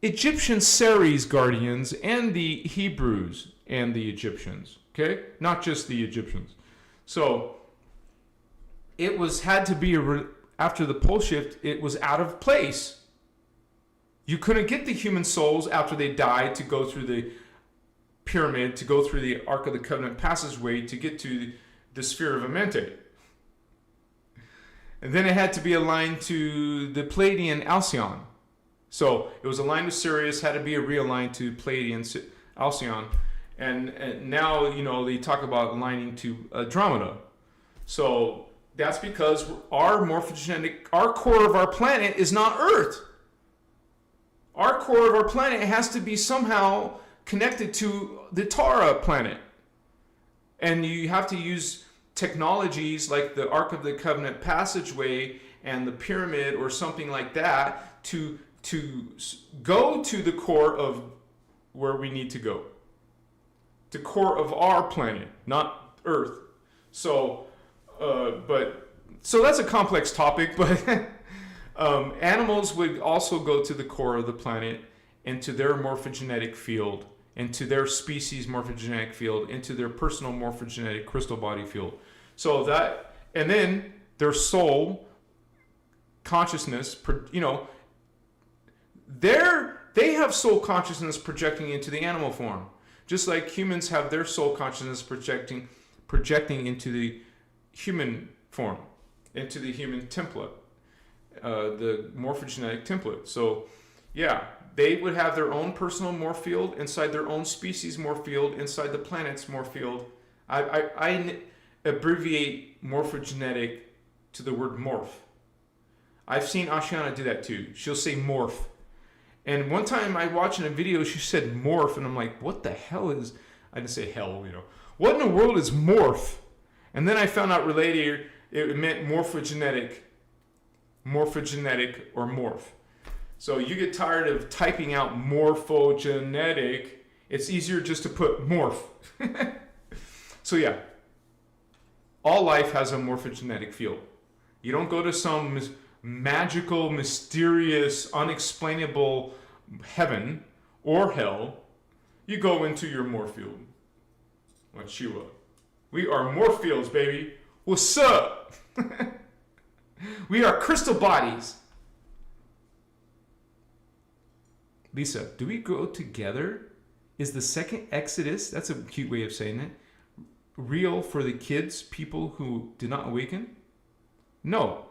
[SPEAKER 1] Egyptian Ceres guardians and the Hebrews and the Egyptians. Okay? Not just the Egyptians. So it had to be, after the pole shift, it was out of place. You couldn't get the human souls after they died to go through the pyramid, to go through the Ark of the Covenant passageway to get to the sphere of Amentet. And then it had to be aligned to the Pleiadian Alcyon. So it was aligned with Sirius, had to be realigned to Pleiadian Alcyon. And now, they talk about aligning to Andromeda. So that's because our core of our planet is not Earth. Our core of our planet has to be somehow connected to the Tara planet. And you have to use technologies like the Ark of the Covenant passageway and the pyramid or something like that to go to the core of where we need to go. The core of our planet, not Earth. So that's a complex topic, but animals would also go to the core of the planet, into their morphogenetic field, into their species morphogenetic field, into their personal morphogenetic crystal body field. So that, and then their soul consciousness, they have soul consciousness projecting into the animal form, just like humans have their soul consciousness projecting into the human form, into the human template, the morphogenetic template. So, yeah, they would have their own personal morph field inside their own species morph field inside the planet's morph field. I abbreviate morphogenetic to the word morph. I've seen Ashiana do that too. She'll say morph. And one time I watched in a video, she said morph, and I'm like, what the hell is, I didn't say hell, what in the world is morph? And then I found out later it meant morphogenetic or morph. So you get tired of typing out morphogenetic, it's easier just to put morph. So yeah, all life has a morphogenetic field. You don't go to some magical, mysterious, unexplainable heaven or hell. You go into your morph field. Like Shiva. We are morph fields, baby. What's up? We are crystal bodies. Lisa, do we go together? Is the second Exodus, that's a cute way of saying it, real for the kids, people who did not awaken? No.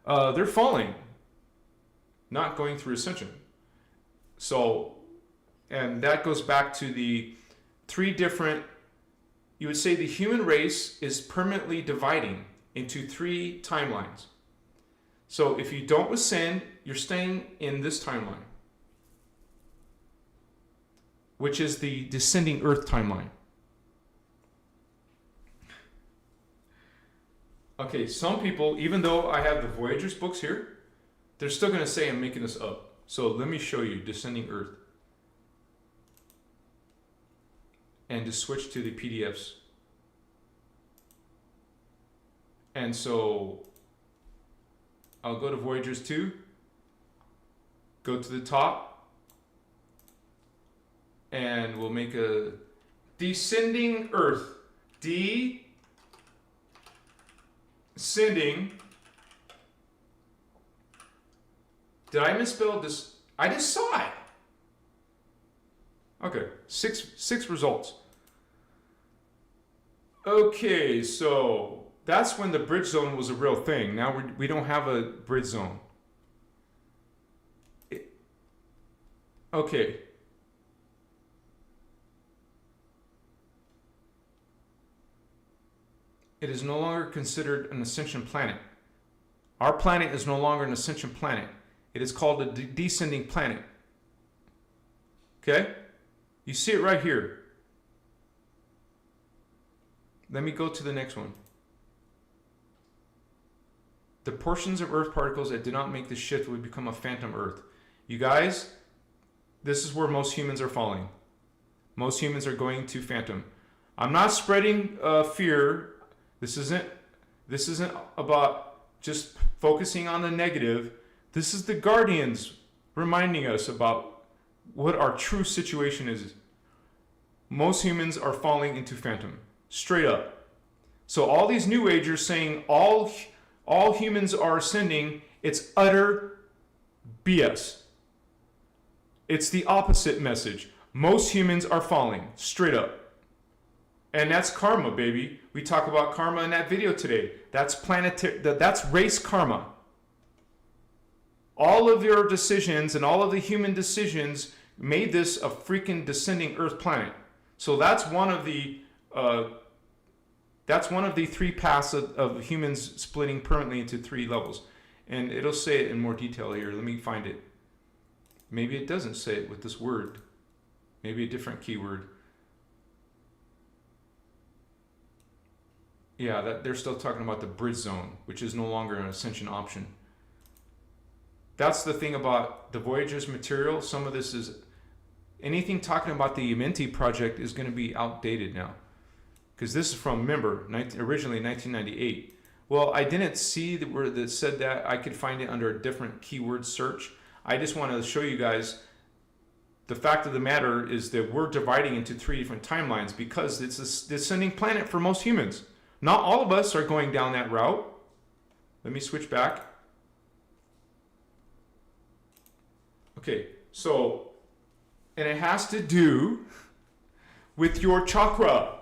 [SPEAKER 1] They're falling, not going through ascension. So, and that goes back to the three different, you would say the human race is permanently dividing into three timelines. So if you don't ascend, you're staying in this timeline, which is the descending Earth timeline. Okay, some people, even though I have the Voyagers books here, they're still going to say I'm making this up. So let me show you descending Earth. And just switch to the PDFs. And so I'll go to Voyagers 2, go to the top, and we'll make a descending Earth. Descending. Did I misspell this? I just saw it. Okay, six results. Okay, so that's when the bridge zone was a real thing. Now we don't have a bridge zone. Okay. It is no longer considered an ascension planet. Our planet is no longer an ascension planet. It is called a descending planet. Okay? You see it right here. Let me go to the next one. The portions of Earth particles that did not make the shift would become a phantom Earth. You guys, this is where most humans are falling. Most humans are going to phantom. I'm not spreading fear. This isn't about just focusing on the negative. This is the guardians reminding us about what our true situation is. Most humans are falling into phantom, straight up. So all these New Agers saying all humans are ascending, it's utter BS. It's the opposite message. Most humans are falling, straight up. And that's karma, baby. We talk about karma in that video today. That's planetary. That's race karma. All of your decisions and all of the human decisions made this a freaking descending Earth planet. So that's one of the three paths of humans splitting permanently into three levels. And it'll say it in more detail here. Let me find it. Maybe it doesn't say it with this word. Maybe a different keyword. Yeah, that they're still talking about the bridge zone, which is no longer an ascension option. That's the thing about the Voyagers material. Some of this is, anything talking about the Amenti project is going to be outdated now. Because this is from, remember, originally 1998. Well, I didn't see the word that said that. I could find it under a different keyword search. I just want to show you guys the fact of the matter is that we're dividing into three different timelines because it's a descending planet for most humans. Not all of us are going down that route. Let me switch back. Okay, so, and it has to do with your chakra.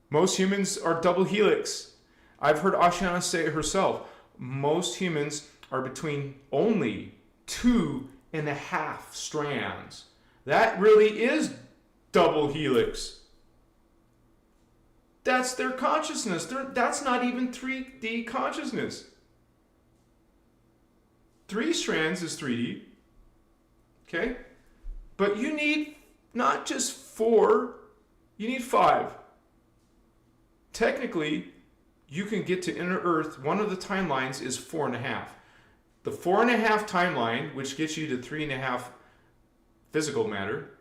[SPEAKER 1] Most humans are double helix. I've heard Ashiana say it herself. Most humans are between only 2.5 strands. That really is double helix. That's their consciousness. That's not even 3D consciousness. 3 strands is 3D. Okay? But you need not just 4, you need 5. Technically, you can get to inner Earth. One of the timelines is 4.5. The 4.5 timeline, which gets you to 3.5 physical matter,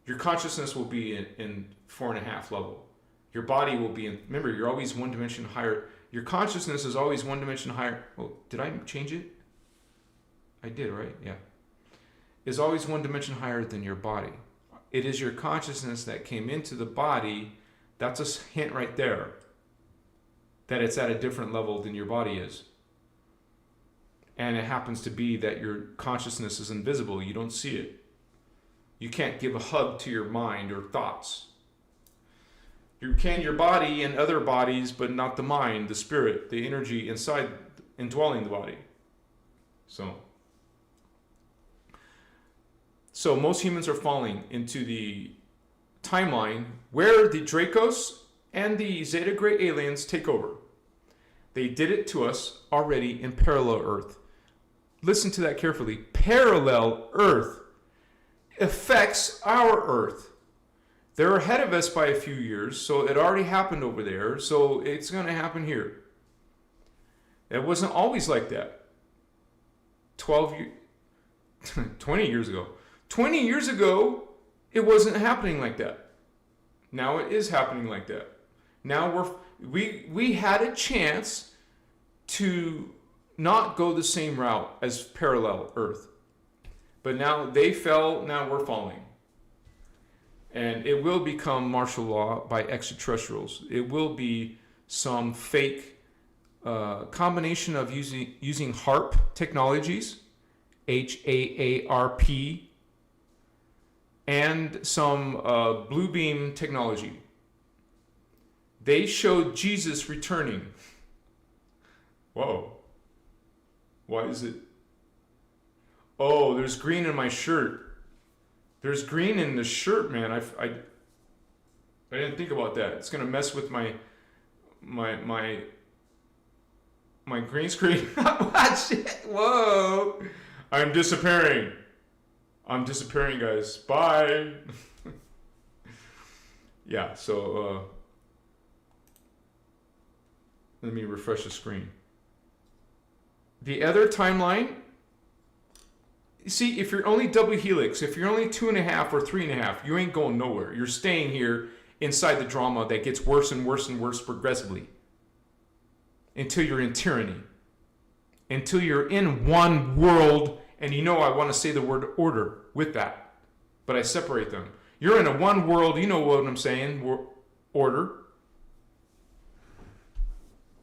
[SPEAKER 1] your consciousness will be in 4.5 level. Your body will be in, remember, you're always one dimension higher. Your consciousness is always one dimension higher. Oh, did I change it? I did, right? Yeah. Is always one dimension higher than your body. It is your consciousness that came into the body. That's a hint right there that it's at a different level than your body is. And it happens to be that your consciousness is invisible. You don't see it. You can't give a hug to your mind or thoughts. You can your body and other bodies, but not the mind, the spirit, the energy inside, indwelling the body. So most humans are falling into the timeline where the Dracos and the Zeta Gray aliens take over. They did it to us already in parallel Earth. Listen to that carefully. Parallel Earth affects our Earth. They're ahead of us by a few years, so it already happened over there, so it's going to happen here. It wasn't always like that. 20 years ago. 20 years ago, it wasn't happening like that. Now it is happening like that. Now we had a chance to not go the same route as parallel Earth. But now they fell, now we're falling. And it will become martial law by extraterrestrials. It will be some fake combination of using HARP technologies, HAARP, and some blue beam technology. They showed Jesus returning. Whoa. Why is it? Oh, there's green in my shirt. There's green in the shirt, man. I didn't think about that. It's gonna mess with my green screen. Watch it. Whoa. I'm disappearing. I'm disappearing, guys. Bye. Yeah, so let me refresh the screen. The other timeline, see, if you're only double helix, if you're only 2.5 or 3.5, you ain't going nowhere. You're staying here inside the drama that gets worse and worse and worse progressively until you're in tyranny, until you're in one world. And you know I want to say the word order with that, but I separate them. You're in a one world, you know what I'm saying, order,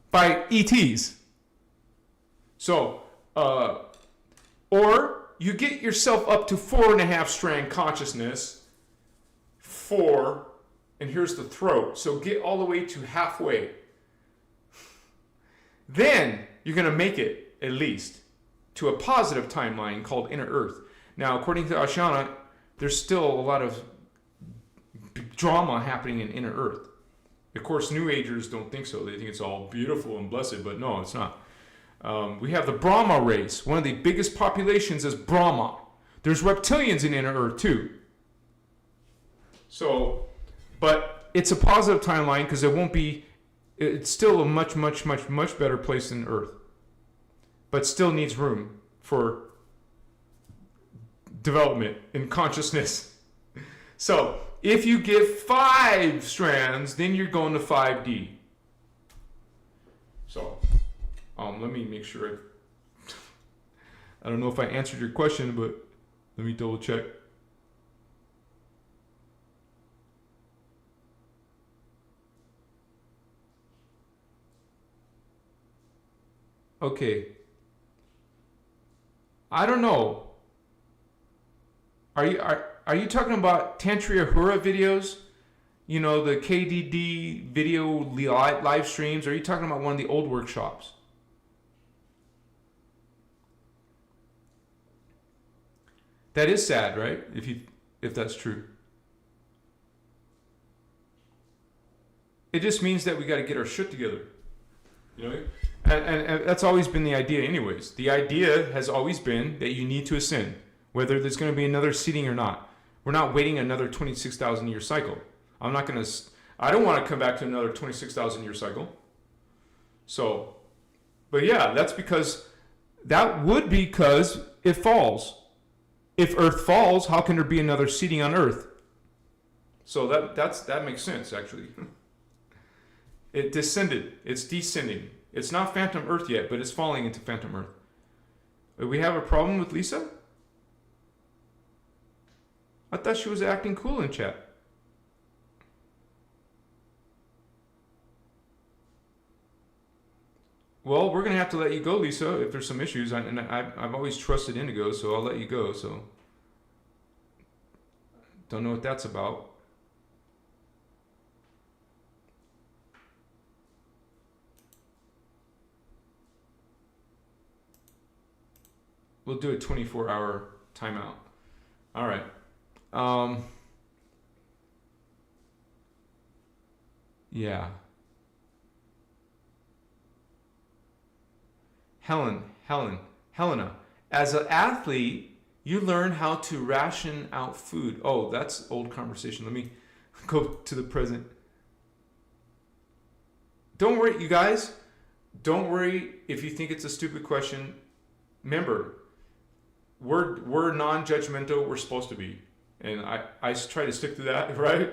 [SPEAKER 1] by ETs. So, or you get yourself up to 4.5 strand consciousness, 4, and here's the throat. So get all the way to halfway. Then you're going to make it, at least, to a positive timeline called inner Earth. Now, according to Ashana, there's still a lot of drama happening in inner Earth. Of course, New Agers don't think so. They think it's all beautiful and blessed, but no, it's not. We have the Brahma race. One of the biggest populations is Brahma. There's reptilians in inner Earth too. So, but it's a positive timeline because it's still a much, much, much, much better place than Earth. But still needs room for development in consciousness. So, if you give 5 strands, then you're going to 5D. So, let me make sure I don't know if I answered your question, but let me double check. Okay. I don't know. Are you talking about Tantriya Hura videos? You know, the KDD video live streams? Or are you talking about one of the old workshops? That is sad, right? If that's true. It just means that we got to get our shit together. You know,
[SPEAKER 2] And that's always been the idea anyways. The idea has always been that you need to ascend, whether there's going to be another seeding or not. We're not waiting another 26,000 year cycle. I don't want to come back to another 26,000 year cycle. So, but yeah, that's because it falls. If Earth falls, how can there be another seeding on Earth? So that makes sense, actually. It descended. It's descending. It's not Phantom Earth yet, but it's falling into Phantom Earth. We have a problem with Lisa? I thought she was acting cool in chat. Well, we're going to have to let you go, Lisa, if there's some issues. I've always trusted Indigo, so I'll let you go. So, don't know what that's about. We'll do a 24-hour timeout. All right. Yeah. Helena. As an athlete, you learn how to ration out food. Oh, that's old conversation. Let me go to the present. Don't worry, you guys. Don't worry if you think it's a stupid question. Remember, we're non-judgmental. We're supposed to be. And I try to stick to that, right?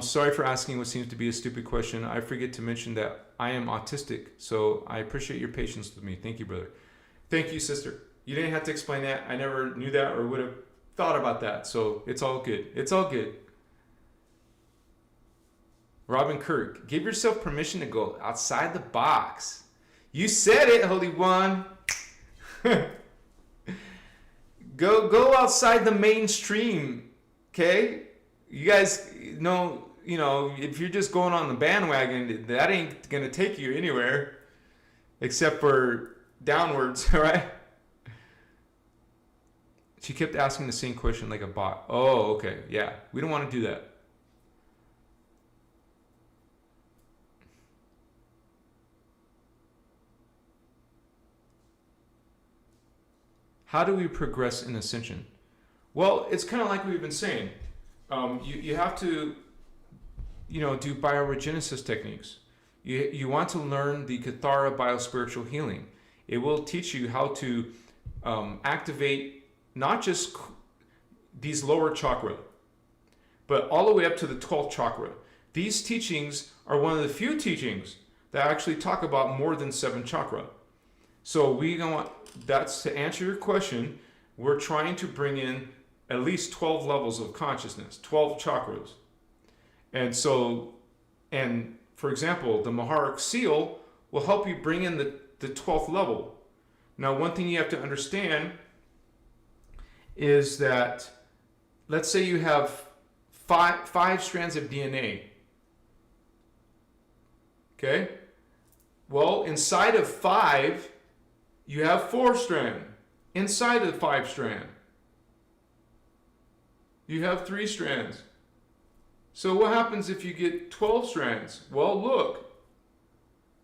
[SPEAKER 2] Sorry for asking what seems to be a stupid question. I forget to mention that I am autistic, so I appreciate your patience with me. Thank you, brother. Thank you, sister. You didn't have to explain that. I never knew that or would have thought about that, so it's all good. It's all good. Robin Kirk, give yourself permission to go outside the box. You said it, Holy One. Go outside the mainstream, okay? You guys know, if you're just going on the bandwagon, that ain't gonna take you anywhere except for downwards, right? She kept asking the same question like a bot. Oh, okay, yeah. We don't want to do that. How do we progress in ascension? Well, it's kind of like we've been saying. You have to, do bioregenesis techniques. You want to learn the Kathara biospiritual healing. It will teach you how to activate not just these lower chakra, but all the way up to the 12th chakra. These teachings are one of the few teachings that actually talk about more than 7 chakra. So that's to answer your question. We're trying to bring in at least 12 levels of consciousness, 12 chakras. And for example, the Maharic seal will help you bring in the 12th level. Now, one thing you have to understand is that, let's say you have five strands of DNA. Okay? Well, inside of 5, you have 4 strand. Inside of the 5 strand, you have 3 strands. So what happens if you get 12 strands? Well, look,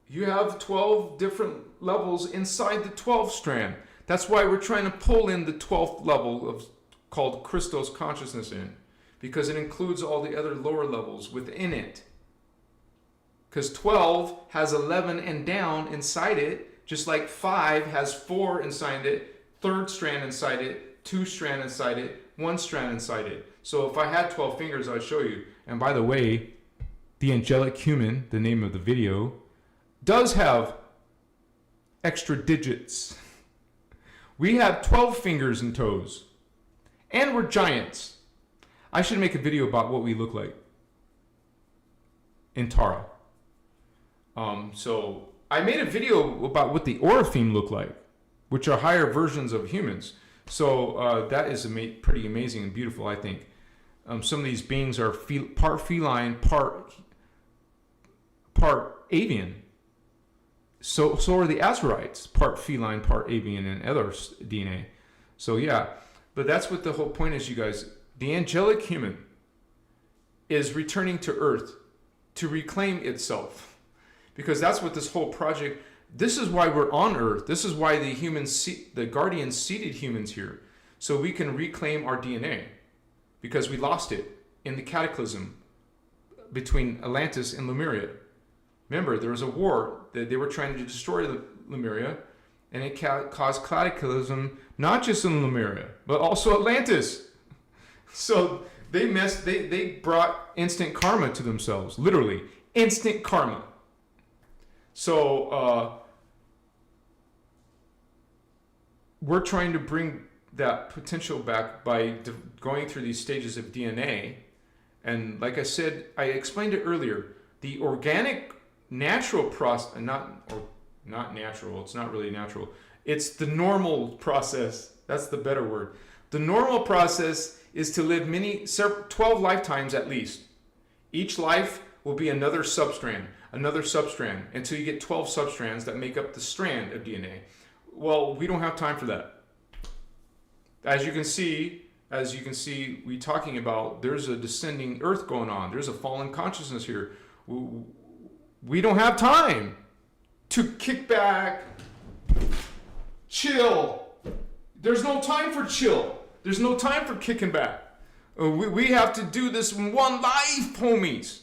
[SPEAKER 2] you have 12 different levels inside the 12th strand. That's why we're trying to pull in the 12th level called Christos consciousness in, because it includes all the other lower levels within it. Because 12 has 11 and down inside it, just like 5 has 4 inside it, 3rd strand inside it, 2 strand inside it, 1 strand inside it. So if I had 12 fingers, I'd show you. And by the way, the angelic human, the name of the video, does have extra digits. We have 12 fingers and toes. And we're giants. I should make a video about what we look like in Tara. So I made a video about what the Oraphim look like, which are higher versions of humans. So that is pretty amazing and beautiful, I think. Some of these beings are part feline, part avian. So are the Azurites, part feline, part avian, and other DNA. So yeah, but that's what the whole point is, you guys. The angelic human is returning to Earth to reclaim itself. because that's what this whole project. This is why we're on Earth. This is why the Guardians seeded humans here, so we can reclaim our DNA, because we lost it in the cataclysm between Atlantis and Lemuria. Remember, there was a war that they were trying to destroy Lemuria, and it caused cataclysm not just in Lemuria but also Atlantis. So they brought instant karma to themselves, literally instant karma. So we're trying to bring that potential back by going through these stages of DNA. And like I said, I explained it earlier, the organic natural process, not natural, it's not really natural, it's the normal process, that's the better word. The normal process is to live 12 lifetimes at least. Each life will be another substrand, until you get 12 substrands that make up the strand of DNA. Well, we don't have time for that. As you can see, we talking about, there's a descending earth going on. There's a fallen consciousness here. We don't have time to kick back, chill. There's no time for chill. There's no time for kicking back. We have to do this in one life, homies.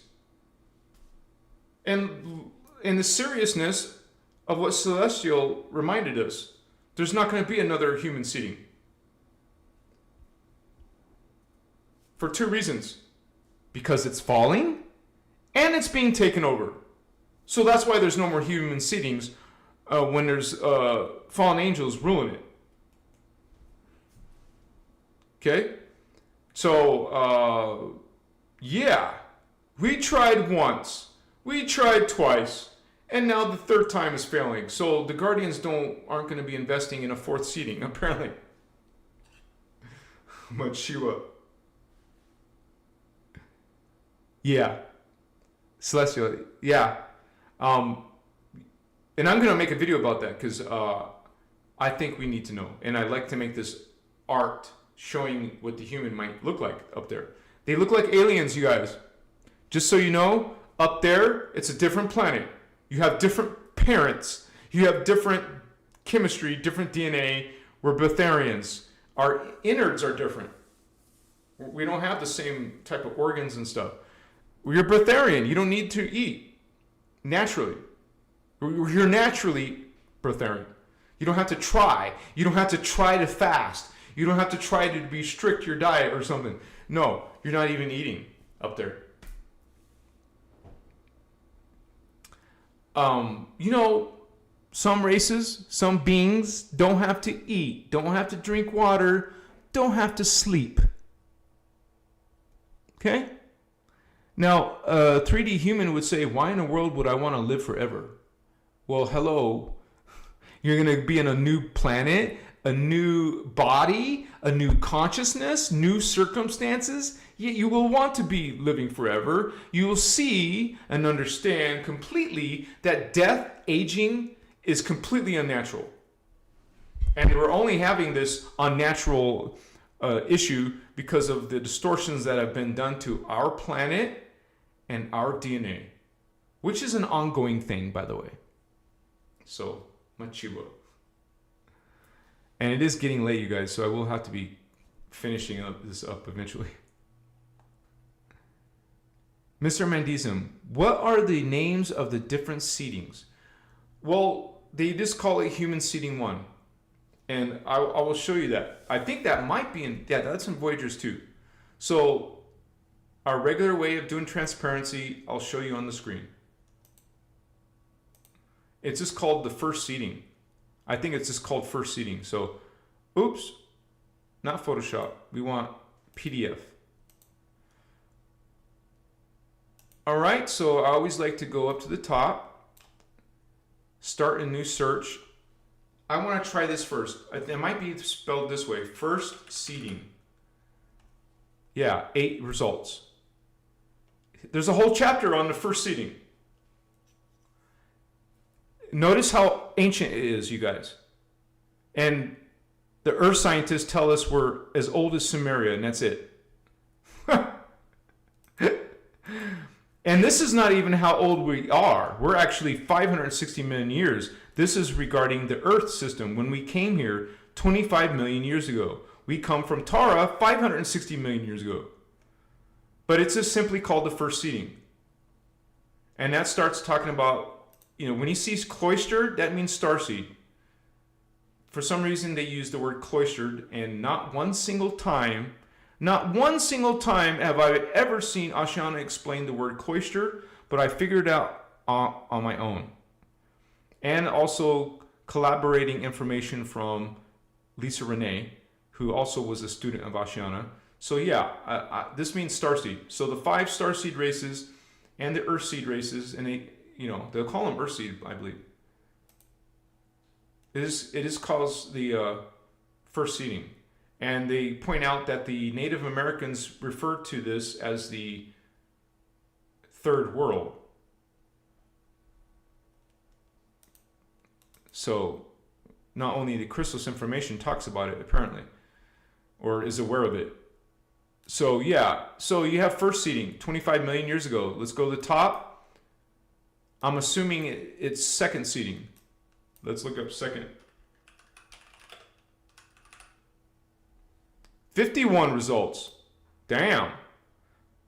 [SPEAKER 2] And in the seriousness of what Celestial reminded us, there's not going to be another human seeding. For two reasons. Because it's falling and it's being taken over. So that's why there's no more human seedings when there's fallen angels ruling it. Okay? So, yeah. We tried once. We tried twice. And now the third time is failing. So the Guardians aren't going to be investing in a fourth seeding, apparently. Machiwa. Yeah. Celestial. Yeah. And I'm going to make a video about that because I think we need to know. And I'd like to make this art showing what the human might look like up there. They look like aliens, you guys. Just so you know, up there, it's a different planet. You have different parents. You have different chemistry, different DNA. We're Betharians. Our innards are different. We don't have the same type of organs and stuff. You're Betharian. You don't need to eat naturally. You're naturally Betharian. You don't have to try. You don't have to try to fast. You don't have to try to be strict your diet or something. No, you're not even eating up there. You know, some races, some beings don't have to eat, don't have to drink water, don't have to sleep. Okay? Now, a 3D human would say, why in the world would I want to live forever? Well, hello. You're going to be in a new planet, a new body, a new consciousness, new circumstances. You will want to be living forever. You will see and understand completely that death, aging, is completely unnatural. And we're only having this unnatural issue because of the distortions that have been done to our planet and our DNA, which is an ongoing thing, by the way. So, machiwa. And it is getting late, you guys, so I will have to be finishing this up eventually. Mr. Mandism, what are the names of the different seedings? Well, they just call it human seeding 1. And I will show you that. I think that might be in, yeah, that's in Voyagers too. So our regular way of doing transparency, I'll show you on the screen. It's just called the first seeding. I think it's just called first seeding. So, oops, not Photoshop. We want PDF. All right, so I always like to go up to the top, start a new search. I want to try this first. It might be spelled this way, first seeding. Yeah, 8 results. There's a whole chapter on the first seeding. Notice how ancient it is, you guys. And the earth scientists tell us we're as old as Sumeria, and that's it. And this is not even how old we are. We're actually 560 million years. This is regarding the Earth system. When we came here 25 million years ago. We come from Tara 560 million years ago. But it's just simply called the first seeding. And that starts talking about, when he sees cloistered, that means starseed. For some reason, they use the word cloistered, and not one single time have I ever seen Ashana explain the word cloistered, but I figured it out on my own. And also collaborating information from Lisa Renee, who also was a student of Ashana. So yeah, this means starseed. So the 5 starseed races and the earthseed races, and they'll call them earthseed, I believe. It is called the first seeding. And they point out that the Native Americans referred to this as the third world. So not only the Christos information talks about it, apparently, or is aware of it. So yeah, so you have first seeding 25 million years ago. Let's go to the top. I'm assuming it's second seeding. Let's look up second. 51 results. Damn.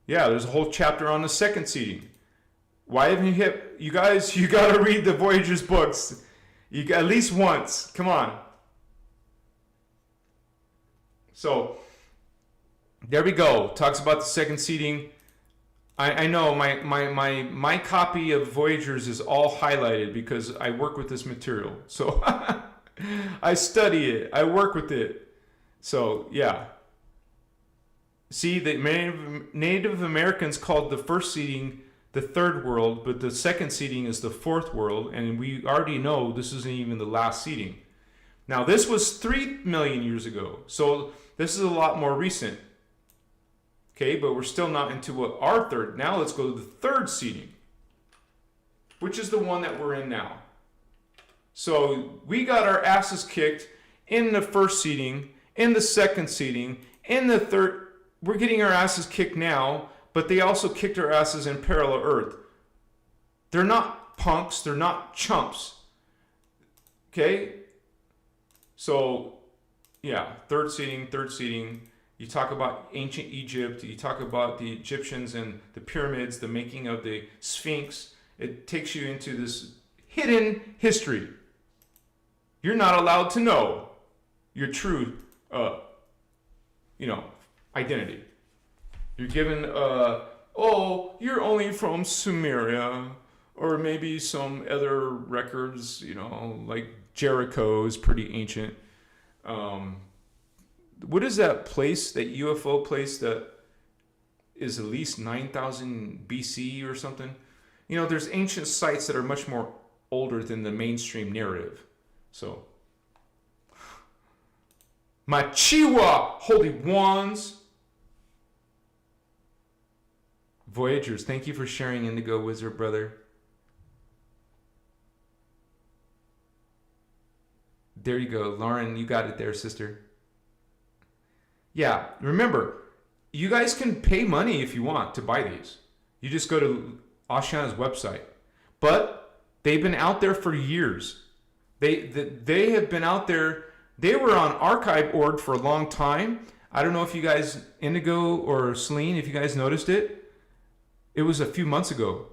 [SPEAKER 2] Yeah, there's a whole chapter on the second seeding. Why haven't you hit? You guys, you got to read the Voyager's books. At least once. Come on. So, there we go. Talks about the second seeding. I know my copy of Voyagers is all highlighted because I work with this material. So, I study it. I work with it. So, yeah. See, the Native Americans called the first seeding the third world, but the second seeding is the fourth world, and we already know this isn't even the last seeding. Now, this was 3 million years ago, so this is a lot more recent. Okay, but we're still not into our third. Now let's go to the third seeding, which is the one that we're in now. So we got our asses kicked in the first seeding, in the second seeding, in the third. We're getting our asses kicked now, but they also kicked our asses in parallel Earth. They're not punks. They're not chumps. Okay? So, yeah, third seeding. You talk about ancient Egypt. You talk about the Egyptians and the pyramids, the making of the Sphinx. It takes you into this hidden history. You're not allowed to know your true, identity. You're given, you're only from Sumeria, or maybe some other records, like Jericho is pretty ancient. What is that place, that UFO place that is at least 9,000 BC or something? There's ancient sites that are much more older than the mainstream narrative. So, Machiwa, holy wands. Voyagers, thank you for sharing Indigo Wizard, brother. There you go. Lauren, you got it there, sister. Yeah, remember, you guys can pay money if you want to buy these. You just go to Ashana's website. But they've been out there for years. They have been out there. They were on archive.org for a long time. I don't know if you guys, Indigo or Celine, if you guys noticed it. It was a few months ago.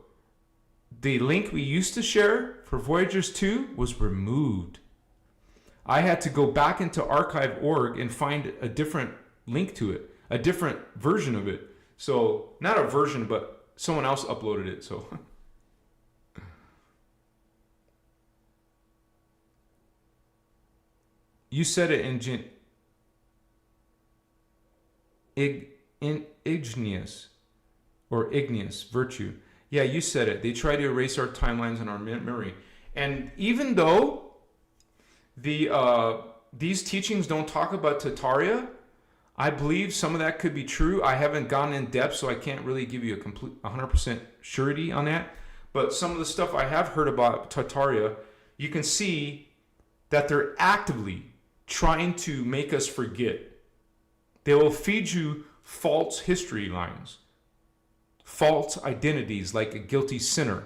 [SPEAKER 2] The link we used to share for Voyagers 2 was removed. I had to go back into archive.org and find a different link to it, a different version of it. So, not a version, but someone else uploaded it. So, you said it in igneous or igneous virtue. Yeah, you said it. They try to erase our timelines and our memory. And even though these teachings don't talk about Tataria, I believe some of that could be true. I haven't gone in depth, so I can't really give you a complete 100% surety on that. But some of the stuff I have heard about Tataria, you can see that they're actively trying to make us forget. They will feed you false history lines. false identities like a guilty sinner.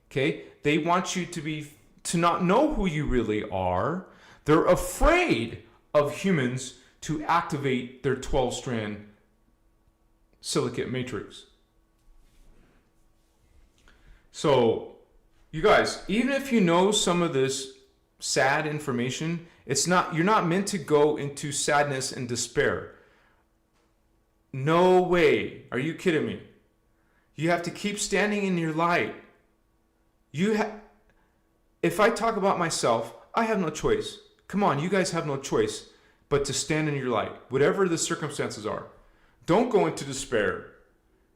[SPEAKER 2] Okay? They want you to not know who you really are. They're afraid of humans to activate their 12-strand silicate matrix. So, you guys, even if you know some of this sad information, you're not meant to go into sadness and despair. No way. Are you kidding me? You have to keep standing in your light. If I talk about myself, I have no choice. Come on, you guys have no choice but to stand in your light, whatever the circumstances are. Don't go into despair.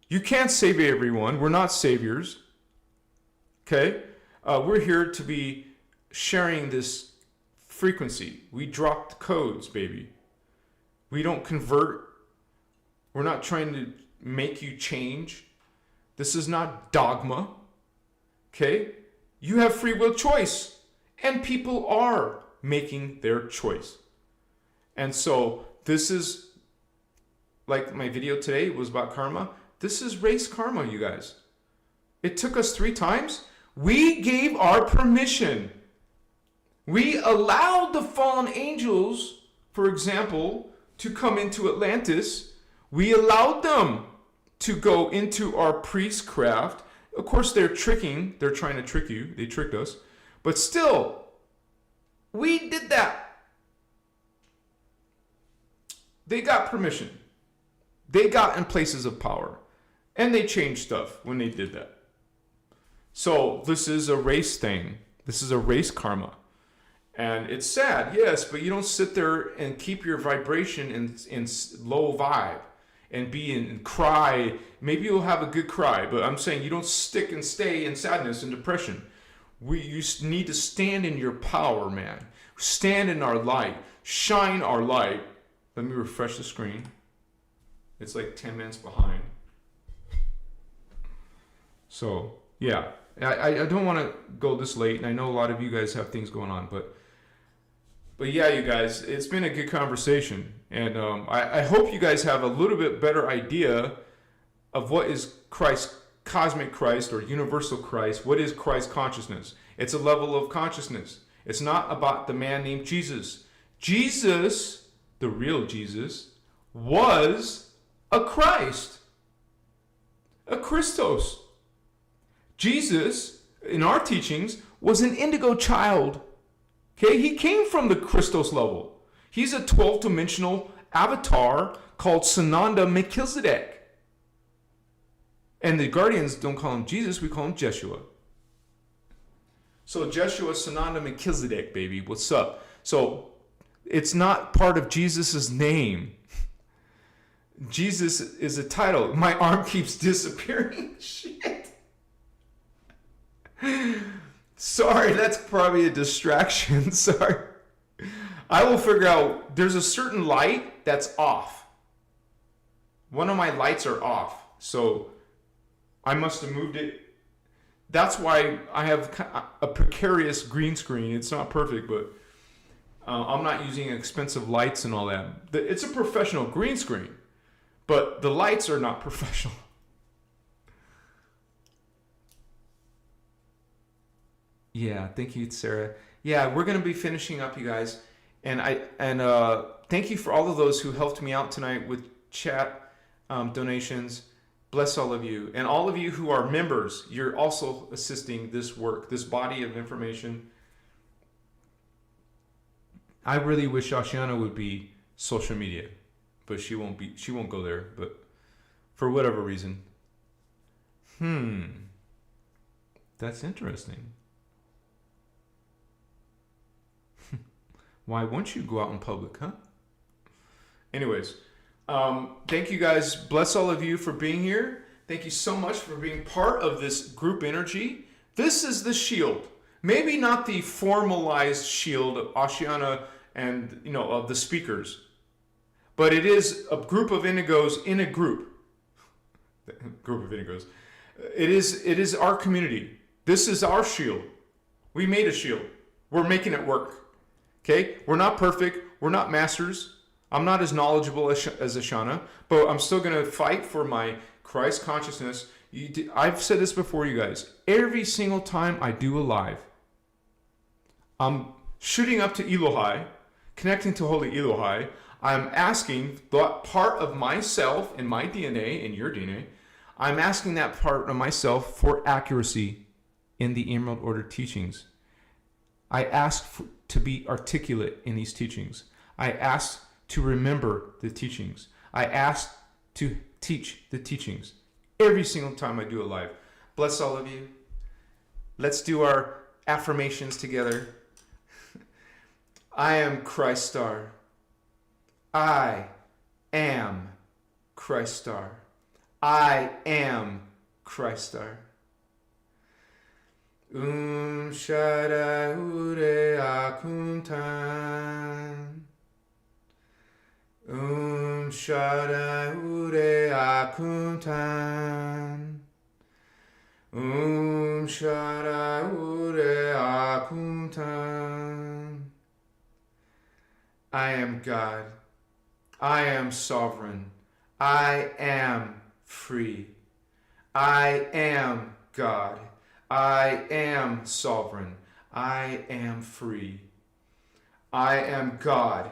[SPEAKER 2] You can't save everyone. We're not saviors. Okay? We're here to be sharing this frequency. We dropped codes, baby. We don't convert. We're not trying to make you change. This is not dogma. Okay? You have free will choice. And people are making their choice. And so this is, like my video today was about karma. This is race karma, you guys. It took us 3 times. We gave our permission. We allowed the fallen angels, for example, to come into Atlantis. We allowed them to go into our priestcraft. Of course, they're trying to trick you. They tricked us. But still, we did that. They got permission. They got in places of power. And they changed stuff when they did that. So this is a race thing. This is a race karma. And it's sad, yes, but you don't sit there and keep your vibration in low vibe and cry. Maybe you'll have a good cry, but I'm saying you don't stick and stay in sadness and depression. You need to stand in your power, man. Stand in our light. Shine our light. Let me refresh the screen. It's like 10 minutes behind. So, yeah. I don't want to go this late, and I know a lot of you guys have things going on, but yeah, you guys, it's been a good conversation, and I hope you guys have a little bit better idea of what is Christ, Cosmic Kryst, or Universal Christ. What is Christ consciousness? It's a level of consciousness. It's not about the man named Jesus. Jesus, the real Jesus, was a Christ, a Christos. Jesus, in our teachings, was an indigo child. Okay, he came from the Christos level. He's a 12-dimensional avatar called Sananda Melchizedek. And the Guardians don't call him Jesus, we call him Jeshua. So Jeshua, Sananda Melchizedek, baby, what's up? So it's not part of Jesus' name. Jesus is a title. My arm keeps disappearing. Shit. Sorry, that's probably a distraction. Sorry. I will figure out. There's a certain light that's off. One of my lights are off. So I must have moved it. That's why I have a precarious green screen. It's not perfect, but I'm not using expensive lights and all that. It's a professional green screen, but the lights are not professional. Yeah, thank you, Sarah. Yeah, we're going to be finishing up, you guys. And thank you for all of those who helped me out tonight with chat donations. Bless all of you. And all of you who are members, you're also assisting this work, this body of information. I really wish Ashiana would be social media, but she won't go there, but for whatever reason. That's interesting. Why won't you go out in public, huh? Anyways, thank you guys. Bless all of you for being here. Thank you so much for being part of this group energy. This is the shield. Maybe not the formalized shield of Ashiana and, of the speakers, but it is a group of indigos in a group. Group of indigos. It is our community. This is our shield. We made a shield. We're making it work. Okay, we're not perfect. We're not masters. I'm not as knowledgeable as Ashana, but I'm still going to fight for my Christ consciousness. I've said this before, you guys. Every single time I do a live, I'm shooting up to Elohai, connecting to Holy Elohai. I'm asking that part of myself in my DNA, in your DNA, I'm asking that part of myself for accuracy in the Emerald Order teachings. I ask to be articulate in these teachings. I ask to remember the teachings. I ask to teach the teachings every single time I do a live. Bless all of you. Let's do our affirmations together. I am Christ Star. I am Christ Star. I am Christ Star. Shara Ure Akuntan. Shara Ure Akuntan. Shara Ure Akuntan. I am God. I am sovereign. I am free. I am God. I am sovereign. I am free. I am God.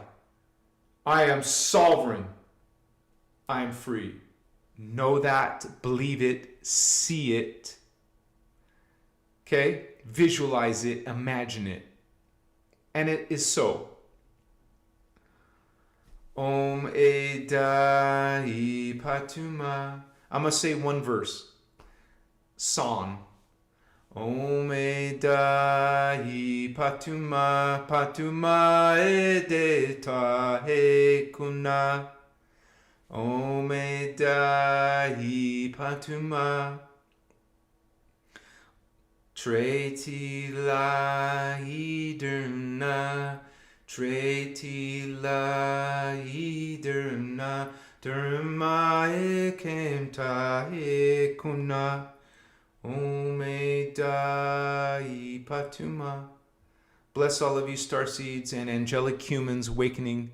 [SPEAKER 2] I am sovereign. I am free. Know that, believe it, see it. Okay? Visualize it, imagine it. And it is so. Om Edai Patuma. I'm going to say one verse. Song. Om Edai Patuma Patuma Edeta Hekuna. Om Edai Patuma. Treti la idurna. Treti la idurna. Durma ekemta ekuna. Om Edai Patuma. Bless all of you starseeds and angelic humans awakening.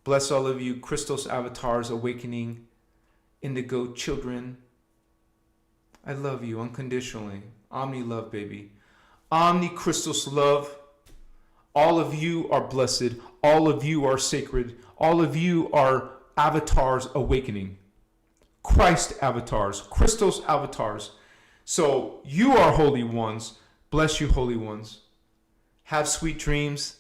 [SPEAKER 2] Bless all of you Christos avatars awakening. Indigo children. I love you unconditionally. Omni love, baby. Omni Christos love. All of you are blessed. All of you are sacred. All of you are avatars awakening. Christ avatars. Christos avatars. So you are holy ones. Bless you, holy ones. Have sweet dreams.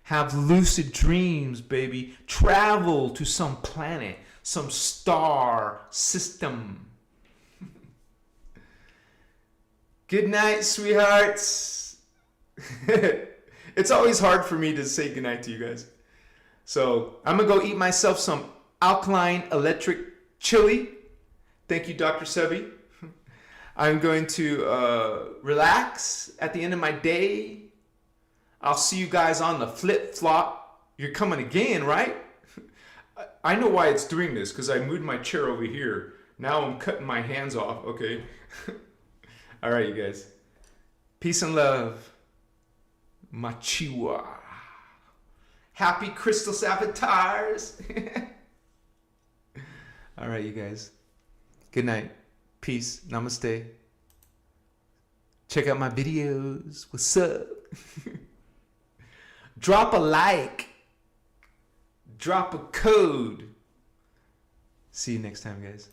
[SPEAKER 2] Have lucid dreams, baby. Travel to some planet, some star system. Good night, sweethearts. It's always hard for me to say goodnight to you guys. So I'm going to go eat myself some alkaline electric chili. Thank you, Dr. Sebi. I'm going to relax at the end of my day. I'll see you guys on the flip-flop. You're coming again, right? I know why it's doing this, because I moved my chair over here. Now I'm cutting my hands off, okay? All right, you guys. Peace and love. Machiwa. Happy Christos avatars. All right, you guys. Good night. Peace. Namaste. Check out my videos. What's up? Drop a like. Drop a code. See you next time, guys.